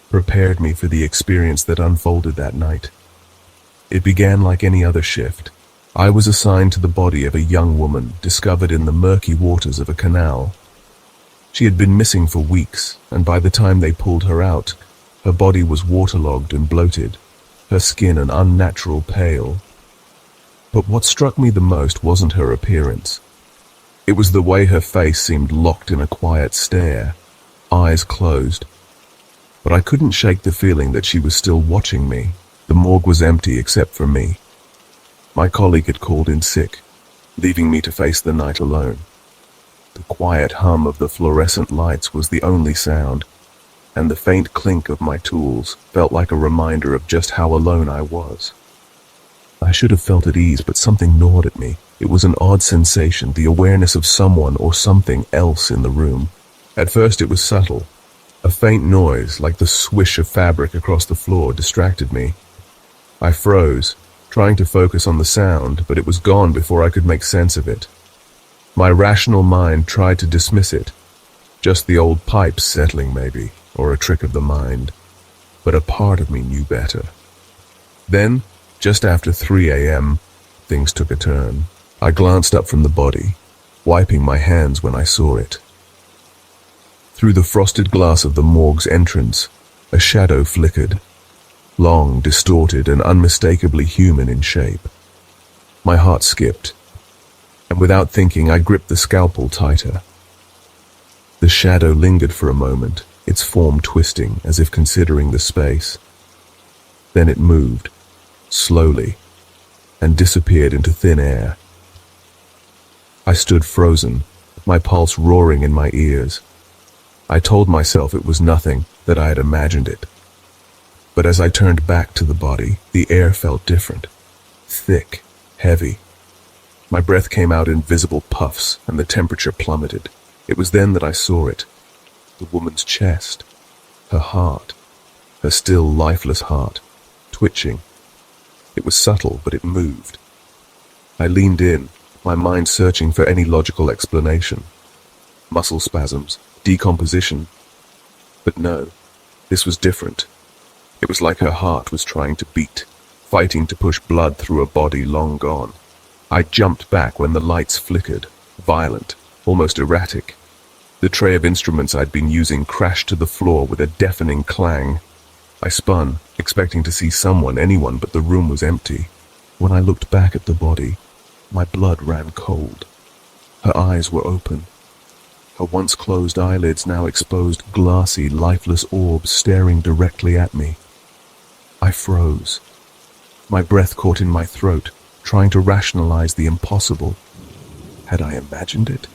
prepared me for the experience that unfolded that night. It began like any other shift. I was assigned to the body of a young woman discovered in the murky waters of a canal. She had been missing for weeks, and by the time they pulled her out, her body was waterlogged and bloated, her skin an unnatural pale. But what struck me the most wasn't her appearance. It was the way her face seemed locked in a quiet stare, eyes closed. But I couldn't shake the feeling that she was still watching me. The morgue was empty except for me. My colleague had called in sick, leaving me to face the night alone. The quiet hum of the fluorescent lights was the only sound, and the faint clink of my tools felt like a reminder of just how alone I was. I should have felt at ease, but something gnawed at me. It was an odd sensation, the awareness of someone or something else in the room. At first it was subtle. A faint noise, like the swish of fabric across the floor, distracted me. I froze, trying to focus on the sound, but it was gone before I could make sense of it. My rational mind tried to dismiss it. Just the old pipes settling maybe, or a trick of the mind. But a part of me knew better. Then, just after 3 a.m., things took a turn. I glanced up from the body, wiping my hands when I saw it. Through the frosted glass of the morgue's entrance, a shadow flickered, long, distorted, and unmistakably human in shape. My heart skipped, and without thinking, I gripped the scalpel tighter. The shadow lingered for a moment, its form twisting as if considering the space. Then it moved, slowly, and disappeared into thin air. I stood frozen, my pulse roaring in my ears. I told myself it was nothing, that I had imagined it. But as I turned back to the body, the air felt different. Thick, heavy. My breath came out in visible puffs, and the temperature plummeted. It was then that I saw it. The woman's chest. Her heart. Her still lifeless heart. Twitching. It was subtle, but it moved. I leaned in, my mind searching for any logical explanation. Muscle spasms. Decomposition. But no, this was different. It was like her heart was trying to beat, fighting to push blood through a body long gone. I jumped back when the lights flickered, violent, almost erratic. The tray of instruments I'd been using crashed to the floor with a deafening clang. I spun, expecting to see someone, anyone, but the room was empty. When I looked back at the body, my blood ran cold. Her eyes were open. Her once closed eyelids now exposed glassy, lifeless orbs staring directly at me. I froze. My breath caught in my throat, trying to rationalize the impossible. Had I imagined it?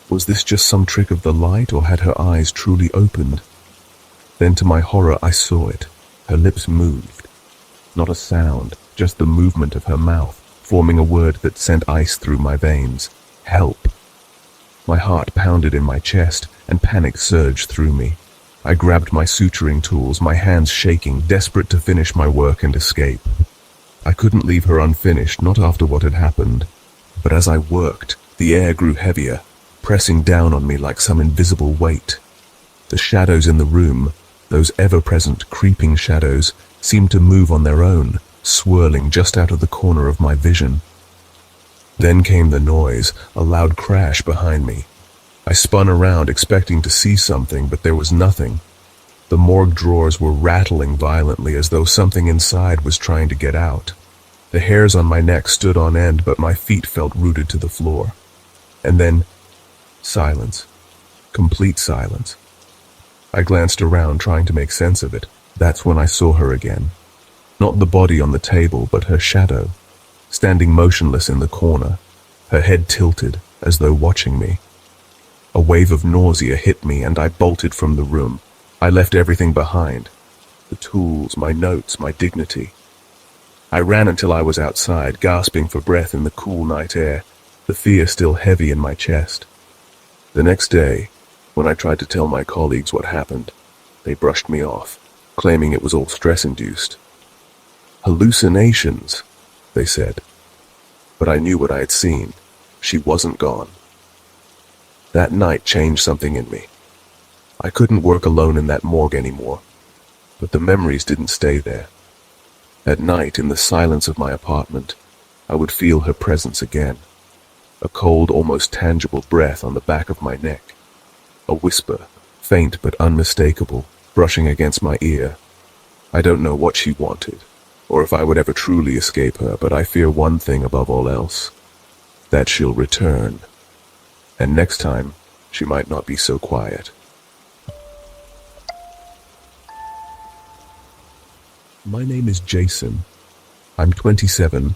Was this just some trick of the light, or had her eyes truly opened? Then to my horror I saw it. Her lips moved. Not a sound, just the movement of her mouth, forming a word that sent ice through my veins. Help. My heart pounded in my chest, and panic surged through me. I grabbed my suturing tools, my hands shaking, desperate to finish my work and escape. I couldn't leave her unfinished, not after what had happened. But as I worked, the air grew heavier, pressing down on me like some invisible weight. The shadows in the room, those ever-present creeping shadows, seemed to move on their own, swirling just out of the corner of my vision. Then came the noise, a loud crash behind me. I spun around, expecting to see something, but there was nothing. The morgue drawers were rattling violently, as though something inside was trying to get out. The hairs on my neck stood on end, but my feet felt rooted to the floor. And then, silence. Complete silence. I glanced around, trying to make sense of it. That's when I saw her again. Not the body on the table, but her shadow, standing motionless in the corner, her head tilted, as though watching me. A wave of nausea hit me, and I bolted from the room. I left everything behind. The tools, my notes, my dignity. I ran until I was outside, gasping for breath in the cool night air, the fear still heavy in my chest. The next day, when I tried to tell my colleagues what happened, they brushed me off, claiming it was all stress-induced. Hallucinations, they said. But I knew what I had seen. She wasn't gone. That night changed something in me. I couldn't work alone in that morgue anymore, but the memories didn't stay there. At night, in the silence of my apartment, I would feel her presence again. A cold, almost tangible breath on the back of my neck. A whisper, faint but unmistakable, brushing against my ear. I don't know what she wanted, or if I would ever truly escape her, but I fear one thing above all else, that she'll return. And next time, she might not be so quiet. My name is Jason. I'm 27,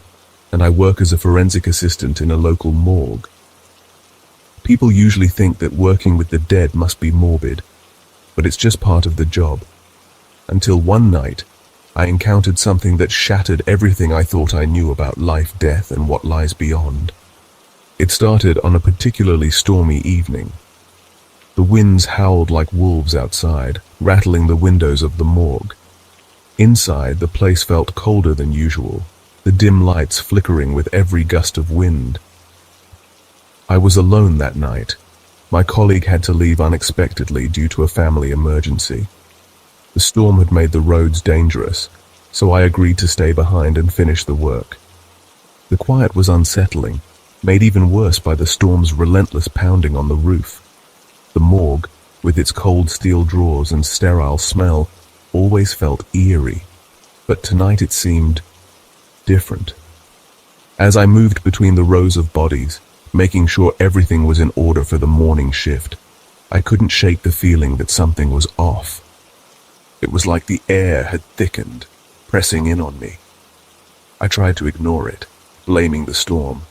and I work as a forensic assistant in a local morgue. People usually think that working with the dead must be morbid, but it's just part of the job. Until one night, I encountered something that shattered everything I thought I knew about life, death, and what lies beyond. It started on a particularly stormy evening. The winds howled like wolves outside, rattling the windows of the morgue. Inside, the place felt colder than usual, the dim lights flickering with every gust of wind. I was alone that night. My colleague had to leave unexpectedly due to a family emergency. The storm had made the roads dangerous, so I agreed to stay behind and finish the work. The quiet was unsettling, made even worse by the storm's relentless pounding on the roof. The morgue, with its cold steel drawers and sterile smell, always felt eerie, but tonight it seemed different. As I moved between the rows of bodies, making sure everything was in order for the morning shift, I couldn't shake the feeling that something was off. It was like the air had thickened, pressing in on me. I tried to ignore it, blaming the storm,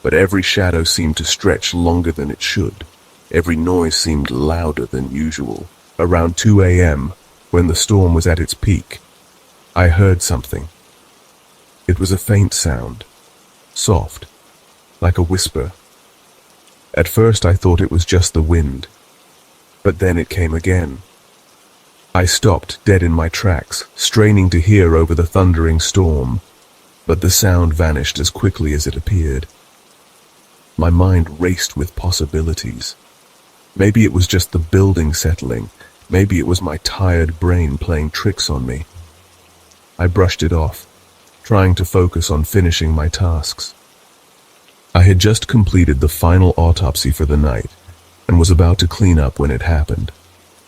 but every shadow seemed to stretch longer than it should. Every noise seemed louder than usual. Around 2 a.m., when the storm was at its peak, I heard something. It was a faint sound, soft, like a whisper. At first I thought it was just the wind, but then it came again. I stopped dead in my tracks, straining to hear over the thundering storm, but the sound vanished as quickly as it appeared. My mind raced with possibilities. Maybe it was just the building settling. Maybe it was my tired brain playing tricks on me. I brushed it off, trying to focus on finishing my tasks. I had just completed the final autopsy for the night and was about to clean up when it happened.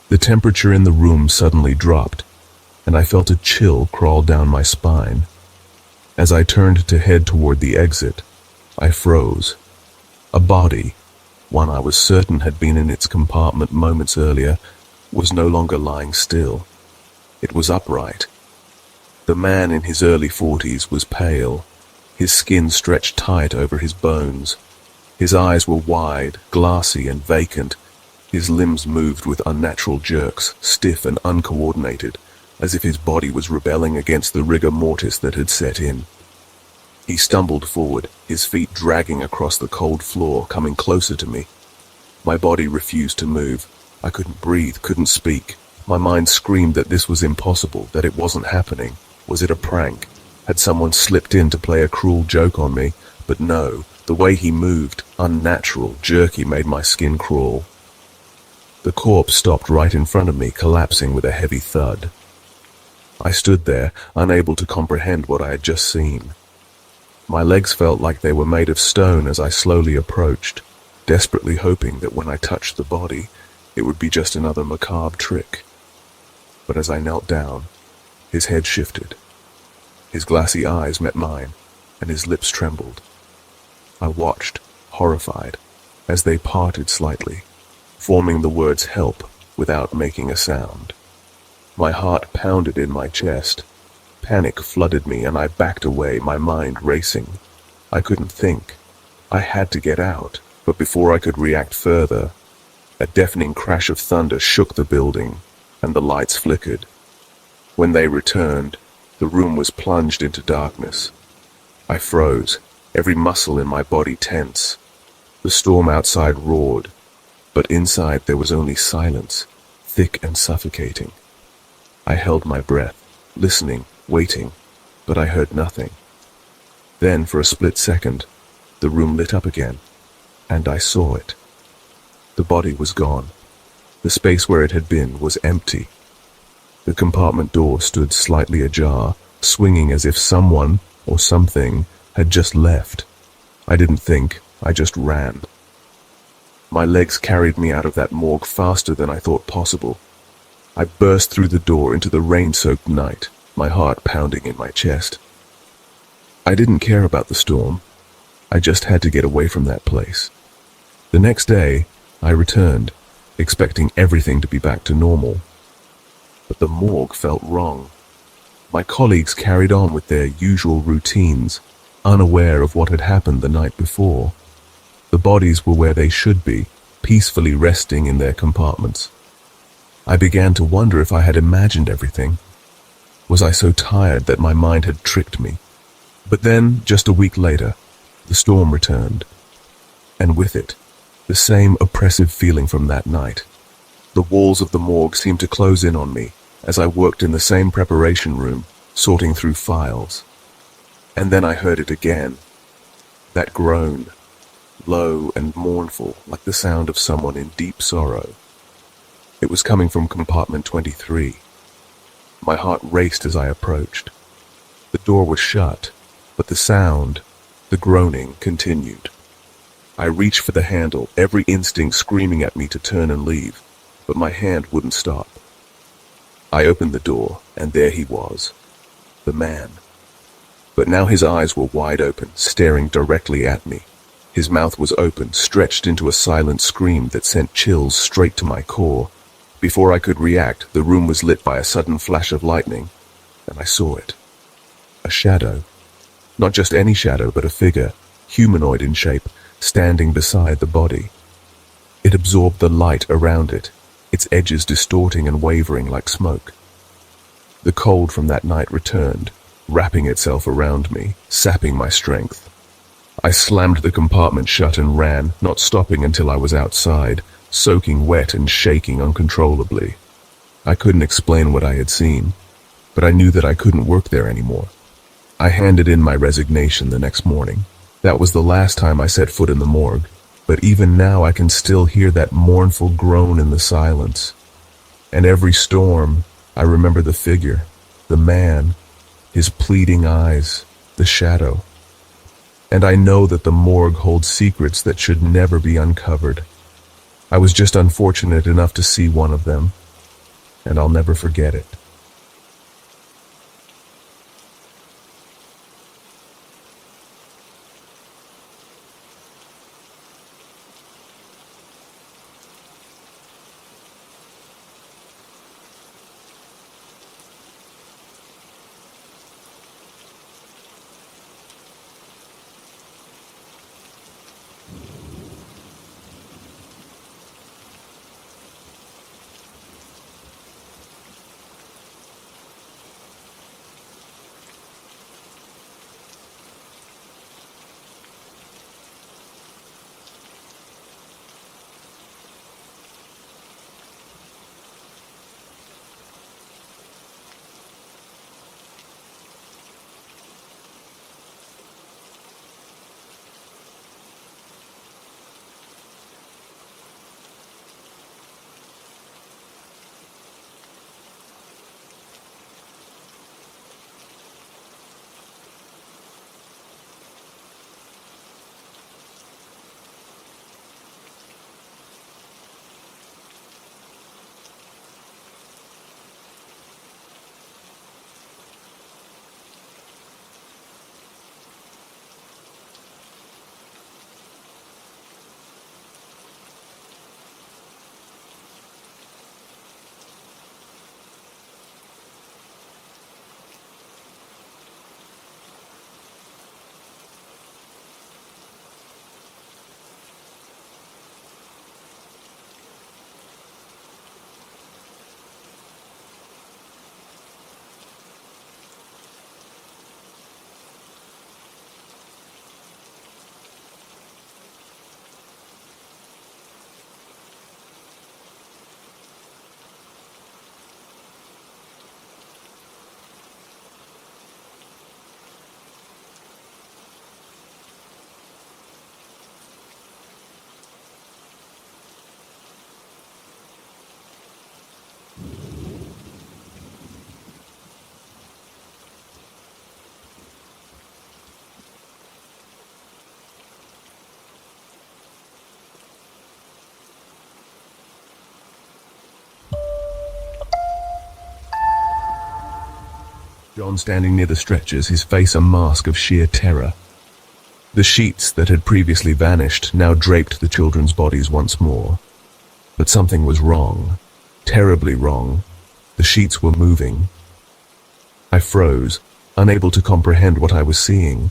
The temperature in the room suddenly dropped, and I felt a chill crawl down my spine. As I turned to head toward the exit, I froze. A body, one I was certain had been in its compartment moments earlier, was no longer lying still. It was upright. The man in his early 40s was pale, his skin stretched tight over his bones. His eyes were wide, glassy, and vacant. His limbs moved with unnatural jerks, stiff and uncoordinated, as if his body was rebelling against the rigor mortis that had set in. He stumbled forward, his feet dragging across the cold floor, coming closer to me. My body refused to move. I couldn't breathe, couldn't speak. My mind screamed that this was impossible, that it wasn't happening. Was it a prank? Had someone slipped in to play a cruel joke on me? But no, the way he moved, unnatural, jerky, made my skin crawl. The corpse stopped right in front of me, collapsing with a heavy thud. I stood there, unable to comprehend what I had just seen. My legs felt like they were made of stone as I slowly approached, desperately hoping that when I touched the body, it would be just another macabre trick. But as I knelt down, his head shifted. His glassy eyes met mine, and his lips trembled. I watched, horrified, as they parted slightly, forming the words "help" without making a sound. My heart pounded in my chest. Panic flooded me and I backed away, my mind racing. I couldn't think. I had to get out, but before I could react further, a deafening crash of thunder shook the building, and the lights flickered. When they returned, the room was plunged into darkness. I froze, every muscle in my body tense. The storm outside roared, but inside there was only silence, thick and suffocating. I held my breath, listening, waiting, but I heard nothing. Then, for a split second, the room lit up again, and I saw it. The body was gone. The space where it had been was empty. The compartment door stood slightly ajar, swinging as if someone, or something, had just left. I didn't think, I just ran. My legs carried me out of that morgue faster than I thought possible. I burst through the door into the rain-soaked night, my heart pounding in my chest. I didn't care about the storm. I just had to get away from that place. The next day, I returned, expecting everything to be back to normal. But the morgue felt wrong. My colleagues carried on with their usual routines, unaware of what had happened the night before. The bodies were where they should be, peacefully resting in their compartments. I began to wonder if I had imagined everything. Was I so tired that my mind had tricked me? But then, just a week later, the storm returned, and with it, the same oppressive feeling from that night. The walls of the morgue seemed to close in on me as I worked in the same preparation room, sorting through files. And then I heard it again, that groan, low and mournful, like the sound of someone in deep sorrow. It was coming from compartment 23. My heart raced as I approached. The door was shut, but the sound, the groaning, continued. I reached for the handle, every instinct screaming at me to turn and leave, but my hand wouldn't stop. I opened the door, and there he was, the man. But now his eyes were wide open, staring directly at me. His mouth was open, stretched into a silent scream that sent chills straight to my core. Before I could react, the room was lit by a sudden flash of lightning, and I saw it. A shadow. Not just any shadow, but a figure, humanoid in shape, standing beside the body. It absorbed the light around it, its edges distorting and wavering like smoke. The cold from that night returned, wrapping itself around me, sapping my strength. I slammed the compartment shut and ran, not stopping until I was outside, soaking wet and shaking uncontrollably. I couldn't explain what I had seen, but I knew that I couldn't work there anymore. I handed in my resignation the next morning. That was the last time I set foot in the morgue, but even now I can still hear that mournful groan in the silence. And every storm, I remember the figure, the man, his pleading eyes, the shadow. And I know that the morgue holds secrets that should never be uncovered. I was just unfortunate enough to see one of them, and I'll never forget it. John standing near the stretchers, his face a mask of sheer terror. The sheets that had previously vanished now draped the children's bodies once more. But something was wrong, terribly wrong. The sheets were moving. I froze, unable to comprehend what I was seeing.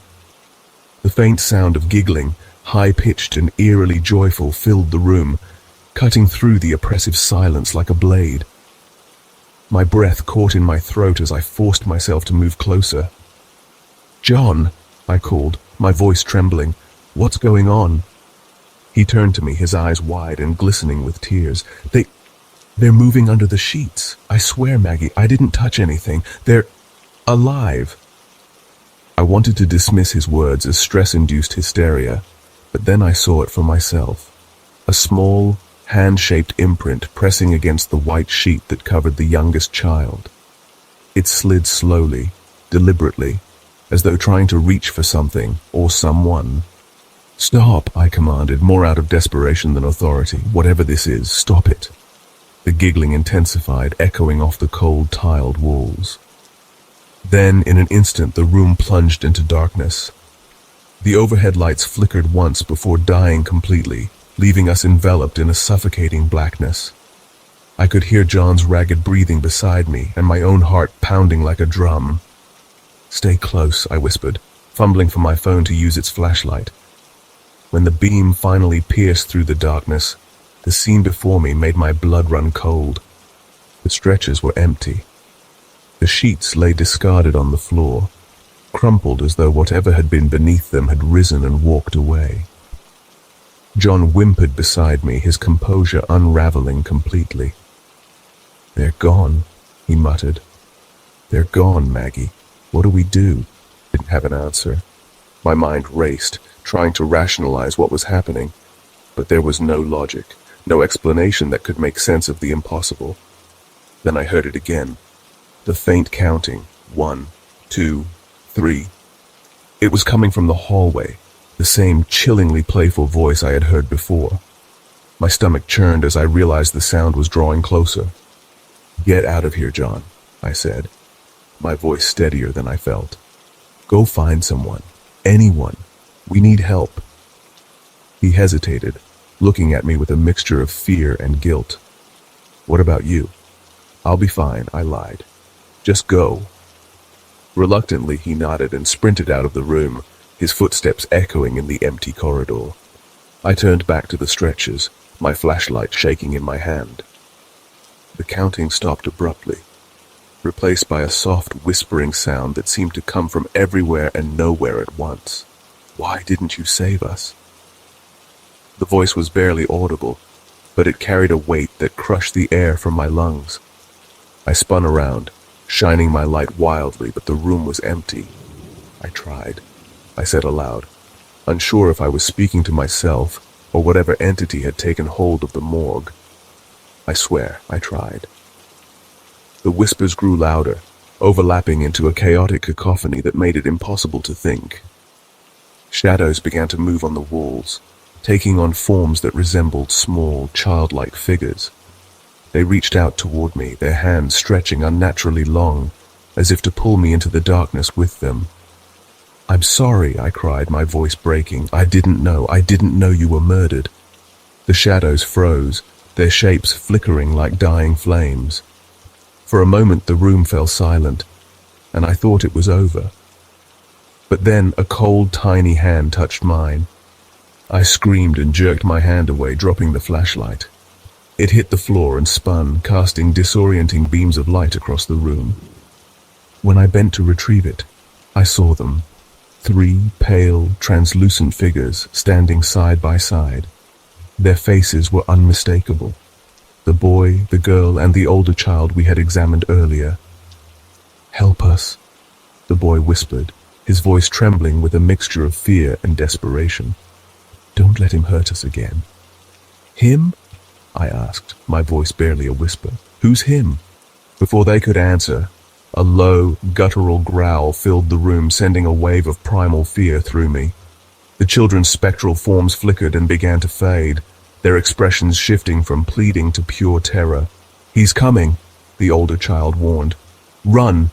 The faint sound of giggling, high-pitched and eerily joyful, filled the room, cutting through the oppressive silence like a blade. My breath caught in my throat as I forced myself to move closer. "John," I called, my voice trembling. "What's going on?" He turned to me, his eyes wide and glistening with tears. They're moving under the sheets. I swear, Maggie, I didn't touch anything. They're alive." I wanted to dismiss his words as stress-induced hysteria, but then I saw it for myself. A small, hand-shaped imprint pressing against the white sheet that covered the youngest child. It slid slowly, deliberately, as though trying to reach for something or someone. "Stop," I commanded, more out of desperation than authority. "Whatever this is, stop it." The giggling intensified, echoing off the cold, tiled walls. Then, in an instant, the room plunged into darkness. The overhead lights flickered once before dying completely, leaving us enveloped in a suffocating blackness. I could hear John's ragged breathing beside me and my own heart pounding like a drum. "Stay close," I whispered, fumbling for my phone to use its flashlight. When the beam finally pierced through the darkness, the scene before me made my blood run cold. The stretchers were empty. The sheets lay discarded on the floor, crumpled as though whatever had been beneath them had risen and walked away. John whimpered beside me, his composure unraveling completely. "They're gone," he muttered. "They're gone, Maggie. What do we do?" Didn't have an answer. My mind raced, trying to rationalize what was happening, but there was no logic, no explanation that could make sense of the impossible. Then I heard it again. The faint counting, 1, 2, 3. It was coming from the hallway, the same chillingly playful voice I had heard before. My stomach churned as I realized the sound was drawing closer. "Get out of here, John," I said, my voice steadier than I felt. "Go find someone, anyone. We need help." He hesitated, looking at me with a mixture of fear and guilt. "What about you?" "I'll be fine," I lied. "Just go." Reluctantly, he nodded and sprinted out of the room, his footsteps echoing in the empty corridor. I turned back to the stretchers, my flashlight shaking in my hand. The counting stopped abruptly, replaced by a soft whispering sound that seemed to come from everywhere and nowhere at once. "Why didn't you save us?" The voice was barely audible, but it carried a weight that crushed the air from my lungs. I spun around, shining my light wildly, but the room was empty. "I tried," I said aloud, unsure if I was speaking to myself or whatever entity had taken hold of the morgue. "I swear, I tried." The whispers grew louder, overlapping into a chaotic cacophony that made it impossible to think. Shadows began to move on the walls, taking on forms that resembled small, childlike figures. They reached out toward me, their hands stretching unnaturally long, as if to pull me into the darkness with them. "I'm sorry," I cried, my voice breaking. I didn't know you were murdered." The shadows froze, their shapes flickering like dying flames. For a moment the room fell silent, and I thought it was over. But then a cold, tiny hand touched mine. I screamed and jerked my hand away, dropping the flashlight. It hit the floor and spun, casting disorienting beams of light across the room. When I bent to retrieve it, I saw them. 3 pale, translucent figures standing side by side. Their faces were unmistakable. The boy, the girl, and the older child we had examined earlier. "Help us," the boy whispered, his voice trembling with a mixture of fear and desperation. "Don't let him hurt us again." "Him?" I asked, my voice barely a whisper. "Who's him?" Before they could answer, a low, guttural growl filled the room, sending a wave of primal fear through me. The children's spectral forms flickered and began to fade, their expressions shifting from pleading to pure terror. "He's coming," the older child warned. "Run!"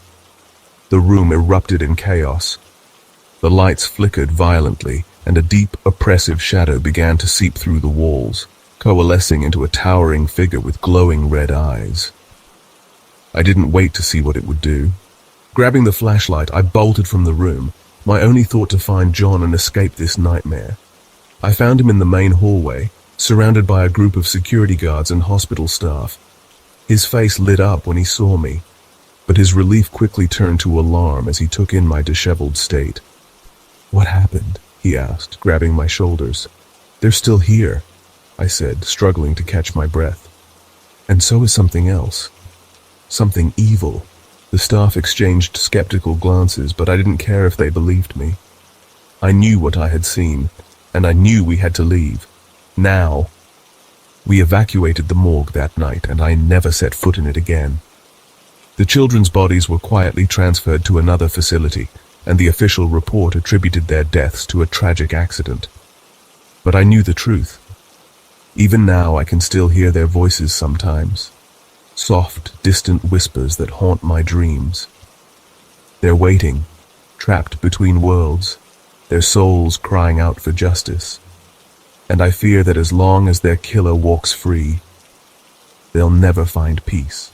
The room erupted in chaos. The lights flickered violently, and a deep, oppressive shadow began to seep through the walls, coalescing into a towering figure with glowing red eyes. I didn't wait to see what it would do. Grabbing the flashlight, I bolted from the room, my only thought to find John and escape this nightmare. I found him in the main hallway, surrounded by a group of security guards and hospital staff. His face lit up when he saw me, but his relief quickly turned to alarm as he took in my disheveled state. "What happened?" he asked, grabbing my shoulders. "They're still here," I said, struggling to catch my breath. "And so is something else. Something evil." The staff exchanged skeptical glances, but I didn't care if they believed me. I knew what I had seen, and I knew we had to leave. Now. We evacuated the morgue that night, and I never set foot in it again. The children's bodies were quietly transferred to another facility, and the official report attributed their deaths to a tragic accident. But I knew the truth. Even now I can still hear their voices sometimes. Soft, distant whispers that haunt my dreams. They're waiting, trapped between worlds, their souls crying out for justice. And I fear that as long as their killer walks free, they'll never find peace.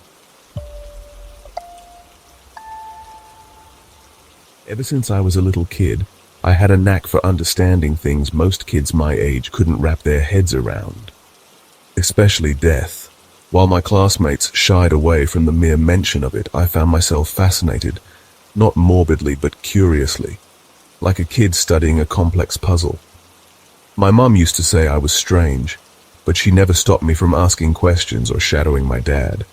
Ever since I was a little kid, I had a knack for understanding things most kids my age couldn't wrap their heads around. Especially death. While my classmates shied away from the mere mention of it, I found myself fascinated, not morbidly but curiously, like a kid studying a complex puzzle. My mum used to say I was strange, but she never stopped me from asking questions or shadowing my dad.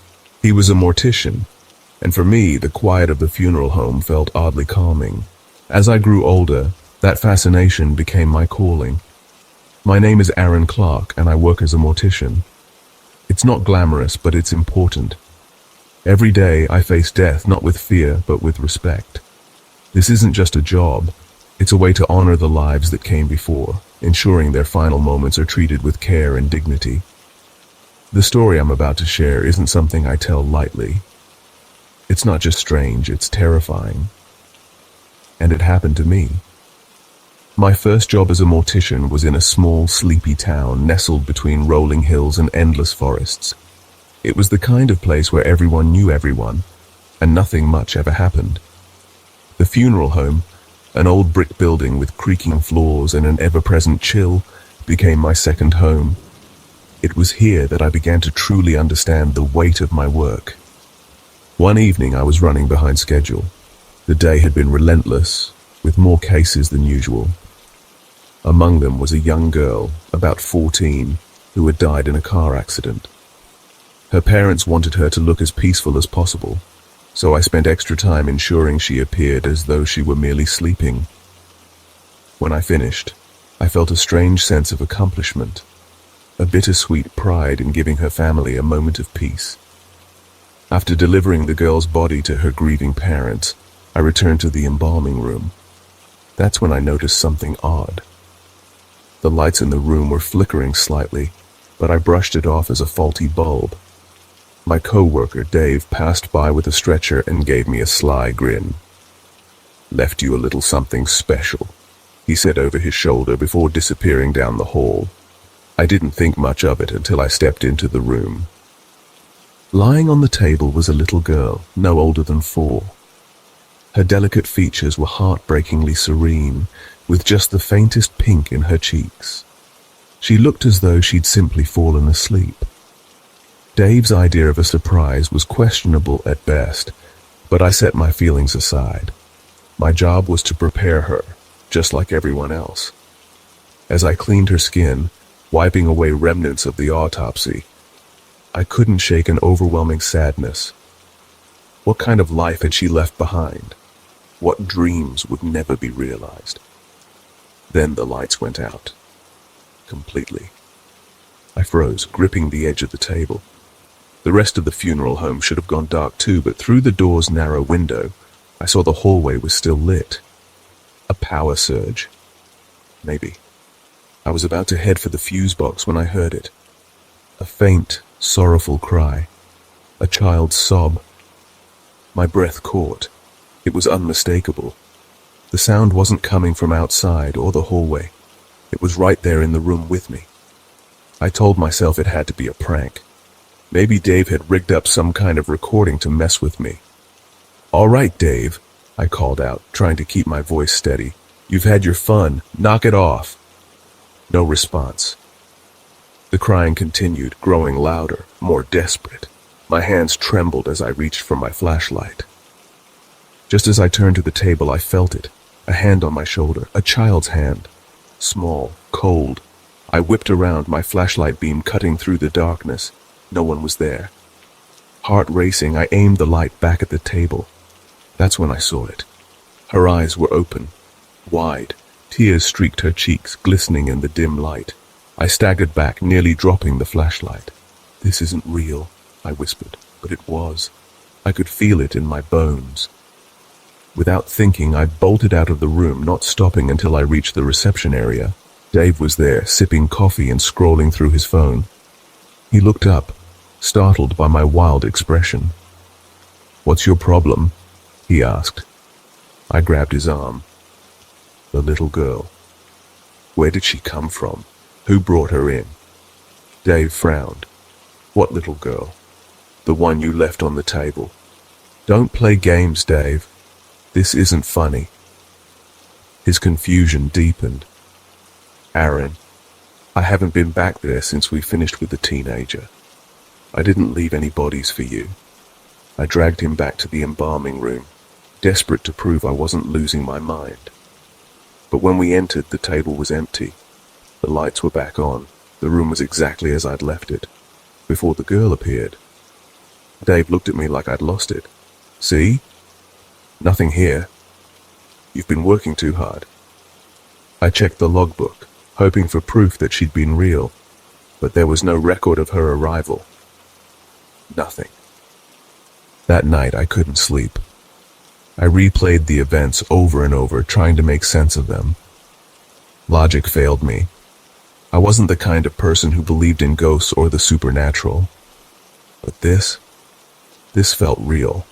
He was a mortician, and for me, the quiet of the funeral home felt oddly calming. As I grew older, that fascination became my calling. My name is Aaron Clark, and I work as a mortician. It's not glamorous, but it's important. Every day I face death not with fear, but with respect. This isn't just a job. It's a way to honor the lives that came before, ensuring their final moments are treated with care and dignity. The story I'm about to share isn't something I tell lightly. It's not just strange, it's terrifying. And it happened to me. My first job as a mortician was in a small, sleepy town nestled between rolling hills and endless forests. It was the kind of place where everyone knew everyone, and nothing much ever happened. The funeral home, an old brick building with creaking floors and an ever-present chill, became my second home. It was here that I began to truly understand the weight of my work. One evening I was running behind schedule. The day had been relentless, with more cases than usual. Among them was a young girl, about 14, who had died in a car accident. Her parents wanted her to look as peaceful as possible, so I spent extra time ensuring she appeared as though she were merely sleeping. When I finished, I felt a strange sense of accomplishment, a bittersweet pride in giving her family a moment of peace. After delivering the girl's body to her grieving parents, I returned to the embalming room. That's when I noticed something odd. The lights in the room were flickering slightly, but I brushed it off as a faulty bulb. My co-worker, Dave, passed by with a stretcher and gave me a sly grin. "Left you a little something special," he said over his shoulder before disappearing down the hall. I didn't think much of it until I stepped into the room. Lying on the table was a little girl, no older than 4. Her delicate features were heartbreakingly serene, with just the faintest pink in her cheeks. She looked as though she'd simply fallen asleep. Dave's idea of a surprise was questionable at best, but I set my feelings aside. My job was to prepare her, just like everyone else. As I cleaned her skin, wiping away remnants of the autopsy, I couldn't shake an overwhelming sadness. What kind of life had she left behind? What dreams would never be realized? Then the lights went out. Completely. I froze, gripping the edge of the table. The rest of the funeral home should have gone dark too, but through the door's narrow window, I saw the hallway was still lit. A power surge. Maybe. I was about to head for the fuse box when I heard it. A faint, sorrowful cry. A child's sob. My breath caught. It was unmistakable. The sound wasn't coming from outside or the hallway. It was right there in the room with me. I told myself it had to be a prank. Maybe Dave had rigged up some kind of recording to mess with me. "All right, Dave," I called out, trying to keep my voice steady. "You've had your fun. Knock it off." No response. The crying continued, growing louder, more desperate. My hands trembled as I reached for my flashlight. Just as I turned to the table, I felt it. A hand on my shoulder, a child's hand. Small, cold. I whipped around, my flashlight beam cutting through the darkness. No one was there. Heart racing, I aimed the light back at the table. That's when I saw it. Her eyes were open, wide. Tears streaked her cheeks, glistening in the dim light. I staggered back, nearly dropping the flashlight. "This isn't real," I whispered, but it was. I could feel it in my bones. Without thinking, I bolted out of the room, not stopping until I reached the reception area. Dave was there, sipping coffee and scrolling through his phone. He looked up, startled by my wild expression. "What's your problem?" he asked. I grabbed his arm. "The little girl. Where did she come from? Who brought her in?" Dave frowned. "What little girl?" "The one you left on the table." "Don't play games, Dave. This isn't funny." His confusion deepened. "Aaron, I haven't been back there since we finished with the teenager. I didn't leave any bodies for you." I dragged him back to the embalming room, desperate to prove I wasn't losing my mind. But when we entered, the table was empty. The lights were back on. The room was exactly as I'd left it, before the girl appeared. Dave looked at me like I'd lost it. "See? Nothing here. You've been working too hard." I checked the logbook, hoping for proof that she'd been real, but there was no record of her arrival. Nothing. That night I couldn't sleep. I replayed the events over and over, trying to make sense of them. Logic failed me. I wasn't the kind of person who believed in ghosts or the supernatural. But this felt real.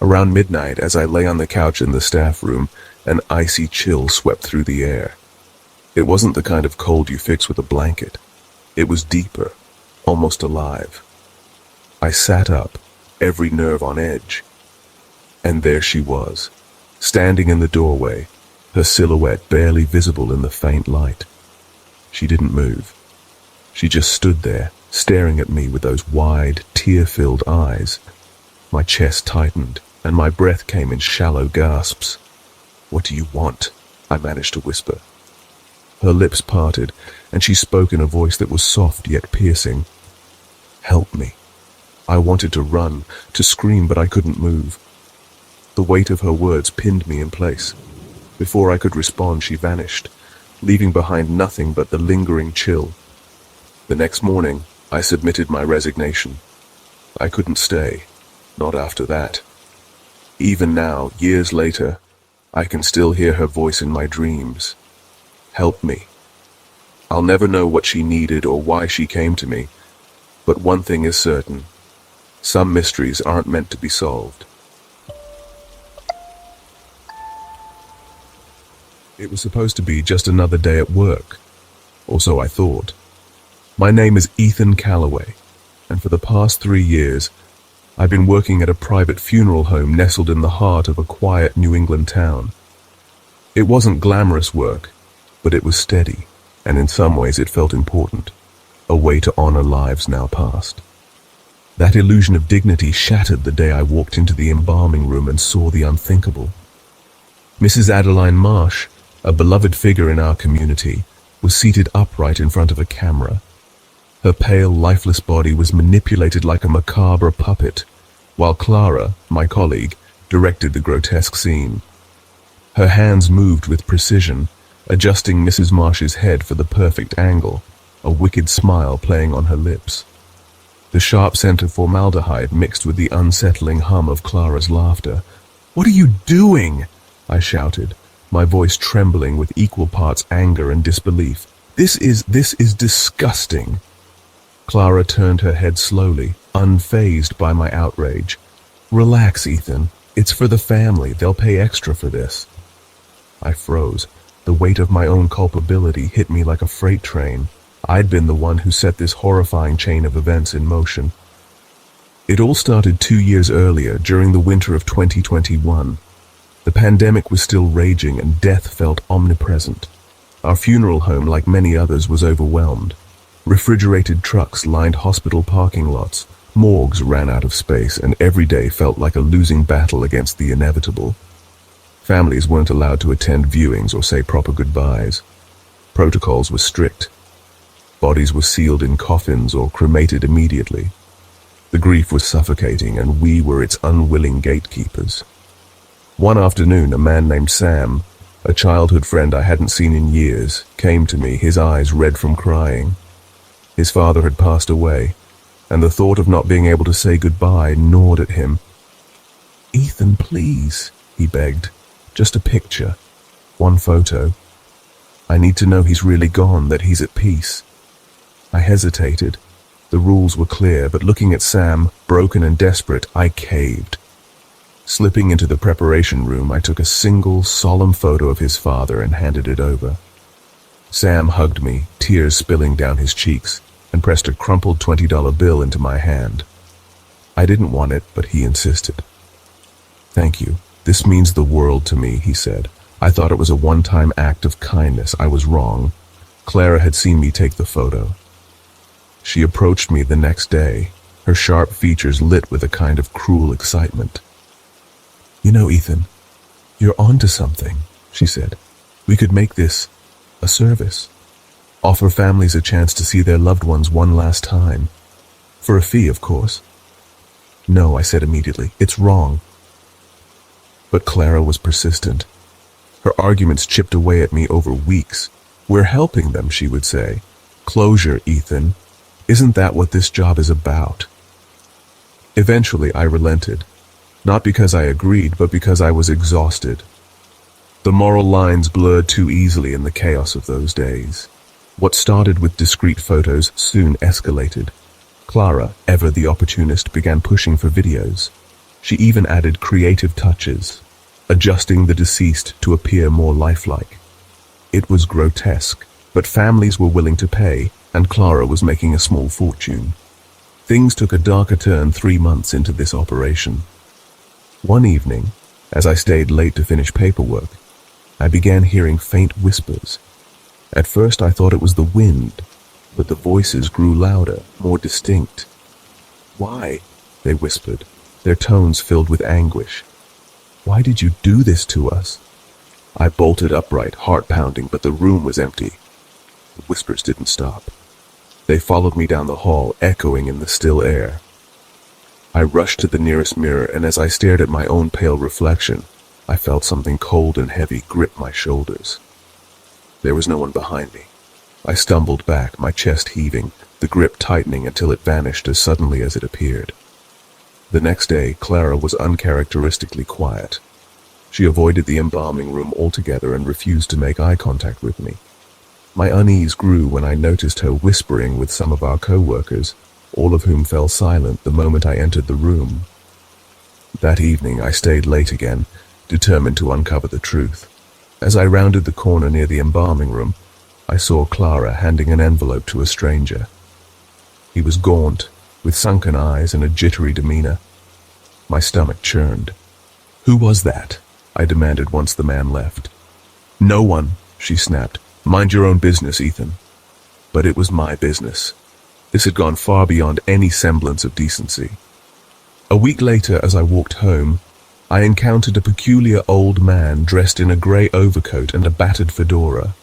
Around midnight, as I lay on the couch in the staff room, an icy chill swept through the air. It wasn't the kind of cold you fix with a blanket. It was deeper, almost alive. I sat up, every nerve on edge. And there she was, standing in the doorway, her silhouette barely visible in the faint light. She didn't move. She just stood there, staring at me with those wide, tear-filled eyes. My chest tightened, and my breath came in shallow gasps. "What do you want?" I managed to whisper. Her lips parted, and she spoke in a voice that was soft yet piercing. "Help me." I wanted to run, to scream, but I couldn't move. The weight of her words pinned me in place. Before I could respond, she vanished, leaving behind nothing but the lingering chill. The next morning, I submitted my resignation. I couldn't stay, not after that. Even now, years later, I can still hear her voice in my dreams. Help me. I'll never know what she needed or why she came to me, but one thing is certain. Some mysteries aren't meant to be solved. It was supposed to be just another day at work, or so I thought. My name is Ethan Calloway, and for the past 3 years, I've been working at a private funeral home nestled in the heart of a quiet New England town. It wasn't glamorous work, but it was steady, and in some ways it felt important, a way to honor lives now past. That illusion of dignity shattered the day I walked into the embalming room and saw the unthinkable. Mrs. Adeline Marsh, a beloved figure in our community, was seated upright in front of a camera. Her pale, lifeless body was manipulated like a macabre puppet, while Clara, my colleague, directed the grotesque scene. Her hands moved with precision, adjusting Mrs. Marsh's head for the perfect angle, a wicked smile playing on her lips. The sharp scent of formaldehyde mixed with the unsettling hum of Clara's laughter. "What are you doing?" I shouted, my voice trembling with equal parts anger and disbelief. This is disgusting." Clara turned her head slowly, unfazed by my outrage. "Relax, Ethan. It's for the family. They'll pay extra for this. I froze. The weight of my own culpability hit me like a freight train. I'd been the one who set this horrifying chain of events in motion. It all started 2 years earlier, during the winter of 2021. The pandemic was still raging and death felt omnipresent. Our funeral home, like many others, was overwhelmed. Refrigerated trucks lined hospital parking lots, morgues ran out of space, and every day felt like a losing battle against the inevitable. Families weren't allowed to attend viewings or say proper goodbyes. Protocols were strict. Bodies were sealed in coffins or cremated immediately. The grief was suffocating, and we were its unwilling gatekeepers. One afternoon, a man named Sam, a childhood friend I hadn't seen in years, came to me, his eyes red from crying. His father had passed away, and the thought of not being able to say goodbye gnawed at him. "Ethan, please," he begged. "Just a picture. One photo. I need to know he's really gone, that he's at peace." I hesitated. The rules were clear, but looking at Sam, broken and desperate, I caved. Slipping into the preparation room, I took a single, solemn photo of his father and handed it over. Sam hugged me, tears spilling down his cheeks, and pressed a crumpled $20 bill into my hand. I didn't want it, but he insisted. "Thank you. This means the world to me," he said. "I thought it was a one-time act of kindness. I was wrong." Clara had seen me take the photo. She approached me the next day, her sharp features lit with a kind of cruel excitement. "You know, Ethan, you're onto something," she said. "We could make this a service. Offer families a chance to see their loved ones one last time. For a fee, of course." "No," I said immediately. "It's wrong." But Clara was persistent. Her arguments chipped away at me over weeks. "We're helping them," she would say. "Closure, Ethan. Isn't that what this job is about?" Eventually, I relented. Not because I agreed, but because I was exhausted. The moral lines blurred too easily in the chaos of those days. What started with discreet photos soon escalated. Clara, ever the opportunist, began pushing for videos. She even added creative touches, adjusting the deceased to appear more lifelike. It was grotesque, but families were willing to pay, and Clara was making a small fortune. Things took a darker turn 3 months into this operation. One evening, as I stayed late to finish paperwork, I began hearing faint whispers. At first I thought it was the wind, but the voices grew louder, more distinct. "Why?" they whispered, their tones filled with anguish. "Why did you do this to us?" I bolted upright, heart pounding, but the room was empty. The whispers didn't stop. They followed me down the hall, echoing in the still air. I rushed to the nearest mirror, and as I stared at my own pale reflection, I felt something cold and heavy grip my shoulders. There was no one behind me. I stumbled back, my chest heaving, the grip tightening until it vanished as suddenly as it appeared. The next day, Clara was uncharacteristically quiet. She avoided the embalming room altogether and refused to make eye contact with me. My unease grew when I noticed her whispering with some of our co-workers, all of whom fell silent the moment I entered the room. That evening, I stayed late again, determined to uncover the truth. As I rounded the corner near the embalming room, I saw Clara handing an envelope to a stranger. He was gaunt, with sunken eyes and a jittery demeanor. My stomach churned. "Who was that?" I demanded once the man left. "No one," she snapped. "Mind your own business, Ethan." But it was my business. This had gone far beyond any semblance of decency. A week later, as I walked home, I encountered a peculiar old man dressed in a gray overcoat and a battered fedora.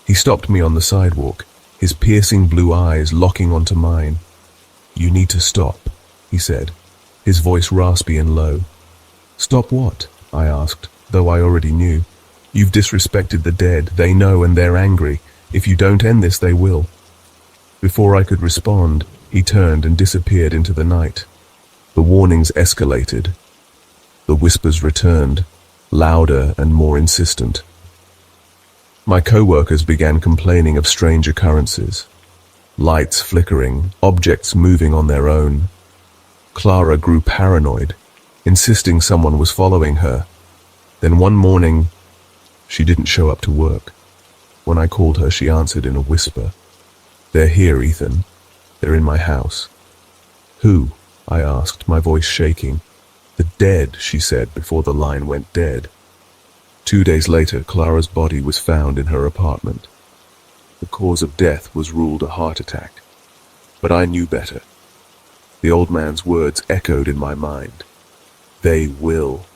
He stopped me on the sidewalk, his piercing blue eyes locking onto mine. "You need to stop," he said, his voice raspy and low. "Stop what?" I asked, though I already knew. "You've disrespected the dead. They know and they're angry. If you don't end this, they will." Before I could respond, he turned and disappeared into the night. The warnings escalated. The whispers returned, louder and more insistent. My co-workers began complaining of strange occurrences. Lights flickering, objects moving on their own. Clara grew paranoid. insisting someone was following her. Then one morning, she didn't show up to work. When I called her, she answered in a whisper. "They're here, Ethan. They're in my house." "Who?" I asked, my voice shaking. "The dead," she said before the line went dead. 2 days later, Clara's body was found in her apartment. The cause of death was ruled a heart attack. But I knew better. The old man's words echoed in my mind. They will.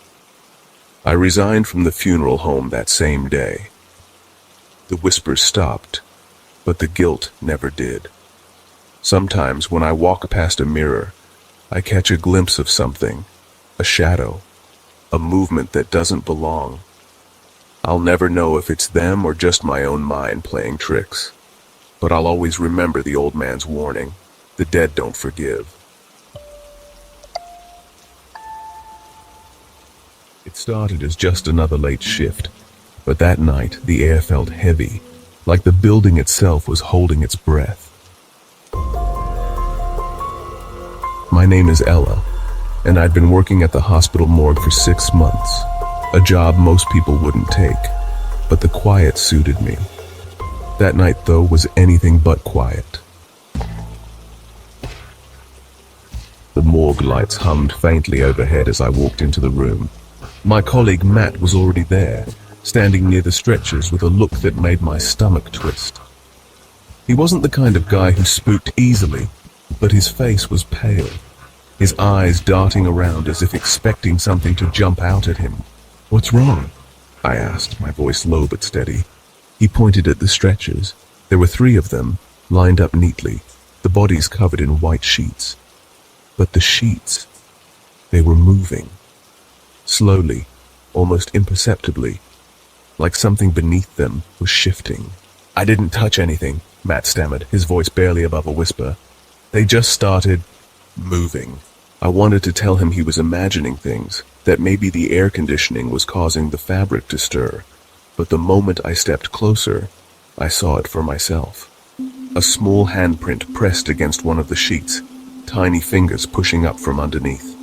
I resigned from the funeral home that same day. The whispers stopped, but the guilt never did. Sometimes when I walk past a mirror, I catch a glimpse of something, a shadow, a movement that doesn't belong. I'll never know if it's them or just my own mind playing tricks. But I'll always remember the old man's warning. The dead don't forgive. It started as just another late shift, but that night the air felt heavy, like the building itself was holding its breath. My name is Ella, and I'd been working at the hospital morgue for 6 months, a job most people wouldn't take, but the quiet suited me. That night, though, was anything but quiet. The morgue lights hummed faintly overhead as I walked into the room. My colleague Matt was already there, standing near the stretchers with a look that made my stomach twist. He wasn't the kind of guy who spooked easily, but his face was pale, his eyes darting around as if expecting something to jump out at him. "What's wrong?" I asked, my voice low but steady. He pointed at the stretchers. There were 3 of them, lined up neatly, the bodies covered in white sheets. But the sheets, they were moving. Slowly, almost imperceptibly, like something beneath them was shifting. "I didn't touch anything," Matt stammered, his voice barely above a whisper. "They just started moving." I wanted to tell him he was imagining things, that maybe the air conditioning was causing the fabric to stir, but the moment I stepped closer, I saw it for myself. A small handprint pressed against one of the sheets, tiny fingers pushing up from underneath.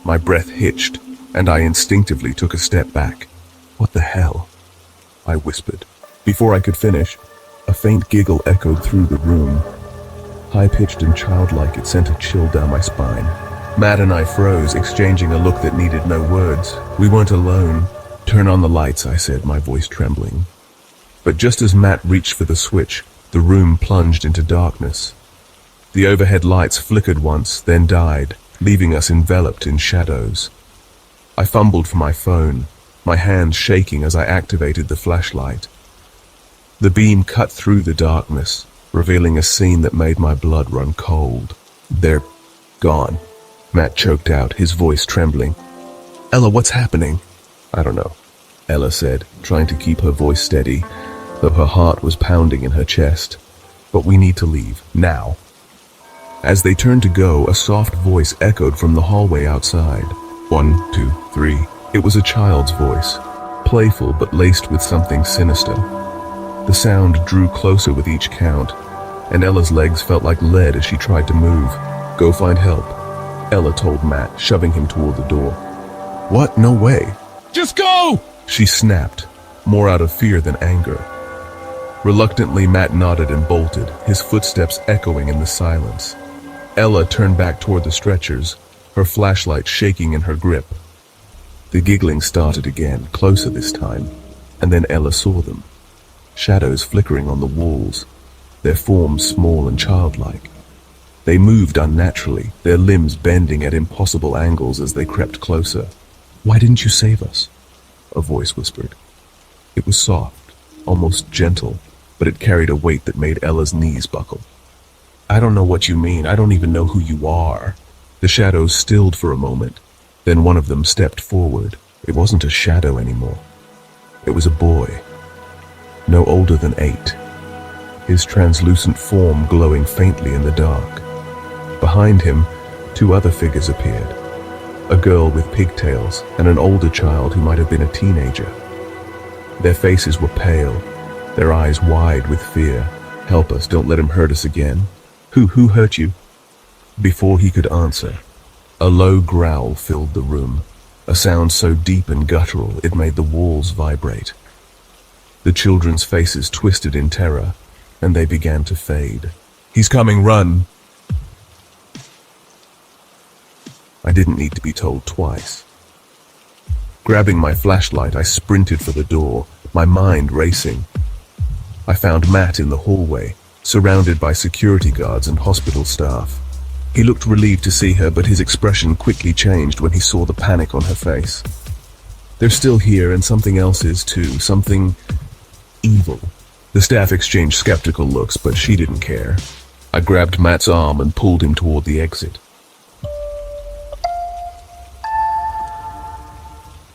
My breath hitched, and I instinctively took a step back. "What the hell?" I whispered. Before I could finish, a faint giggle echoed through the room. High-pitched and childlike, it sent a chill down my spine. Matt and I froze, exchanging a look that needed no words. We weren't alone. "Turn on the lights," I said, my voice trembling. But just as Matt reached for the switch, the room plunged into darkness. The overhead lights flickered once, then died, leaving us enveloped in shadows. I fumbled for my phone, my hands shaking as I activated the flashlight. The beam cut through the darkness, revealing a scene that made my blood run cold. "They're gone," Matt choked out, his voice trembling. "Ella, what's happening?" "I don't know," Ella said, trying to keep her voice steady, though her heart was pounding in her chest. "But we need to leave, now." As they turned to go, a soft voice echoed from the hallway outside. 1, 2, 3. It was a child's voice, playful but laced with something sinister. The sound drew closer with each count, and Ella's legs felt like lead as she tried to move. "Go find help," Ella told Matt, shoving him toward the door. "What? No way." "Just go!" she snapped, more out of fear than anger. Reluctantly, Matt nodded and bolted, his footsteps echoing in the silence. Ella turned back toward the stretchers, her flashlight shaking in her grip. The giggling started again, closer this time, and then Ella saw them. Shadows flickering on the walls, their forms small and childlike. They moved unnaturally, their limbs bending at impossible angles as they crept closer. "Why didn't you save us?" a voice whispered. It was soft, almost gentle, but it carried a weight that made Ella's knees buckle. "I don't know what you mean. I don't even know who you are." The shadows stilled for a moment. Then one of them stepped forward. It wasn't a shadow anymore. It was a boy, no older than 8, his translucent form glowing faintly in the dark. Behind him, 2 other figures appeared, a girl with pigtails and an older child who might have been a teenager. Their faces were pale, their eyes wide with fear. "Help us, don't let him hurt us again." Who hurt you?" Before he could answer, A low growl filled the room, a sound so deep and guttural it made the walls vibrate. The children's faces twisted in terror, and they began to fade. "He's coming, run!" I didn't need to be told twice. Grabbing my flashlight, I sprinted for the door, my mind racing. I found Matt in the hallway, surrounded by security guards and hospital staff. He looked relieved to see her, but his expression quickly changed when he saw the panic on her face. "They're still here, and something else is too, something evil." The staff exchanged skeptical looks, but she didn't care. I grabbed Matt's arm and pulled him toward the exit.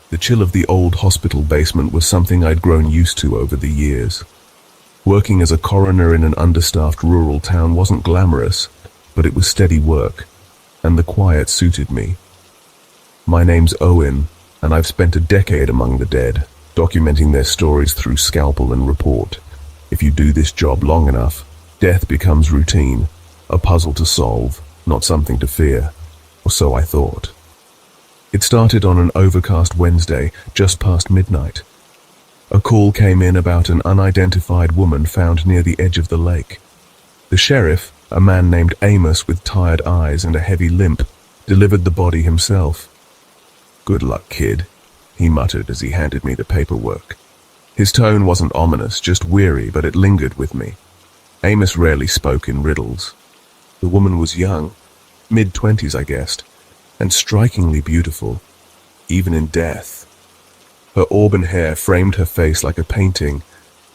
The chill of the old hospital basement was something I'd grown used to over the years. Working as a coroner in an understaffed rural town wasn't glamorous, but it was steady work, and the quiet suited me. My name's Owen, and I've spent a decade among the dead, documenting their stories through scalpel and report. If you do this job long enough, death becomes routine, a puzzle to solve, not something to fear, or so I thought. It started on an overcast Wednesday, just past midnight. A call came in about an unidentified woman found near the edge of the lake. The sheriff, a man named Amos with tired eyes and a heavy limp, delivered the body himself. "Good luck, kid," he muttered as he handed me the paperwork. His tone wasn't ominous, just weary, but it lingered with me. Amos rarely spoke in riddles. The woman was young, mid-20s I guessed, and strikingly beautiful, even in death. Her auburn hair framed her face like a painting,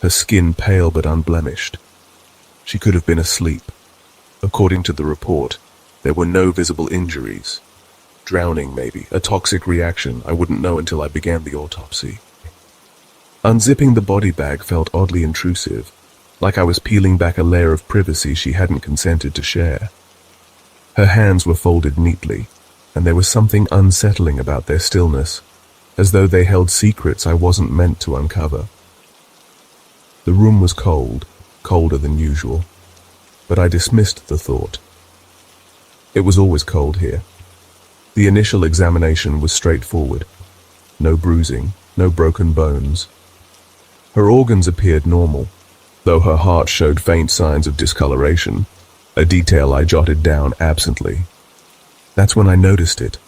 her skin pale but unblemished. She could have been asleep. According to the report, there were no visible injuries. Drowning, maybe, a toxic reaction. I wouldn't know until I began the autopsy. Unzipping the body bag felt oddly intrusive, like I was peeling back a layer of privacy she hadn't consented to share. Her hands were folded neatly, and there was something unsettling about their stillness, as though they held secrets I wasn't meant to uncover. The room was cold, colder than usual, but I dismissed the thought. It was always cold here. The initial examination was straightforward. No bruising, no broken bones. Her organs appeared normal, though her heart showed faint signs of discoloration, a detail I jotted down absently. That's when I noticed it,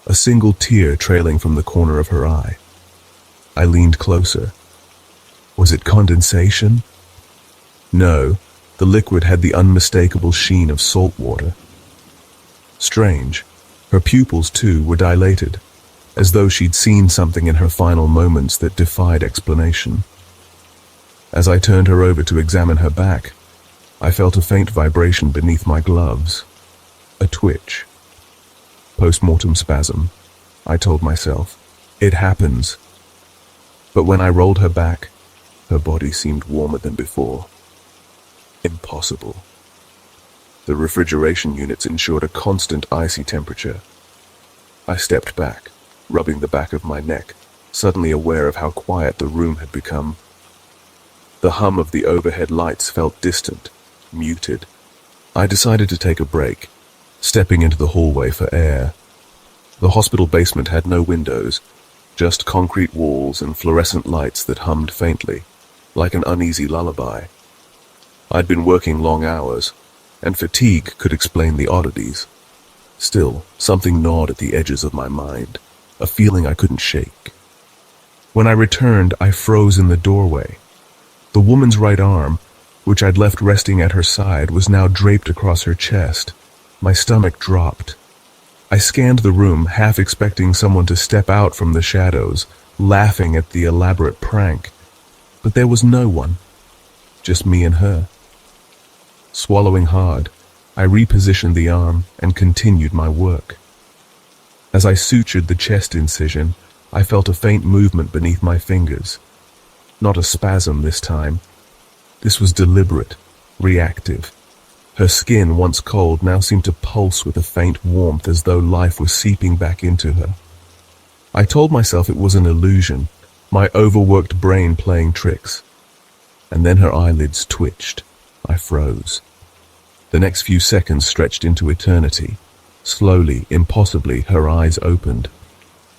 a single tear trailing from the corner of her eye. I leaned closer. Was it condensation? No, the liquid had the unmistakable sheen of salt water. Strange, her pupils too were dilated, as though she'd seen something in her final moments that defied explanation. As I turned her over to examine her back, I felt a faint vibration beneath my gloves, a twitch. Post-mortem spasm, I told myself. It happens. But when I rolled her back, her body seemed warmer than before. Impossible. The refrigeration units ensured a constant icy temperature. I stepped back, rubbing the back of my neck, suddenly aware of how quiet the room had become. The hum of the overhead lights felt distant, muted. I decided to take a break, stepping into the hallway for air. The hospital basement had no windows, just concrete walls and fluorescent lights that hummed faintly, like an uneasy lullaby. I'd been working long hours, and fatigue could explain the oddities. Still, something gnawed at the edges of my mind, a feeling I couldn't shake. When I returned, I froze in the doorway. The woman's right arm, which I'd left resting at her side, was now draped across her chest. My stomach dropped. I scanned the room, half expecting someone to step out from the shadows, laughing at the elaborate prank. But there was no one, just me and her. Swallowing hard, I repositioned the arm and continued my work. As I sutured the chest incision, I felt a faint movement beneath my fingers. Not a spasm this time. This was deliberate, reactive. Her skin, once cold, now seemed to pulse with a faint warmth as though life was seeping back into her. I told myself it was an illusion, my overworked brain playing tricks. And then her eyelids twitched. I froze. The next few seconds stretched into eternity, Slowly, impossibly, her eyes opened.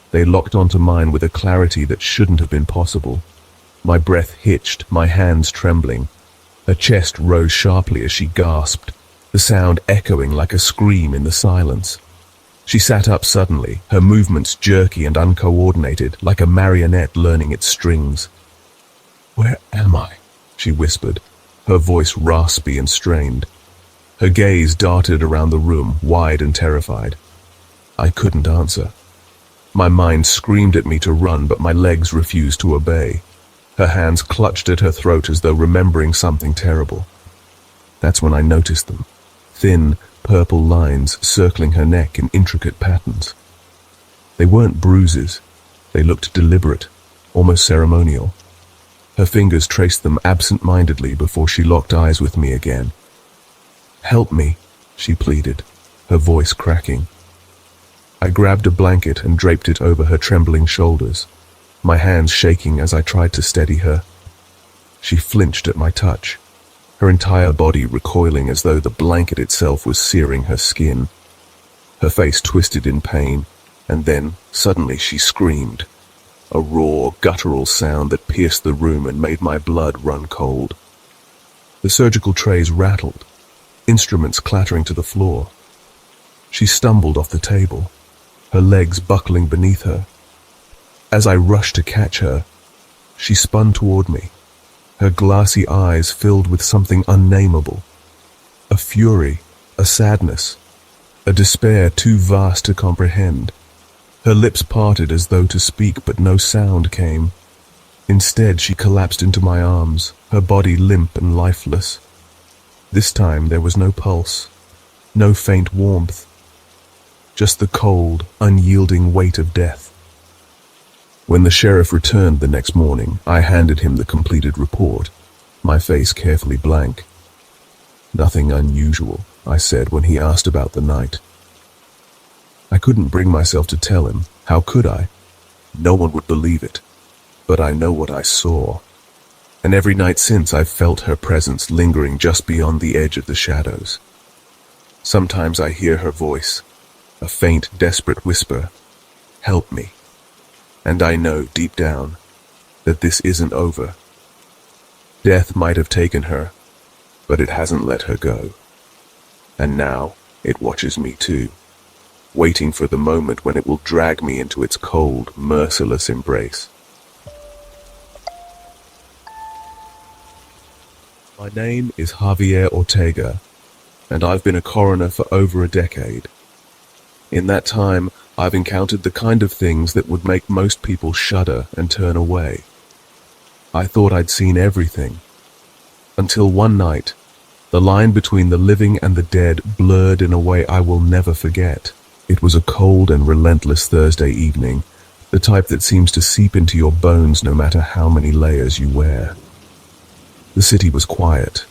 They locked onto mine with a clarity that shouldn't have been possible. My breath hitched, my hands trembling. Her chest rose sharply as she gasped, the sound echoing like a scream in the silence. She sat up suddenly, her movements jerky and uncoordinated, like a marionette learning its strings. "Where am I?" she whispered, her voice raspy and strained. Her gaze darted around the room, wide and terrified. I couldn't answer. My mind screamed at me to run, but my legs refused to obey. Her hands clutched at her throat as though remembering something terrible. That's when I noticed them. Thin, purple lines circling her neck in intricate patterns. They weren't bruises. They looked deliberate, almost ceremonial. Her fingers traced them absent-mindedly before she locked eyes with me again. "Help me," she pleaded, her voice cracking. I grabbed a blanket and draped it over her trembling shoulders, my hands shaking as I tried to steady her. She flinched at my touch, her entire body recoiling as though the blanket itself was searing her skin. Her face twisted in pain, and then, suddenly, she screamed. A raw, guttural sound that pierced the room and made my blood run cold. The surgical trays rattled, instruments clattering to the floor. She stumbled off the table, her legs buckling beneath her. As I rushed to catch her, she spun toward me, her glassy eyes filled with something unnameable. A fury, a sadness, a despair too vast to comprehend. Her lips parted as though to speak, but no sound came. Instead, she collapsed into my arms, her body limp and lifeless. This time there was no pulse, no faint warmth, just the cold, unyielding weight of death. When the sheriff returned the next morning, I handed him the completed report, my face carefully blank. "Nothing unusual," I said when he asked about the night. I couldn't bring myself to tell him. How could I? No one would believe it. But I know what I saw. And every night since I've felt her presence lingering just beyond the edge of the shadows. Sometimes I hear her voice, a faint, desperate whisper, "Help me." And I know, deep down, that this isn't over. Death might have taken her, but it hasn't let her go. And now it watches me too, waiting for the moment when it will drag me into its cold, merciless embrace. My name is Javier Ortega, and I've been a coroner for over a decade. In that time, I've encountered the kind of things that would make most people shudder and turn away. I thought I'd seen everything, until one night, the line between the living and the dead blurred in a way I will never forget. It was a cold and relentless Thursday evening, the type that seems to seep into your bones no matter how many layers you wear. The city was quiet,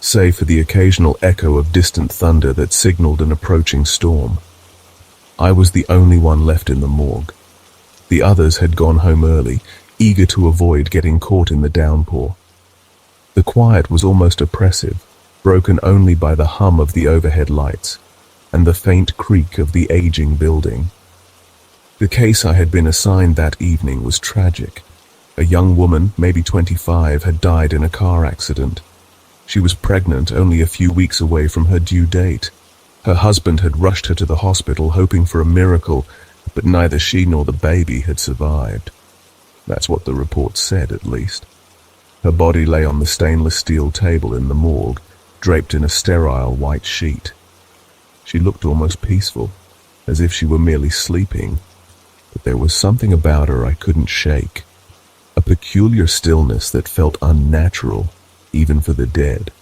save for the occasional echo of distant thunder that signaled an approaching storm. I was the only one left in the morgue. The others had gone home early, eager to avoid getting caught in the downpour. The quiet was almost oppressive, broken only by the hum of the overhead lights and the faint creak of the aging building. The case I had been assigned that evening was tragic. A young woman, maybe 25, had died in a car accident. She was pregnant, only a few weeks away from her due date. Her husband had rushed her to the hospital hoping for a miracle, but neither she nor the baby had survived. That's what the report said, at least. Her body lay on the stainless steel table in the morgue, draped in a sterile white sheet. She looked almost peaceful, as if she were merely sleeping, but there was something about her I couldn't shake. A peculiar stillness that felt unnatural, even for the dead.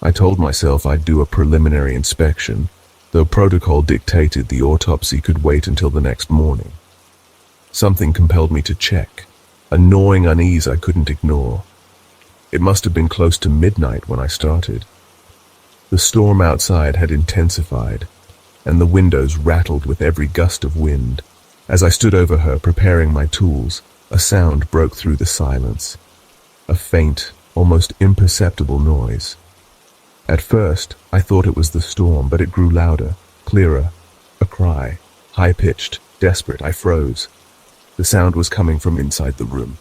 I told myself I'd do a preliminary inspection, though protocol dictated the autopsy could wait until the next morning. Something compelled me to check, a gnawing unease I couldn't ignore. It must have been close to midnight when I started. The storm outside had intensified, and the windows rattled with every gust of wind. As I stood over her preparing my tools, a sound broke through the silence. A faint, almost imperceptible noise. At first, I thought it was the storm, but it grew louder, clearer, A cry, high-pitched, desperate. I froze. The sound was coming from inside the room.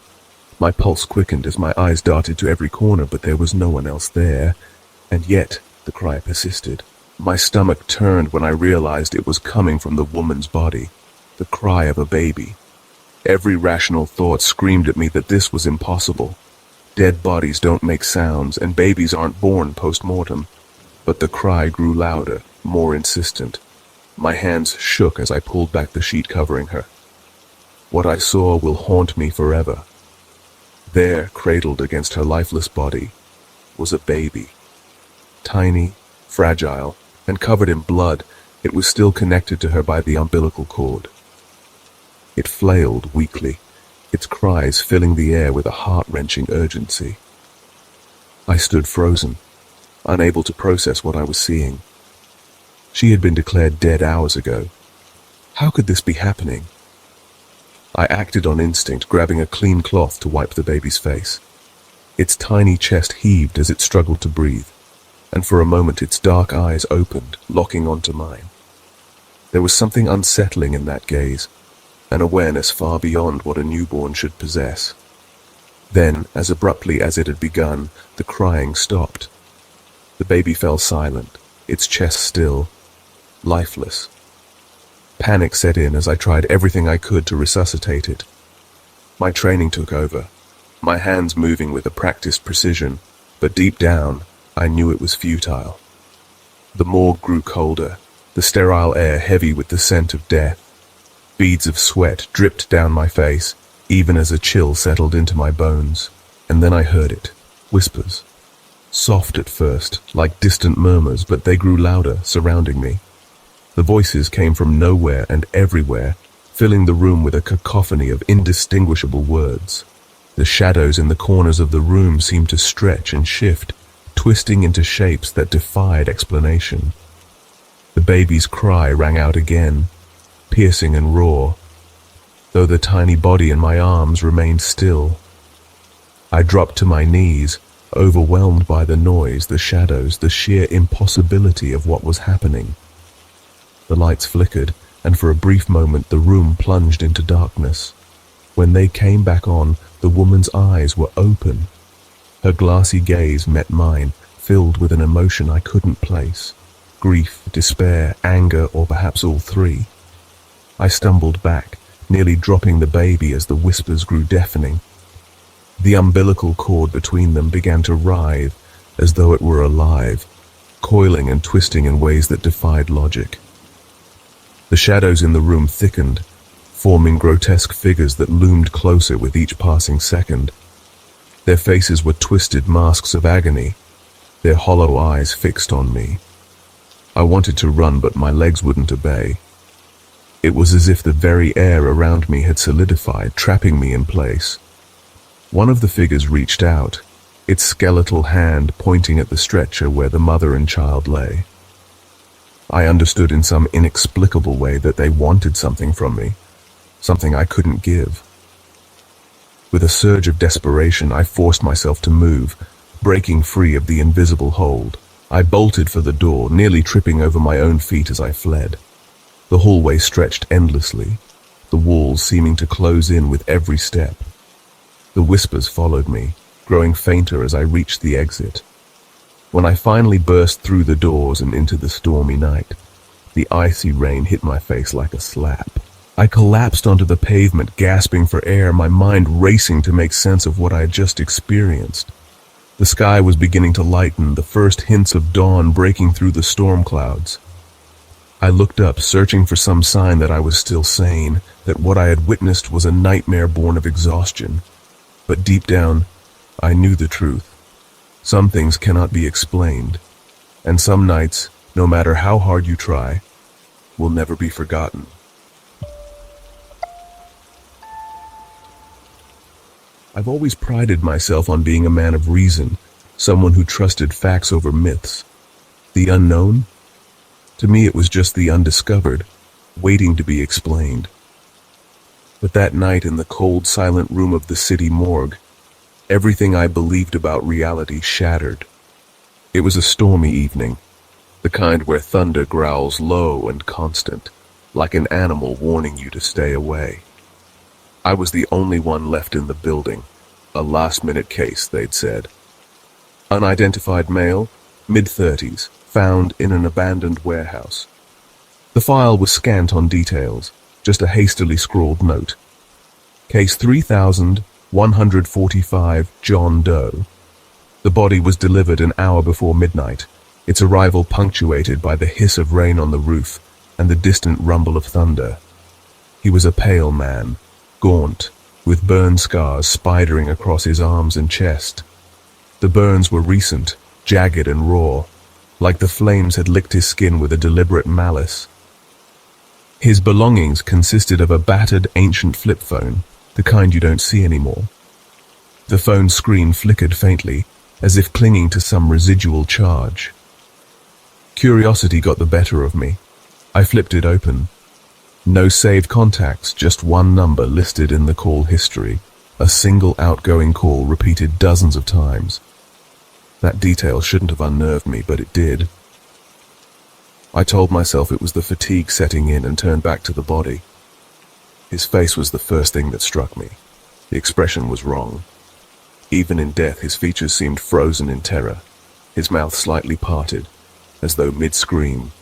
My pulse quickened as my eyes darted to every corner, but there was no one else there. And yet, the cry persisted. My stomach turned when I realized it was coming from the woman's body, the cry of a baby. Every rational thought screamed at me that this was impossible. Dead bodies don't make sounds, and babies aren't born post-mortem. But the cry grew louder, more insistent. My hands shook as I pulled back the sheet covering her. What I saw will haunt me forever. There, cradled against her lifeless body, was a baby. Tiny, fragile, and covered in blood. It was still connected to her by the umbilical cord. It flailed weakly, its cries filling the air with a heart-wrenching urgency. I stood frozen, unable to process what I was seeing. She had been declared dead hours ago. How could this be happening? I acted on instinct, grabbing a clean cloth to wipe the baby's face. Its tiny chest heaved as it struggled to breathe, and for a moment its dark eyes opened, locking onto mine. There was something unsettling in that gaze, an awareness far beyond what a newborn should possess. Then, as abruptly as it had begun, the crying stopped. The baby fell silent, its chest still, lifeless. Panic set in as I tried everything I could to resuscitate it. My training took over, my hands moving with a practiced precision, but deep down, I knew it was futile. The morgue grew colder, the sterile air heavy with the scent of death. Beads of sweat dripped down my face, even as a chill settled into my bones. And then I heard it, whispers. Soft at first, like distant murmurs, but they grew louder, surrounding me. The voices came from nowhere and everywhere, filling the room with a cacophony of indistinguishable words. The shadows in the corners of the room seemed to stretch and shift, twisting into shapes that defied explanation. The baby's cry rang out again, piercing and raw, though the tiny body in my arms remained still. I dropped to my knees, overwhelmed by the noise, the shadows, the sheer impossibility of what was happening. The lights flickered, and for a brief moment the room plunged into darkness. When they came back on, the woman's eyes were open. Her glassy gaze met mine, filled with an emotion I couldn't place. Grief, despair, anger, or perhaps all three. I stumbled back, nearly dropping the baby as the whispers grew deafening. The umbilical cord between them began to writhe, as though it were alive, coiling and twisting in ways that defied logic. The shadows in the room thickened, forming grotesque figures that loomed closer with each passing second. Their faces were twisted masks of agony, their hollow eyes fixed on me. I wanted to run, but my legs wouldn't obey. It was as if the very air around me had solidified, trapping me in place. One of the figures reached out, its skeletal hand pointing at the stretcher where the mother and child lay. I understood in some inexplicable way that they wanted something from me, something I couldn't give. With a surge of desperation, I forced myself to move, breaking free of the invisible hold. I bolted for the door, nearly tripping over my own feet as I fled. The hallway stretched endlessly, the walls seeming to close in with every step. The whispers followed me, growing fainter as I reached the exit. When I finally burst through the doors and into the stormy night, the icy rain hit my face like a slap. I collapsed onto the pavement, gasping for air, my mind racing to make sense of what I had just experienced. The sky was beginning to lighten, the first hints of dawn breaking through the storm clouds. I looked up, searching for some sign that I was still sane, that what I had witnessed was a nightmare born of exhaustion. But deep down, I knew the truth. Some things cannot be explained, and some nights, no matter how hard you try, will never be forgotten. I've always prided myself on being a man of reason, someone who trusted facts over myths. The unknown? To me, it was just the undiscovered, waiting to be explained. But that night in the cold, silent room of the city morgue, everything I believed about reality shattered. It was a stormy evening, the kind where thunder growls low and constant. like an animal warning you to stay away. I was the only one left in the building. A last-minute case, they'd said. Unidentified male, mid-30s, found in an abandoned warehouse. The file was scant on details, just a hastily scrawled note. Case 3145, John Doe. The body was delivered an hour before midnight, its arrival punctuated by the hiss of rain on the roof and the distant rumble of thunder. He was a pale man, gaunt, with burn scars spidering across his arms and chest. The burns were recent, jagged and raw, like the flames had licked his skin with a deliberate malice. His belongings consisted of a battered ancient flip phone, the kind you don't see anymore. The phone's screen flickered faintly, as if clinging to some residual charge. Curiosity got the better of me. I flipped it open. No saved contacts, just one number listed in the call history, a single outgoing call repeated dozens of times. That detail shouldn't have unnerved me, but it did. I told myself it was the fatigue setting in and turned back to the body. His face was the first thing that struck me. The expression was wrong. Even in death, his features seemed frozen in terror, his mouth slightly parted, as though mid-scream.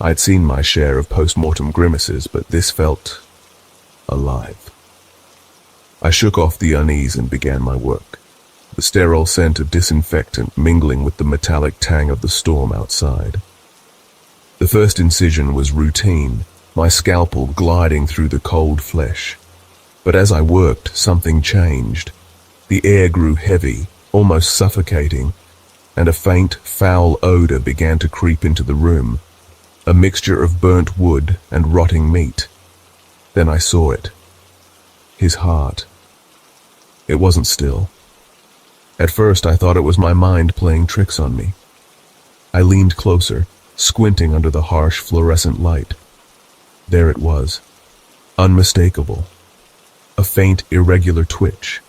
I had seen my share of post-mortem grimaces, but this felt alive. I shook off the unease and began my work, the sterile scent of disinfectant mingling with the metallic tang of the storm outside. The first incision was routine, my scalpel gliding through the cold flesh. But as I worked, something changed. The air grew heavy, almost suffocating, and a faint, foul odor began to creep into the room, a mixture of burnt wood and rotting meat. Then I saw it. His heart. It wasn't still. At first I thought it was my mind playing tricks on me. I leaned closer, squinting under the harsh fluorescent light. There it was, unmistakable. A faint, irregular twitch.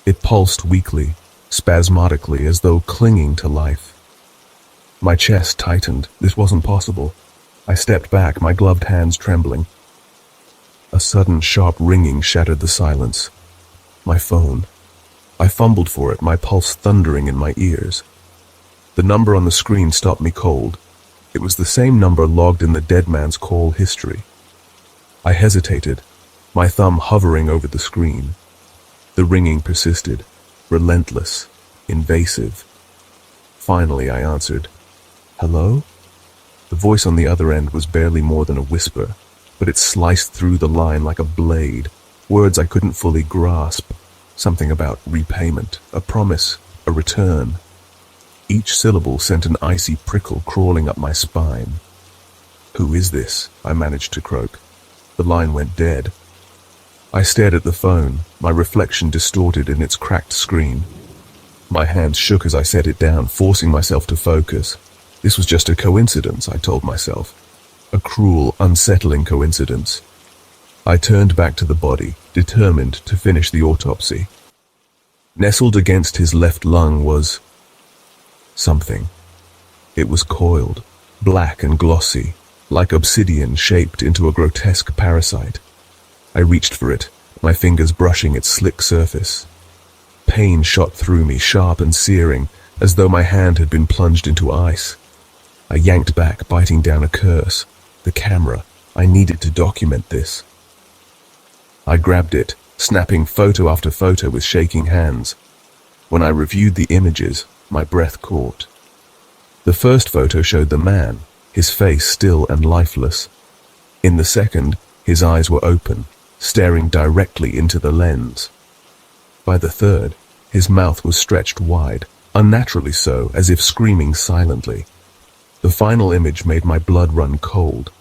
It pulsed weakly, spasmodically, as though clinging to life. My chest tightened. This wasn't possible. I stepped back, my gloved hands trembling. A sudden, sharp ringing shattered the silence. My phone. I fumbled for it, my pulse thundering in my ears. The number on the screen stopped me cold. It was the same number logged in the dead man's call history. I hesitated, my thumb hovering over the screen. The ringing persisted, relentless, invasive. Finally, I answered, "Hello?" The voice on the other end was barely more than a whisper, but it sliced through the line like a blade, words I couldn't fully grasp. Something about repayment, a promise, a return. Each syllable sent an icy prickle crawling up my spine. "Who is this?" I managed to croak. The line went dead. I stared at the phone, my reflection distorted in its cracked screen. My hands shook as I set it down, forcing myself to focus. This was just a coincidence, I told myself. A cruel, unsettling coincidence. I turned back to the body, determined to finish the autopsy. Nestled against his left lung was something. It was coiled, black and glossy, like obsidian shaped into a grotesque parasite. I reached for it, my fingers brushing its slick surface. Pain shot through me, sharp and searing, as though my hand had been plunged into ice. I yanked back, biting down a curse. The camera. I needed to document this. I grabbed it, snapping photo after photo with shaking hands. When I reviewed the images, my breath caught. The first photo showed the man, his face still and lifeless. In the second, his eyes were open, staring directly into the lens. By the third, his mouth was stretched wide, unnaturally so, as if screaming silently. The final image made my blood run cold.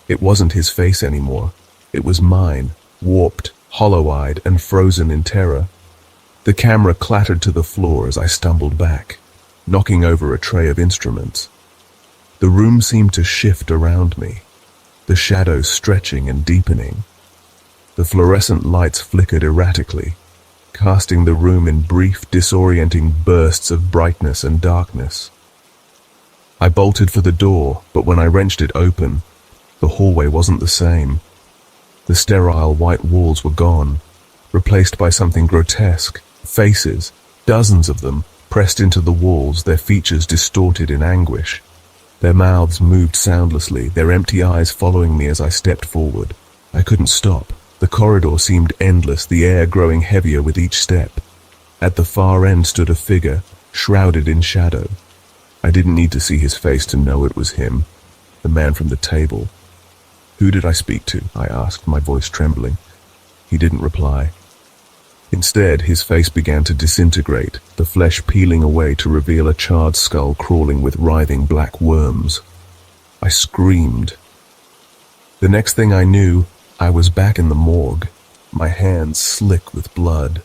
It wasn't his face anymore. It was mine, warped, hollow-eyed, and frozen in terror. The camera clattered to the floor as I stumbled back, knocking over a tray of instruments. The room seemed to shift around me, the shadows stretching and deepening. The fluorescent lights flickered erratically, casting the room in brief, disorienting bursts of brightness and darkness. I bolted for the door, but when I wrenched it open, The hallway wasn't the same. The sterile white walls were gone, replaced by something grotesque. Faces, dozens of them, pressed into the walls, their features distorted in anguish. Their mouths moved soundlessly, their empty eyes following me as I stepped forward. I couldn't stop. The corridor seemed endless, the air growing heavier with each step. At the far end stood a figure, shrouded in shadow. I didn't need to see his face to know it was him, the man from the table. "Who did I speak to?" I asked, my voice trembling. He didn't reply. Instead, his face began to disintegrate, the flesh peeling away to reveal a charred skull crawling with writhing black worms. I screamed. The next thing I knew, I was back in the morgue, my hands slick with blood.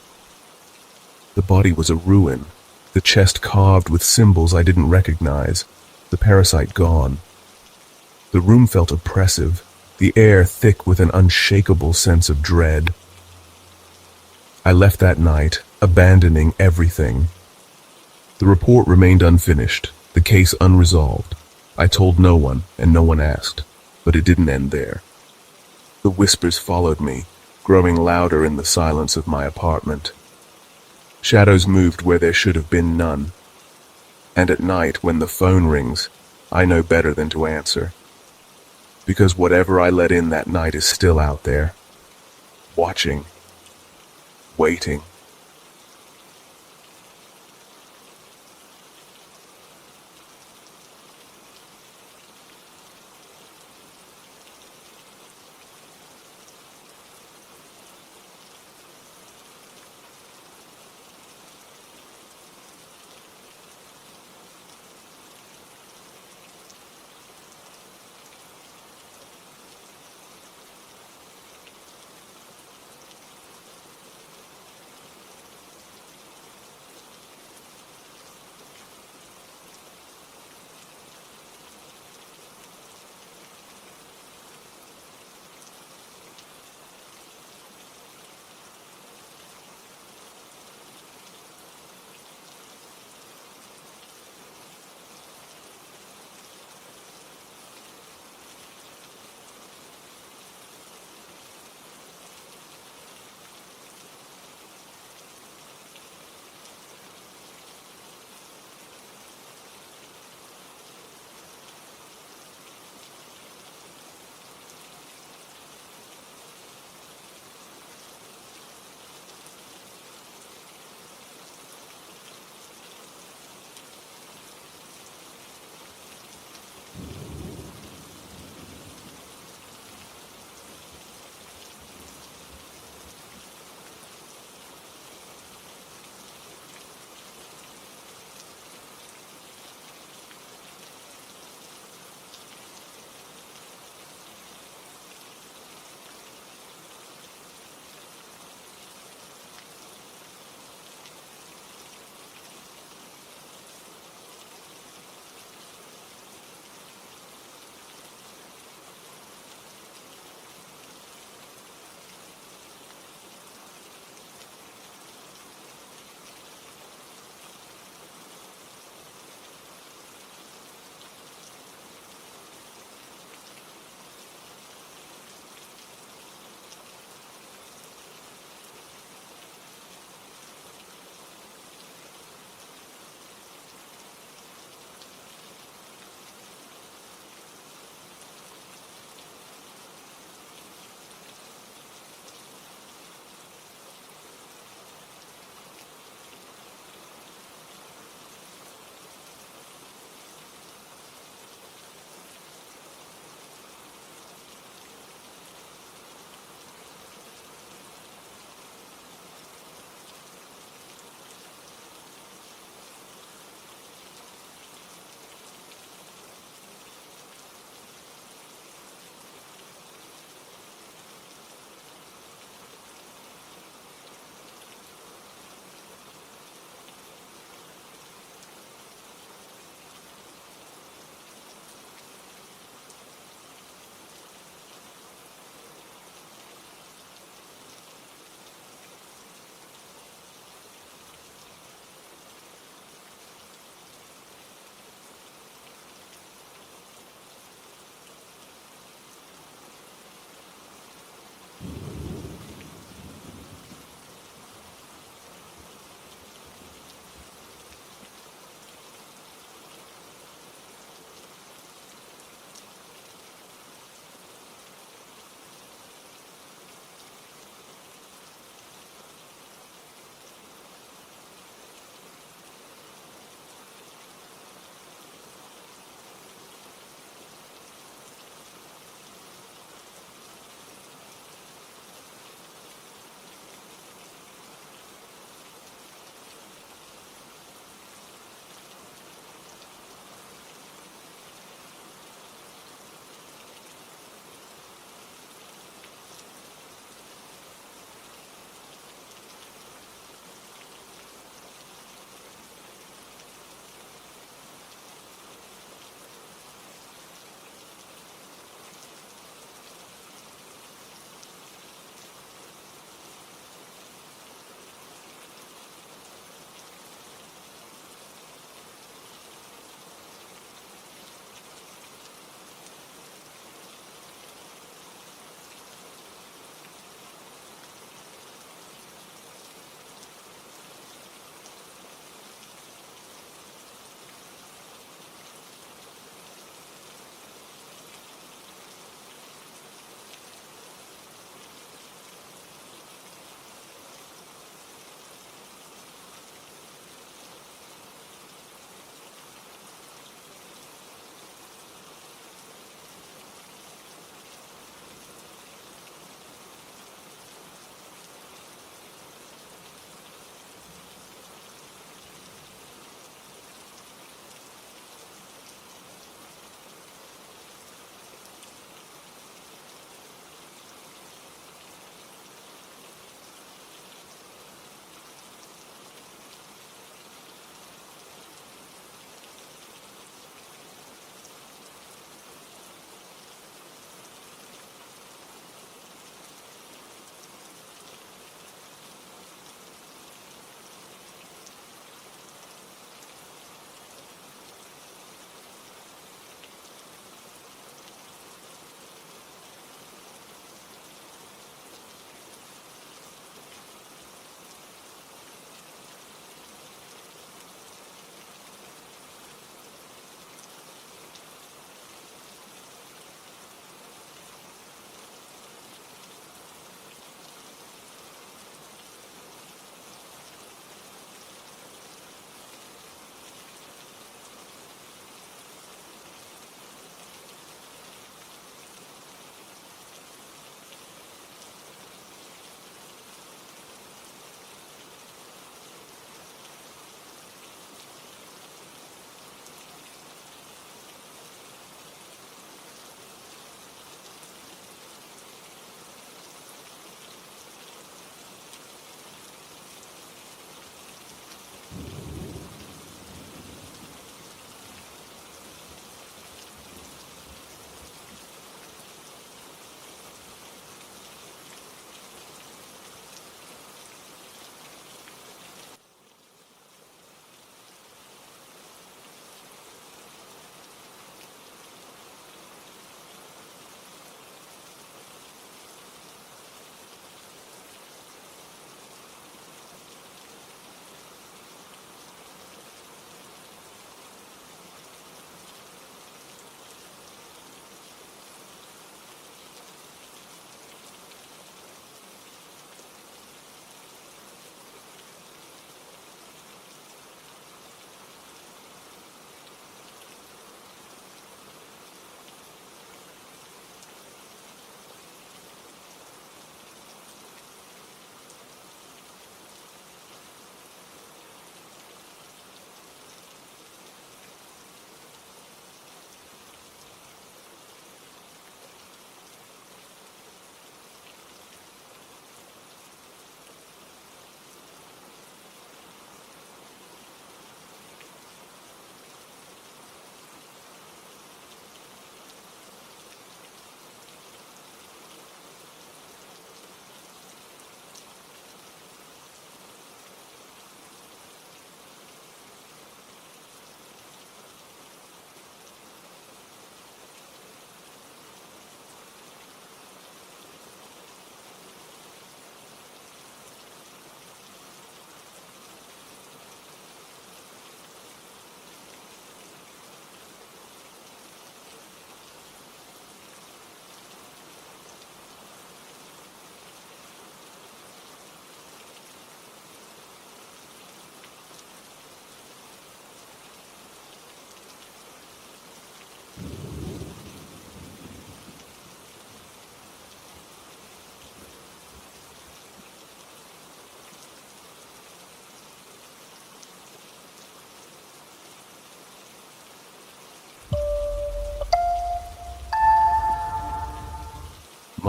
The body was a ruin, the chest carved with symbols I didn't recognize, the parasite gone. The room felt oppressive, the air thick with an unshakable sense of dread. I left that night, abandoning everything. The report remained unfinished, the case unresolved. I told no one, and no one asked, but it didn't end there. The whispers followed me, growing louder in the silence of my apartment. Shadows moved where there should have been none. And at night, when the phone rings, I know better than to answer. Because whatever I let in that night is still out there, watching, waiting.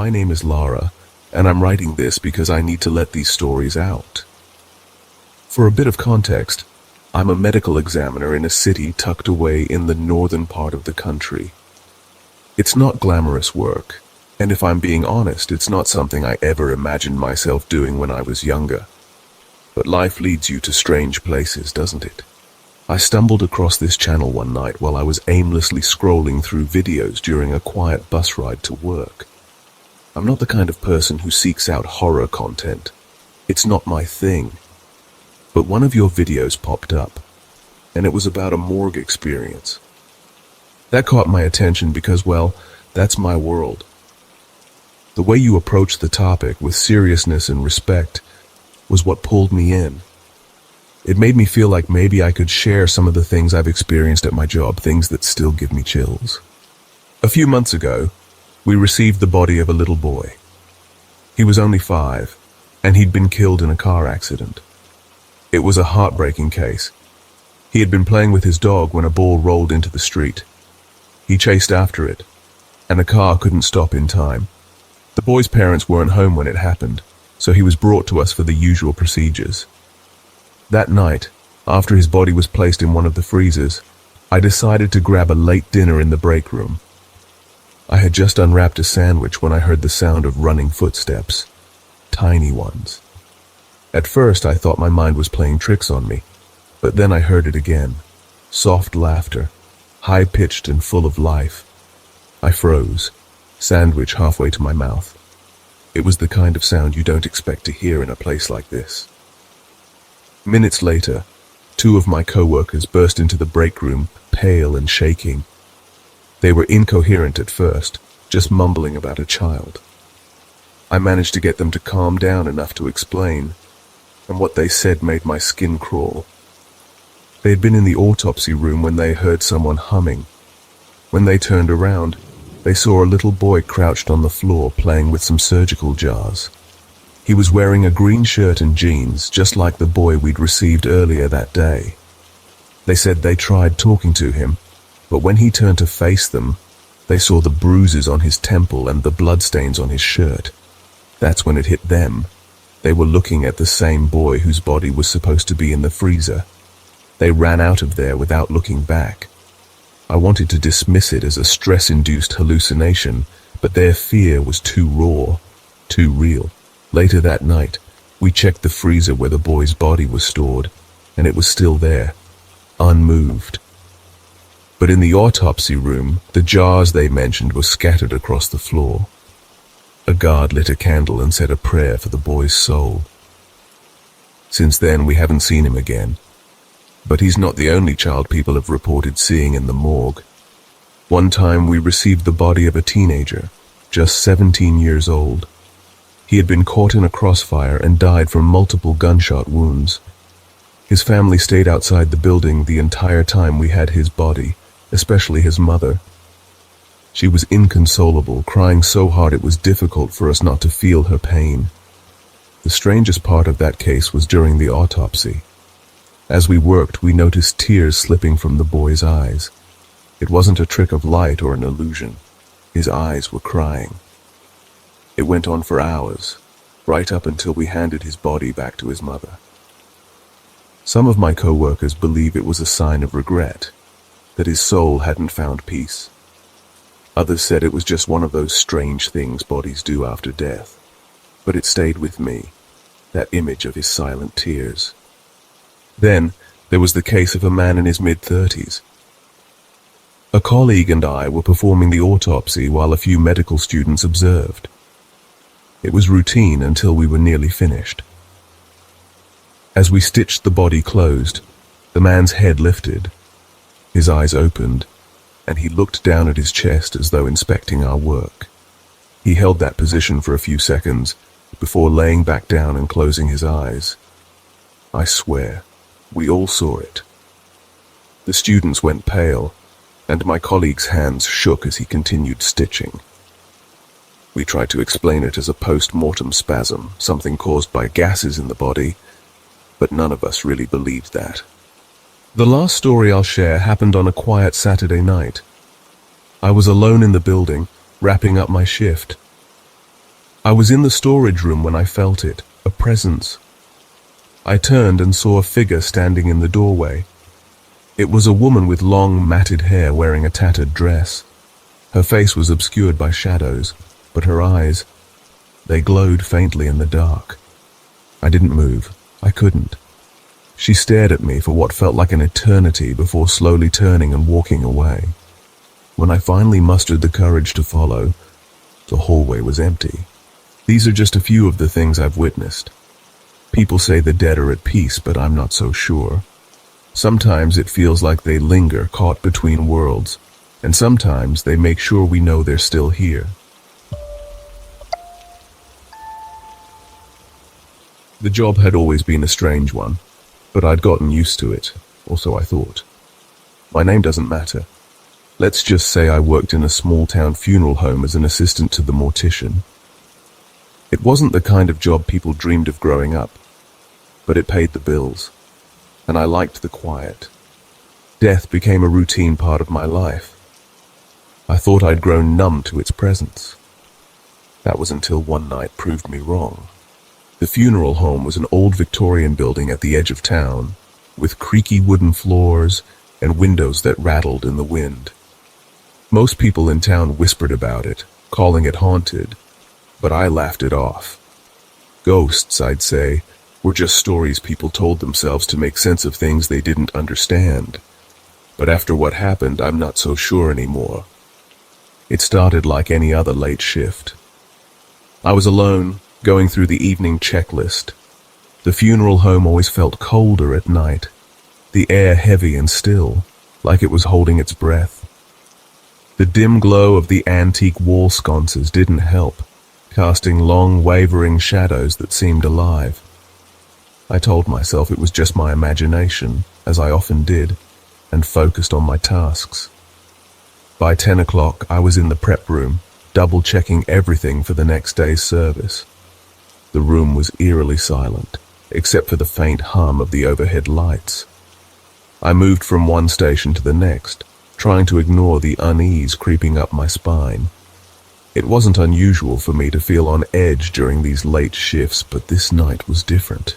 my name is Lara, and I'm writing this because I need to let these stories out. For a bit of context, I'm a medical examiner in a city tucked away in the northern part of the country. It's not glamorous work, and if I'm being honest, it's not something I ever imagined myself doing when I was younger. But life leads you to strange places, doesn't it? I stumbled across this channel one night while I was aimlessly scrolling through videos during a quiet bus ride to work. I'm not the kind of person who seeks out horror content. It's not my thing. But one of your videos popped up, and it was about a morgue experience. That caught my attention because, well, that's my world. The way you approached the topic with seriousness and respect was what pulled me in. It made me feel like maybe I could share some of the things I've experienced at my job, things that still give me chills. A few months ago, we received the body of a little boy. He was only 5, and he'd been killed in a car accident. It was a heartbreaking case. He had been playing with his dog when a ball rolled into the street. He chased after it, and the car couldn't stop in time. The boy's parents weren't home when it happened, so he was brought to us for the usual procedures. That night, after his body was placed in one of the freezers, I decided to grab a late dinner in the break room. I had just unwrapped a sandwich when I heard the sound of running footsteps, tiny ones. At first, I thought my mind was playing tricks on me, but then I heard it again. Soft laughter, high-pitched and full of life. I froze, sandwich halfway to my mouth. It was the kind of sound you don't expect to hear in a place like this. Minutes later, 2 of my co-workers burst into the break room, pale and shaking. They were incoherent at first, just mumbling about a child. I managed to get them to calm down enough to explain, and what they said made my skin crawl. They had been in the autopsy room when they heard someone humming. When they turned around, they saw a little boy crouched on the floor playing with some surgical jars. He was wearing a green shirt and jeans, just like the boy we'd received earlier that day. They said they tried talking to him, but when he turned to face them, they saw the bruises on his temple and the bloodstains on his shirt. That's when it hit them. They were looking at the same boy whose body was supposed to be in the freezer. They ran out of there without looking back. I wanted to dismiss it as a stress-induced hallucination, but their fear was too raw, too real. Later that night, we checked the freezer where the boy's body was stored, and it was still there, unmoved. But in the autopsy room, the jars they mentioned were scattered across the floor. A guard lit a candle and said a prayer for the boy's soul. Since then, we haven't seen him again. But he's not the only child people have reported seeing in the morgue. One time, we received the body of a teenager, just 17 years old. He had been caught in a crossfire and died from multiple gunshot wounds. His family stayed outside the building the entire time we had his body, especially his mother. She was inconsolable, crying so hard it was difficult for us not to feel her pain. The strangest part of that case was during the autopsy. As we worked, we noticed tears slipping from the boy's eyes. It wasn't a trick of light or an illusion. His eyes were crying. It went on for hours, right up until we handed his body back to his mother. Some of my co-workers believe it was a sign of regret, that his soul hadn't found peace. Others said it was just one of those strange things bodies do after death. But it stayed with me, that image of his silent tears. Then, there was the case of a man in his mid-30s. A colleague and I were performing the autopsy while a few medical students observed. It was routine until we were nearly finished. As we stitched the body closed, the man's head lifted, his eyes opened, and he looked down at his chest as though inspecting our work. He held that position for a few seconds before laying back down and closing his eyes. I swear, we all saw it. The students went pale, and my colleague's hands shook as he continued stitching. We tried to explain it as a post-mortem spasm, something caused by gases in the body, but none of us really believed that. The last story I'll share happened on a quiet Saturday night. I was alone in the building, wrapping up my shift. I was in the storage room when I felt it, a presence. I turned and saw a figure standing in the doorway. It was a woman with long, matted hair wearing a tattered dress. Her face was obscured by shadows, but her eyes, they glowed faintly in the dark. I didn't move. I couldn't. She stared at me for what felt like an eternity before slowly turning and walking away. When I finally mustered the courage to follow, the hallway was empty. These are just a few of the things I've witnessed. People say the dead are at peace, but I'm not so sure. Sometimes it feels like they linger, caught between worlds, and sometimes they make sure we know they're still here. The job had always been a strange one, but I'd gotten used to it, or so I thought. My name doesn't matter. Let's just say I worked in a small-town funeral home as an assistant to the mortician. It wasn't the kind of job people dreamed of growing up, but it paid the bills, and I liked the quiet. Death became a routine part of my life. I thought I'd grown numb to its presence. That was until one night proved me wrong. The funeral home was an old Victorian building at the edge of town, with creaky wooden floors and windows that rattled in the wind. Most people in town whispered about it, calling it haunted, but I laughed it off. Ghosts, I'd say, were just stories people told themselves to make sense of things they didn't understand. But after what happened, I'm not so sure anymore. It started like any other late shift. I was alone, going through the evening checklist. The funeral home always felt colder at night, the air heavy and still, like it was holding its breath. The dim glow of the antique wall sconces didn't help, casting long, wavering shadows that seemed alive. I told myself it was just my imagination, as I often did, and focused on my tasks. By 10 o'clock, I was in the prep room, double-checking everything for the next day's service. The room was eerily silent, except for the faint hum of the overhead lights. I moved from one station to the next, trying to ignore the unease creeping up my spine. It wasn't unusual for me to feel on edge during these late shifts, but this night was different.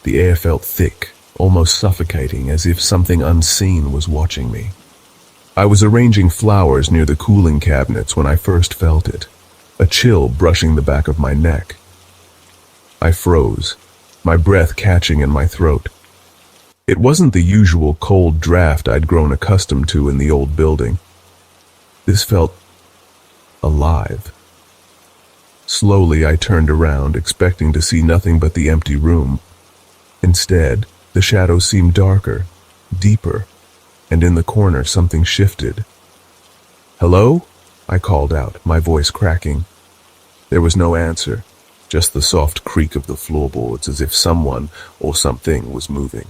The air felt thick, almost suffocating, as if something unseen was watching me. I was arranging flowers near the cooling cabinets when I first felt it, a chill brushing the back of my neck. I froze, my breath catching in my throat. It wasn't the usual cold draft I'd grown accustomed to in the old building. This felt alive. Slowly, I turned around, expecting to see nothing but the empty room. Instead, the shadows seemed darker, deeper, and in the corner something shifted. "Hello?" I called out, my voice cracking. There was no answer, just the soft creak of the floorboards as if someone or something was moving.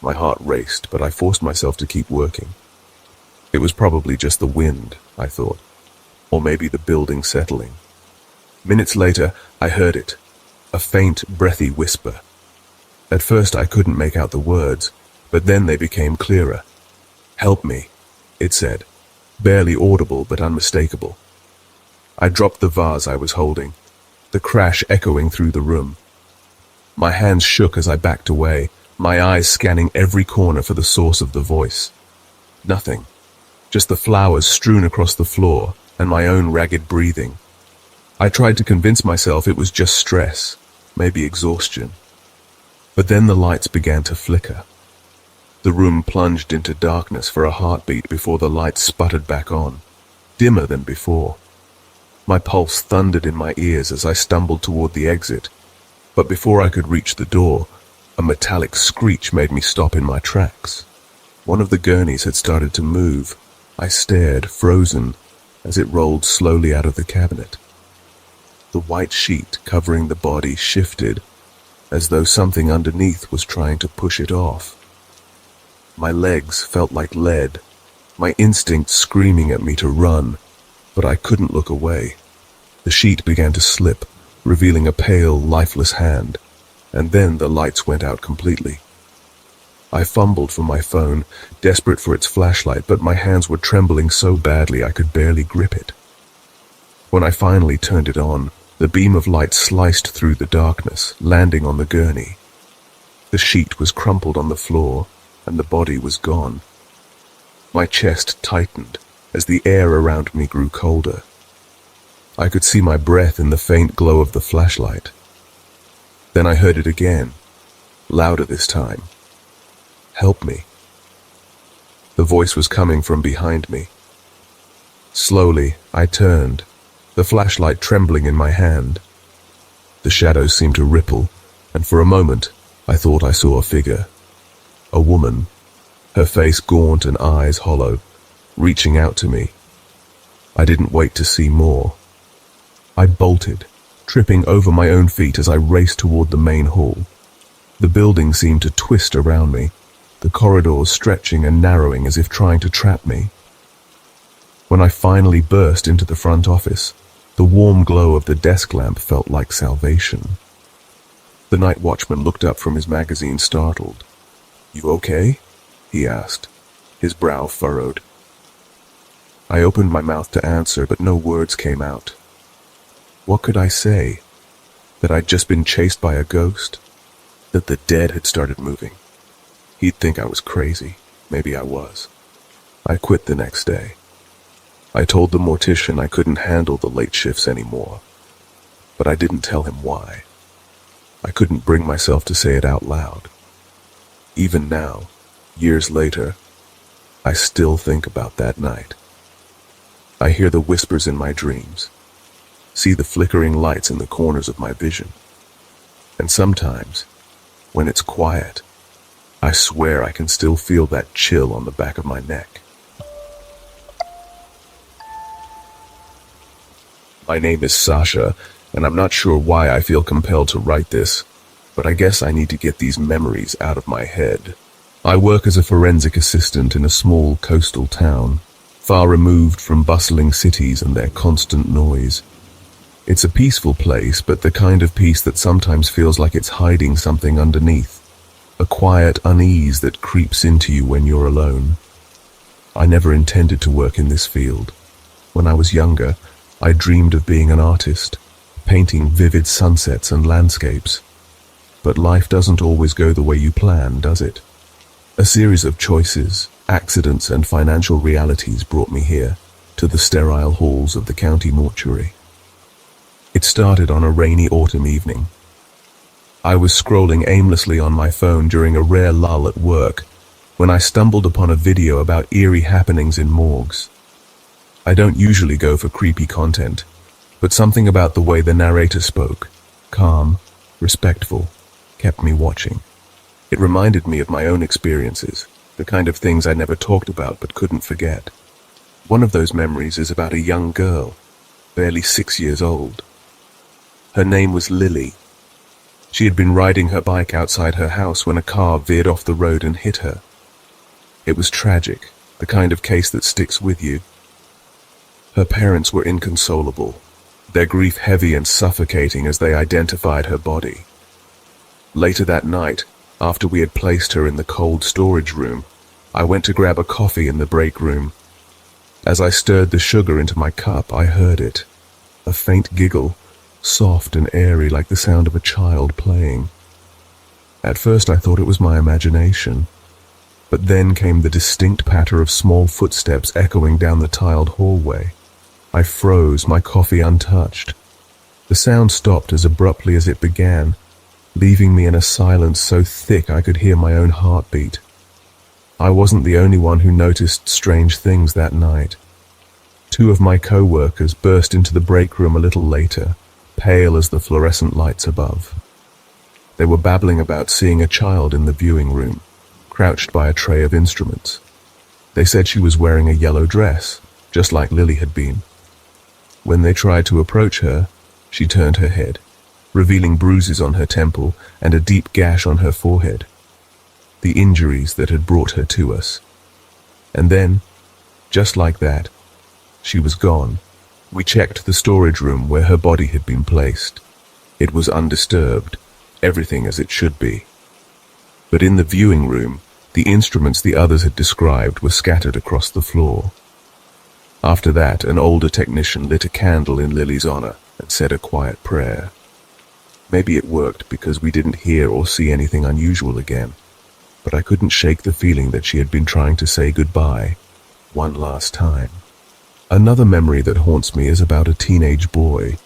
My heart raced, but I forced myself to keep working. It was probably just the wind, I thought, or maybe the building settling. Minutes later, I heard it, a faint, breathy whisper. At first, I couldn't make out the words, but then they became clearer. "Help me," it said, barely audible but unmistakable. I dropped the vase I was holding, the crash echoing through the room. My hands shook as I backed away, my eyes scanning every corner for the source of the voice. Nothing, just the flowers strewn across the floor and my own ragged breathing. I tried to convince myself it was just stress, maybe exhaustion. But then the lights began to flicker. The room plunged into darkness for a heartbeat before the lights sputtered back on, dimmer than before. My pulse thundered in my ears as I stumbled toward the exit, but before I could reach the door, a metallic screech made me stop in my tracks. One of the gurneys had started to move. I stared, frozen, as it rolled slowly out of the cabinet. The white sheet covering the body shifted, as though something underneath was trying to push it off. My legs felt like lead, my instinct screaming at me to run, but I couldn't look away. The sheet began to slip, revealing a pale, lifeless hand, and then the lights went out completely. I fumbled for my phone, desperate for its flashlight, but my hands were trembling so badly I could barely grip it. When I finally turned it on, The beam of light sliced through the darkness, landing on the gurney. The sheet was crumpled on the floor, and the body was gone. My chest tightened as the air around me grew colder. I could see my breath in the faint glow of the flashlight. Then I heard it again, louder this time. "Help me." The voice was coming from behind me. Slowly, I turned, the flashlight trembling in my hand. The shadows seemed to ripple, and for a moment, I thought I saw a figure. A woman, her face gaunt and eyes hollow, reaching out to me. I didn't wait to see more. I bolted, tripping over my own feet as I raced toward the main hall. The building seemed to twist around me, the corridors stretching and narrowing as if trying to trap me. When I finally burst into the front office, the warm glow of the desk lamp felt like salvation. The night watchman looked up from his magazine, startled. "You okay?" he asked, his brow furrowed. I opened my mouth to answer, but no words came out. What could I say? That I'd just been chased by a ghost? That the dead had started moving? He'd think I was crazy. Maybe I was. I quit the next day. I told the mortician I couldn't handle the late shifts anymore, but I didn't tell him why. I couldn't bring myself to say it out loud. Even now, years later, I still think about that night. I hear the whispers in my dreams, see the flickering lights in the corners of my vision, and sometimes, when it's quiet, I swear I can still feel that chill on the back of my neck. My name is Sasha, and I'm not sure why I feel compelled to write this, but I guess I need to get these memories out of my head. I work as a forensic assistant in a small coastal town, far removed from bustling cities and their constant noise. It's a peaceful place, but the kind of peace that sometimes feels like it's hiding something underneath, a quiet unease that creeps into you when you're alone. I never intended to work in this field. When I was younger, I dreamed of being an artist, painting vivid sunsets and landscapes. But life doesn't always go the way you plan, does it? A series of choices, accidents, and financial realities brought me here, to the sterile halls of the county mortuary. It started on a rainy autumn evening. I was scrolling aimlessly on my phone during a rare lull at work when I stumbled upon a video about eerie happenings in morgues. I don't usually go for creepy content, but something about the way the narrator spoke, calm, respectful, kept me watching. It reminded me of my own experiences, the kind of things I never talked about but couldn't forget. One of those memories is about a young girl, barely 6 years old. Her name was Lily. She had been riding her bike outside her house when a car veered off the road and hit her. It was tragic, the kind of case that sticks with you. Her parents were inconsolable, their grief heavy and suffocating as they identified her body. Later that night, after we had placed her in the cold storage room, I went to grab a coffee in the break room. As I stirred the sugar into my cup, I heard it, a faint giggle, soft and airy like the sound of a child playing. At first I thought it was my imagination, but then came the distinct patter of small footsteps echoing down the tiled hallway. I froze, my coffee untouched. The sound stopped as abruptly as it began, leaving me in a silence so thick I could hear my own heartbeat. I wasn't the only one who noticed strange things that night. 2 of my co-workers burst into the break room a little later, pale as the fluorescent lights above. They were babbling about seeing a child in the viewing room, crouched by a tray of instruments. They said she was wearing a yellow dress, just like Lily had been. When they tried to approach her, she turned her head, revealing bruises on her temple and a deep gash on her forehead, the injuries that had brought her to us. And then, just like that, she was gone. We checked the storage room where her body had been placed. It was undisturbed, everything as it should be. But in the viewing room, the instruments the others had described were scattered across the floor. After that, an older technician lit a candle in Lily's honor, and said a quiet prayer. Maybe it worked because we didn't hear or see anything unusual again, but I couldn't shake the feeling that she had been trying to say goodbye one last time. Another memory that haunts me is about a teenage boy.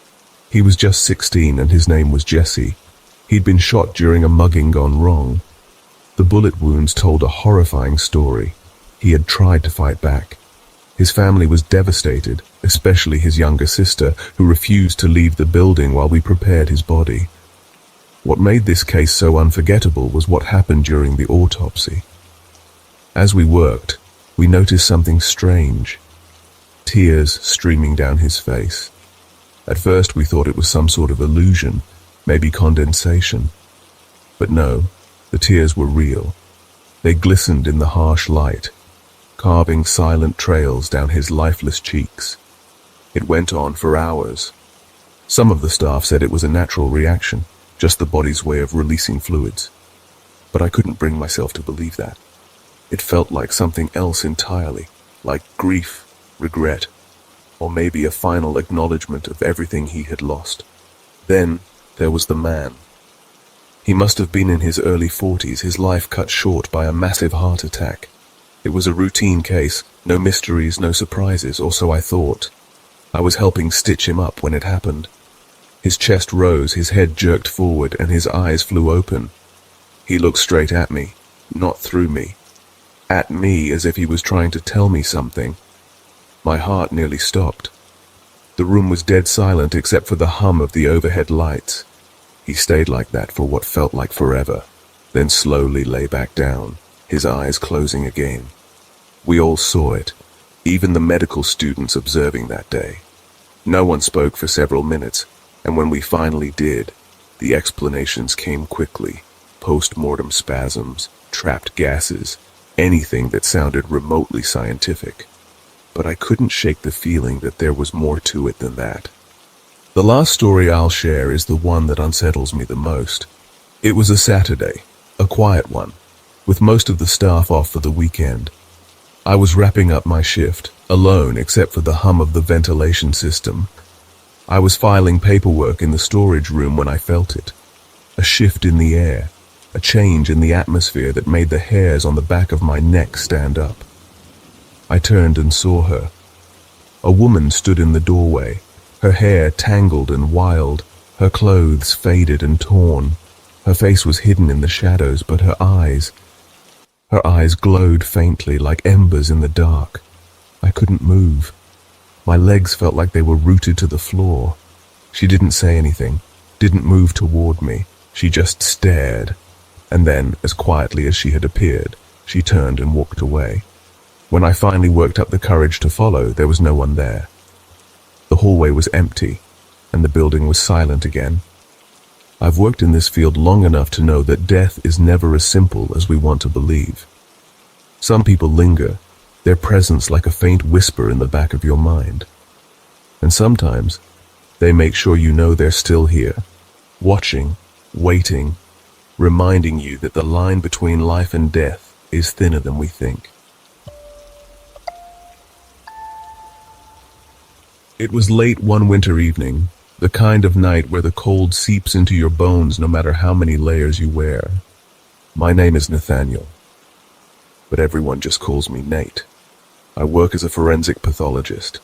He was just 16 and his name was Jesse. He'd been shot during a mugging gone wrong. The bullet wounds told a horrifying story. He had tried to fight back. His family was devastated, especially his younger sister, who refused to leave the building while we prepared his body. What made this case so unforgettable was what happened during the autopsy. As we worked, we noticed something strange. Tears streaming down his face. At first we thought it was some sort of illusion, maybe condensation. But no, the tears were real. They glistened in the harsh light, carving silent trails down his lifeless cheeks. It went on for hours. Some of the staff said it was a natural reaction, just the body's way of releasing fluids. But I couldn't bring myself to believe that. It felt like something else entirely, like grief, regret, or maybe a final acknowledgement of everything he had lost. Then there was the man. He must have been in his early 40s, his life cut short by a massive heart attack. It was a routine case, no mysteries, no surprises, or so I thought. I was helping stitch him up when it happened. His chest rose, his head jerked forward, and his eyes flew open. He looked straight at me, not through me. At me as if he was trying to tell me something. My heart nearly stopped. The room was dead silent except for the hum of the overhead lights. He stayed like that for what felt like forever, then slowly lay back down, his eyes closing again. We all saw it, even the medical students observing that day. No one spoke for several minutes, and when we finally did, the explanations came quickly. Post-mortem spasms, trapped gases, anything that sounded remotely scientific. But I couldn't shake the feeling that there was more to it than that. The last story I'll share is the one that unsettles me the most. It was a Saturday, a quiet one, with most of the staff off for the weekend. I was wrapping up my shift, alone except for the hum of the ventilation system. I was filing paperwork in the storage room when I felt it. A shift in the air, a change in the atmosphere that made the hairs on the back of my neck stand up. I turned and saw her. A woman stood in the doorway, her hair tangled and wild, her clothes faded and torn. Her face was hidden in the shadows, but her eyes glowed faintly like embers in the dark. I couldn't move. My legs felt like they were rooted to the floor. She didn't say anything, didn't move toward me. She just stared. And then, as quietly as she had appeared, she turned and walked away. When I finally worked up the courage to follow, there was no one there. The hallway was empty, and the building was silent again. I've worked in this field long enough to know that death is never as simple as we want to believe. Some people linger, their presence like a faint whisper in the back of your mind. And sometimes, they make sure you know they're still here, watching, waiting, reminding you that the line between life and death is thinner than we think. It was late one winter evening, the kind of night where the cold seeps into your bones no matter how many layers you wear. My name is Nathaniel, but everyone just calls me Nate. I work as a forensic pathologist,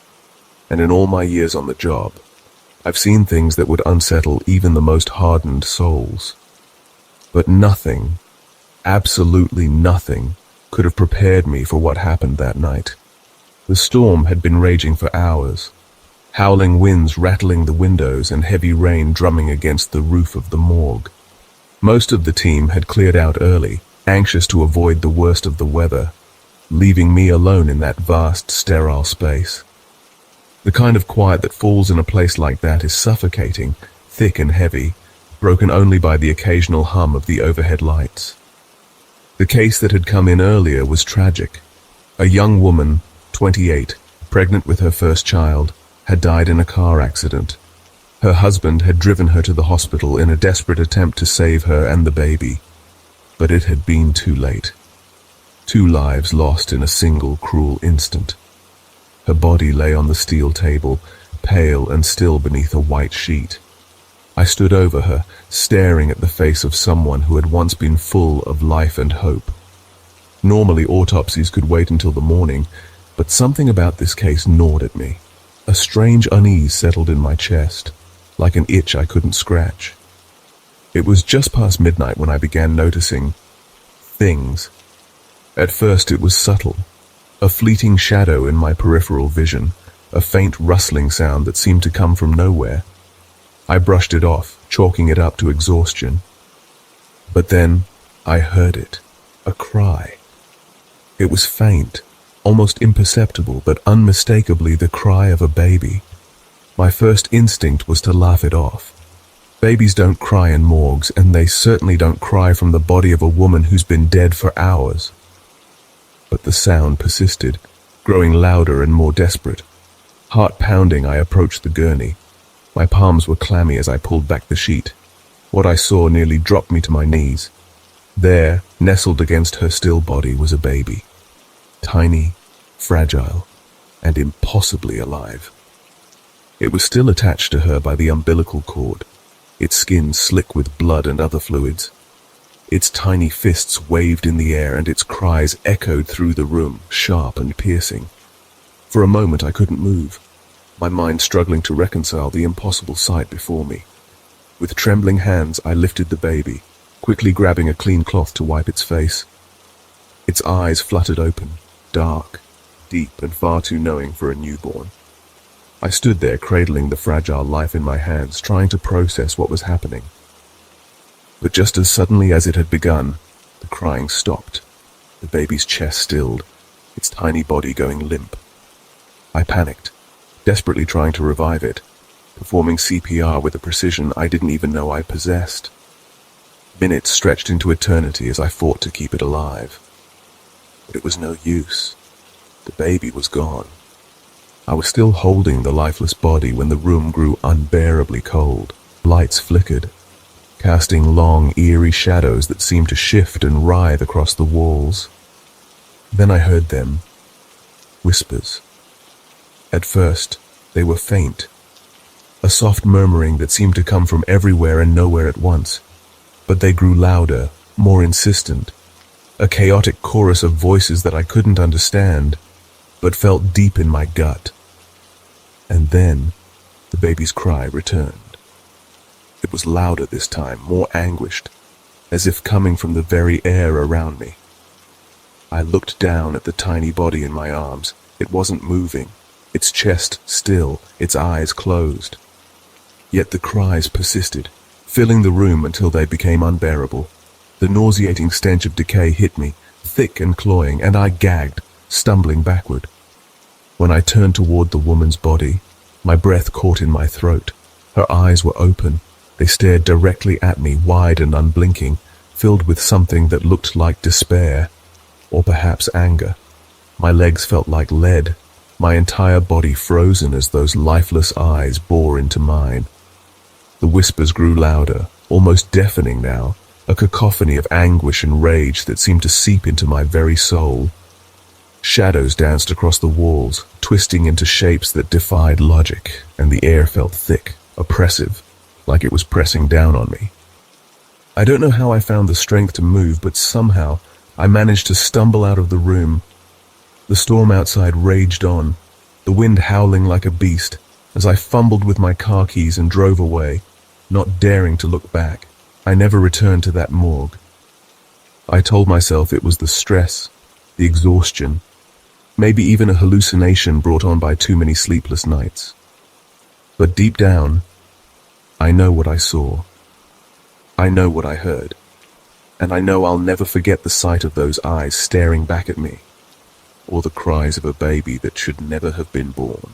and in all my years on the job, I've seen things that would unsettle even the most hardened souls. But nothing, absolutely nothing, could have prepared me for what happened that night. The storm had been raging for hours. Howling winds rattling the windows and heavy rain drumming against the roof of the morgue. Most of the team had cleared out early, anxious to avoid the worst of the weather, leaving me alone in that vast, sterile space. The kind of quiet that falls in a place like that is suffocating, thick and heavy, broken only by the occasional hum of the overhead lights. The case that had come in earlier was tragic. A young woman, 28, pregnant with her first child, had died in a car accident. Her husband had driven her to the hospital in a desperate attempt to save her and the baby. But it had been too late. 2 lives lost in a single cruel instant. Her body lay on the steel table, pale and still beneath a white sheet. I stood over her, staring at the face of someone who had once been full of life and hope. Normally, autopsies could wait until the morning, but something about this case gnawed at me. A strange unease settled in my chest, like an itch I couldn't scratch. It was just past midnight when I began noticing things. At first it was subtle, a fleeting shadow in my peripheral vision, a faint rustling sound that seemed to come from nowhere. I brushed it off, chalking it up to exhaustion. But then I heard it, a cry. It was faint, almost imperceptible, but unmistakably the cry of a baby. My first instinct was to laugh it off. Babies don't cry in morgues, and they certainly don't cry from the body of a woman who's been dead for hours. But the sound persisted, growing louder and more desperate. Heart pounding, I approached the gurney. My palms were clammy as I pulled back the sheet. What I saw nearly dropped me to my knees. There, nestled against her still body, was a baby. Tiny, fragile, and impossibly alive. It was still attached to her by the umbilical cord, its skin slick with blood and other fluids. Its tiny fists waved in the air, and its cries echoed through the room, sharp and piercing. For a moment I couldn't move, my mind struggling to reconcile the impossible sight before me. With trembling hands I lifted the baby, quickly grabbing a clean cloth to wipe its face. Its eyes fluttered open, dark, deep, and far too knowing for a newborn. I stood there cradling the fragile life in my hands, trying to process what was happening. But just as suddenly as it had begun, the crying stopped, the baby's chest stilled, its tiny body going limp. I panicked, desperately trying to revive it, performing CPR with a precision I didn't even know I possessed. Minutes stretched into eternity as I fought to keep it alive. But it was no use. The baby was gone. I was still holding the lifeless body when the room grew unbearably cold. Lights flickered, casting long, eerie shadows that seemed to shift and writhe across the walls. Then I heard them. Whispers. At first, they were faint. A soft murmuring that seemed to come from everywhere and nowhere at once. But they grew louder, more insistent. A chaotic chorus of voices that I couldn't understand, but felt deep in my gut. And then, the baby's cry returned. It was louder this time, more anguished, as if coming from the very air around me. I looked down at the tiny body in my arms. It wasn't moving, its chest still, its eyes closed. Yet the cries persisted, filling the room until they became unbearable. The nauseating stench of decay hit me, thick and cloying, and I gagged, stumbling backward. When I turned toward the woman's body, my breath caught in my throat. Her eyes were open. They stared directly at me, wide and unblinking, filled with something that looked like despair, or perhaps anger. My legs felt like lead, my entire body frozen as those lifeless eyes bore into mine. The whispers grew louder, almost deafening now, a cacophony of anguish and rage that seemed to seep into my very soul. Shadows danced across the walls, twisting into shapes that defied logic, and the air felt thick, oppressive, like it was pressing down on me. I don't know how I found the strength to move, but somehow I managed to stumble out of the room. The storm outside raged on, the wind howling like a beast, as I fumbled with my car keys and drove away, not daring to look back. I never returned to that morgue. I told myself it was the stress, the exhaustion, maybe even a hallucination brought on by too many sleepless nights. But deep down, I know what I saw. I know what I heard. And I know I'll never forget the sight of those eyes staring back at me, or the cries of a baby that should never have been born.